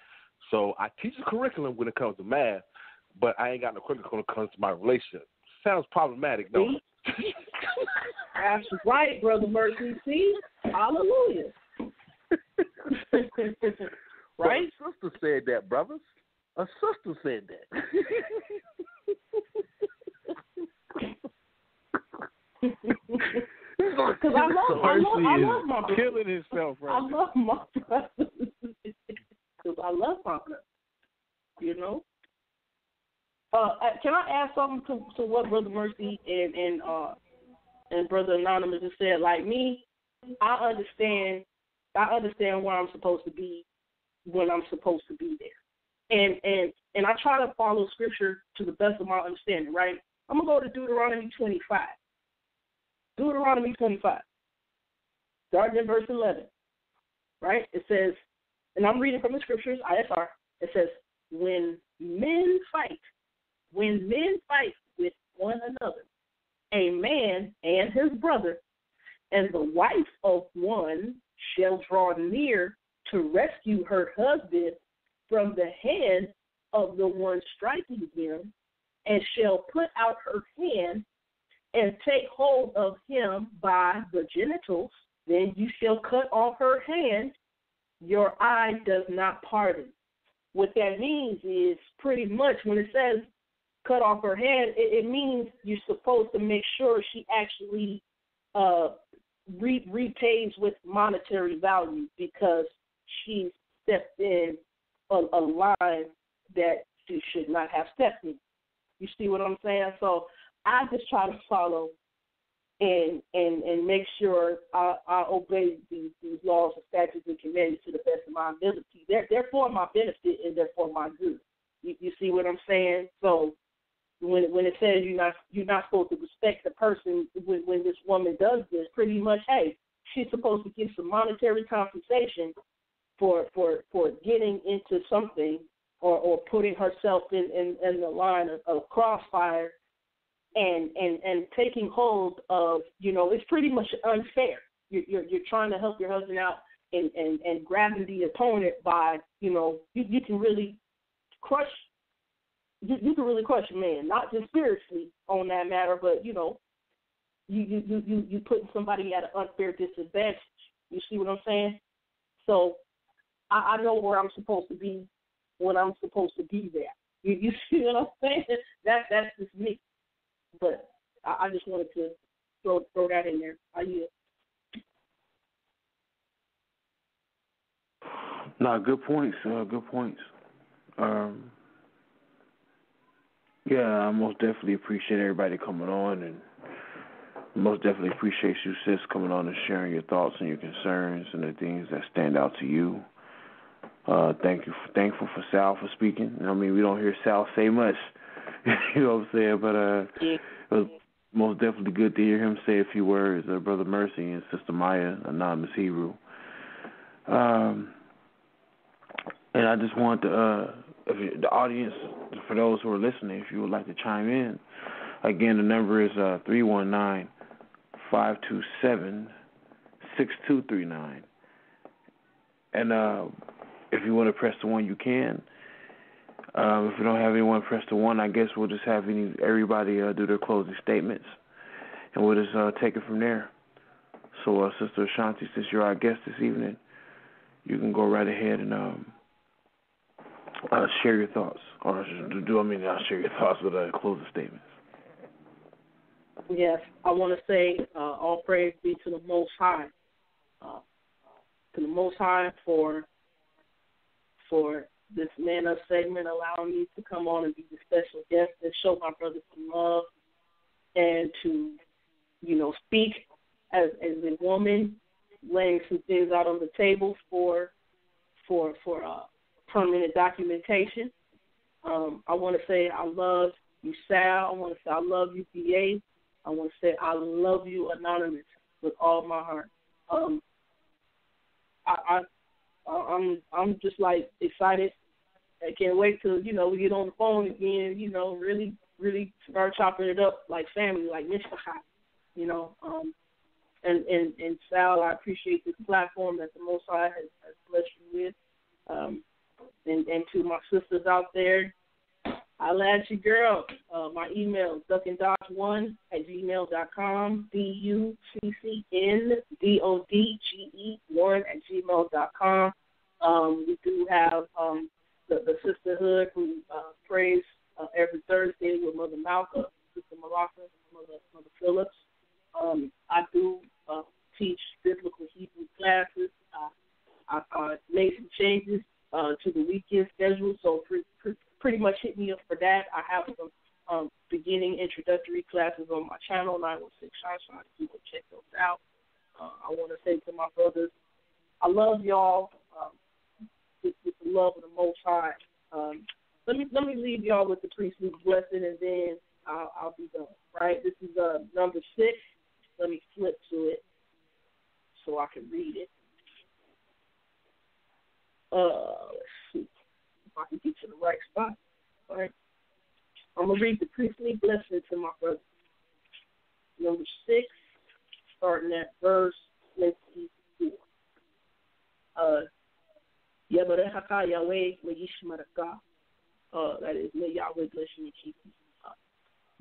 So I teach the curriculum when it comes to math, but I ain't got no curriculum when it comes to my relationship. Sounds problematic, don't it? That's right, Brother Mercy. See? Hallelujah. Right? Well, a sister said that, brothers. A sister said that. Because I love my brother. Killing himself right I love my brother. Because I love my brother. Can I add something to what Brother Mercy and Brother Anonymous just said? Like me, I understand where I'm supposed to be when I'm supposed to be there, and I try to follow Scripture to the best of my understanding. Right? I'm gonna go to Deuteronomy 25. Deuteronomy 25, starting in verse 11. Right? It says, and I'm reading from the Scriptures, ISR. It says, when men fight with one another, a man and his brother, and the wife of one shall draw near to rescue her husband from the hand of the one striking him, and shall put out her hand and take hold of him by the genitals, then you shall cut off her hand. Your eye does not pardon. what that means is pretty much when it says cut off her head, it means you're supposed to make sure she actually repays with monetary value because she stepped in a line that she should not have stepped in. You see what I'm saying? So I just try to follow and make sure I obey these laws and statutes and commandments to the best of my ability. They're for my benefit and they're for my good. You see what I'm saying? So when it says you're not supposed to respect the person when this woman does this, pretty much, hey, she's supposed to give some monetary compensation for getting into something or putting herself in the line of crossfire and taking hold of, it's pretty much unfair. You're trying to help your husband out and grabbing the opponent by, you can really crush. You can really crush a man, not just spiritually on that matter, but you putting somebody at an unfair disadvantage. You see what I'm saying? So I know where I'm supposed to be when I'm supposed to be there. You see what I'm saying? That's just me. But I just wanted to throw that in there. No, good points. Good points. Yeah, I most definitely appreciate everybody coming on, and most definitely appreciate you, sis, coming on and sharing your thoughts and your concerns and the things that stand out to you. Thankful for Sal for speaking. I mean, we don't hear Sal say much, you know what I'm saying? But it was most definitely good to hear him say a few words. Brother Mercy and Sister Maya, Anonymous Hebrew. And I just want the audience, for those who are listening, if you would like to chime in, again, the number is 319-527-6239. And if you want to press the 1, you can. If you don't have anyone press the 1, I guess we'll just have everybody do their closing statements, and we'll just take it from there. So, Sister Shan-T, since you're our guest this evening, you can go right ahead and share your thoughts. Or not share your thoughts, but closing statements. Yes, I want to say all praise be to the Most High. To the Most High for this Man Up segment, allowing me to come on and be the special guest and show my brothers some love and to, speak as a woman, laying some things out on the table for permanent documentation. I want to say I love you, Sal. I want to say I love you, BA. I want to say I love you, Anonymous, with all my heart. I'm just like excited. I can't wait till we get on the phone again. Really, really start chopping it up like family, like Mishpachah. And Sal, I appreciate this platform that the Most High has blessed you with. And to my sisters out there, I'll add you, girl. My email, duckandodge1@gmail.com, duckndodge1@gmail.com. We do have the sisterhood who prays every Thursday with Mother Malka, Sister Malaka, Mother Phillips. I do teach biblical Hebrew classes. I made some changes to the weekend schedule, so pretty much hit me up for that. I have some beginning introductory classes on my channel, 916 Shan-T. You can check those out. I want to say to my brothers, I love y'all with the love of the Most High. Let me leave y'all with the priestly blessing, and then I'll be done. Right? This is number 6. Let me flip to it so I can read it. Let's see if I can get to the right spot. All right. I'm going to read the priestly blessing to my brother. Number 6, starting at verse 24. Yabarehaka Yahweh Yishmaraka. That is, may Yahweh bless you and keep you.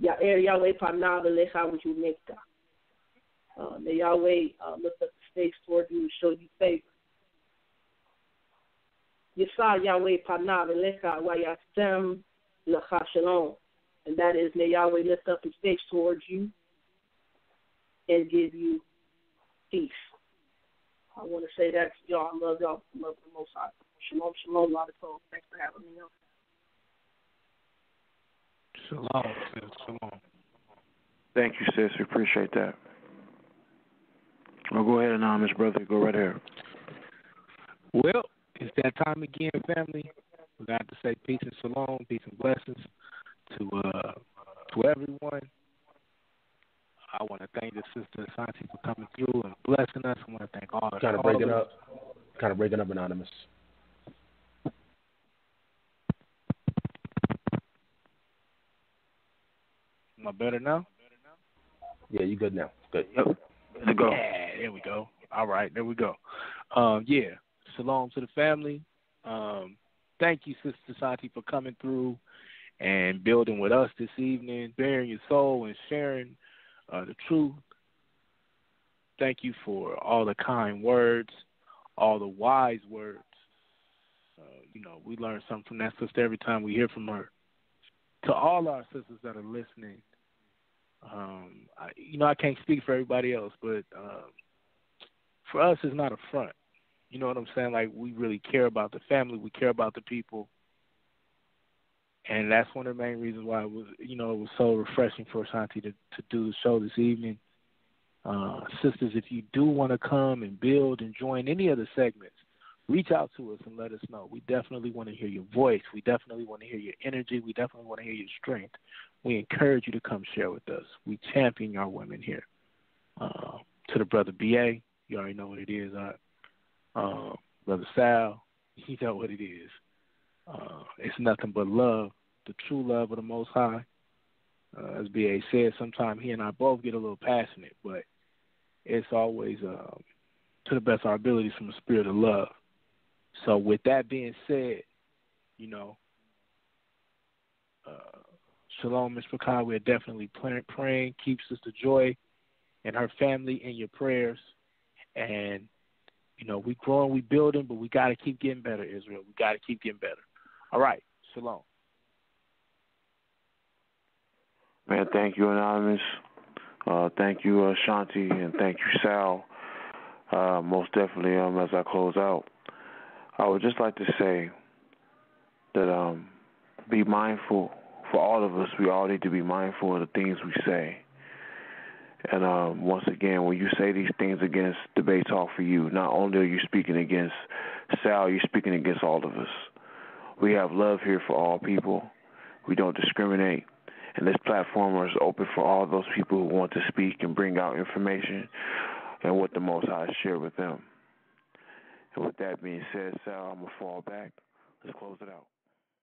Ya'er Yahweh Panav Elecha V'Yumekta. May Yahweh lift up his face toward you and show you favor. Yisa Yahweh Panav Eleka Wayasem Lecha Shalom. And that is, may Yahweh lift up his face towards you and give you peace. I want to say that to y'all. I love y'all. Love the Most High. Shalom, shalom, Ladato. Thanks for having me on. Shalom, sis. Shalom. Thank you, sis. We appreciate that. Well, go ahead, Anonymous brother. Go right ahead. Well, it's that time again, family. We got to say peace and shalom, peace and blessings to everyone. I want to thank the sister Shan-T for coming through and blessing us. I want to thank all the Kind of breaking up, Anonymous. Am I better now? Yeah, you good now. Good. Yep. There we go. Yeah, there we go. All right, there we go. Yeah, shalom to the family. Thank you, Sister Shan-T, for coming through and building with us this evening, bearing your soul and sharing the truth. Thank you for all the kind words, all the wise words. We learn something from that sister every time we hear from her. To all our sisters that are listening, I can't speak for everybody else, but for us, it's not a front. You know what I'm saying? Like, we really care about the family. We care about the people. And that's one of the main reasons why it was so refreshing for Shan-T to do the show this evening. Sisters, if you do want to come and build and join any of the segments, reach out to us and let us know. We definitely want to hear your voice. We definitely want to hear your energy. We definitely want to hear your strength. We encourage you to come share with us. We champion our women here. To the brother B.A., you already know what it is. Brother Sal, you know what it is. It's nothing but love, the true love of the Most High. As B.A. said, sometimes he and I both get a little passionate, but it's always to the best of our abilities from the spirit of love. So with that being said, shalom, Ms. Pakai. We're definitely praying. Keep Sister Joy and her family in your prayers. And, we growing, we building, but we got to keep getting better, Israel. We got to keep getting better. All right. Shalom. Man, thank you, Anonymous. Thank you, Shan-T, and thank you, Sal. Most definitely, as I close out, I would just like to say that be mindful. For all of us, we all need to be mindful of the things we say. And once again, when you say these things against Debate Talk for You, not only are you speaking against Sal, you're speaking against all of us. We have love here for all people. We don't discriminate. And this platform is open for all those people who want to speak and bring out information and what the Most High share with them. And with that being said, Sal, I'm going to fall back. Let's close it out.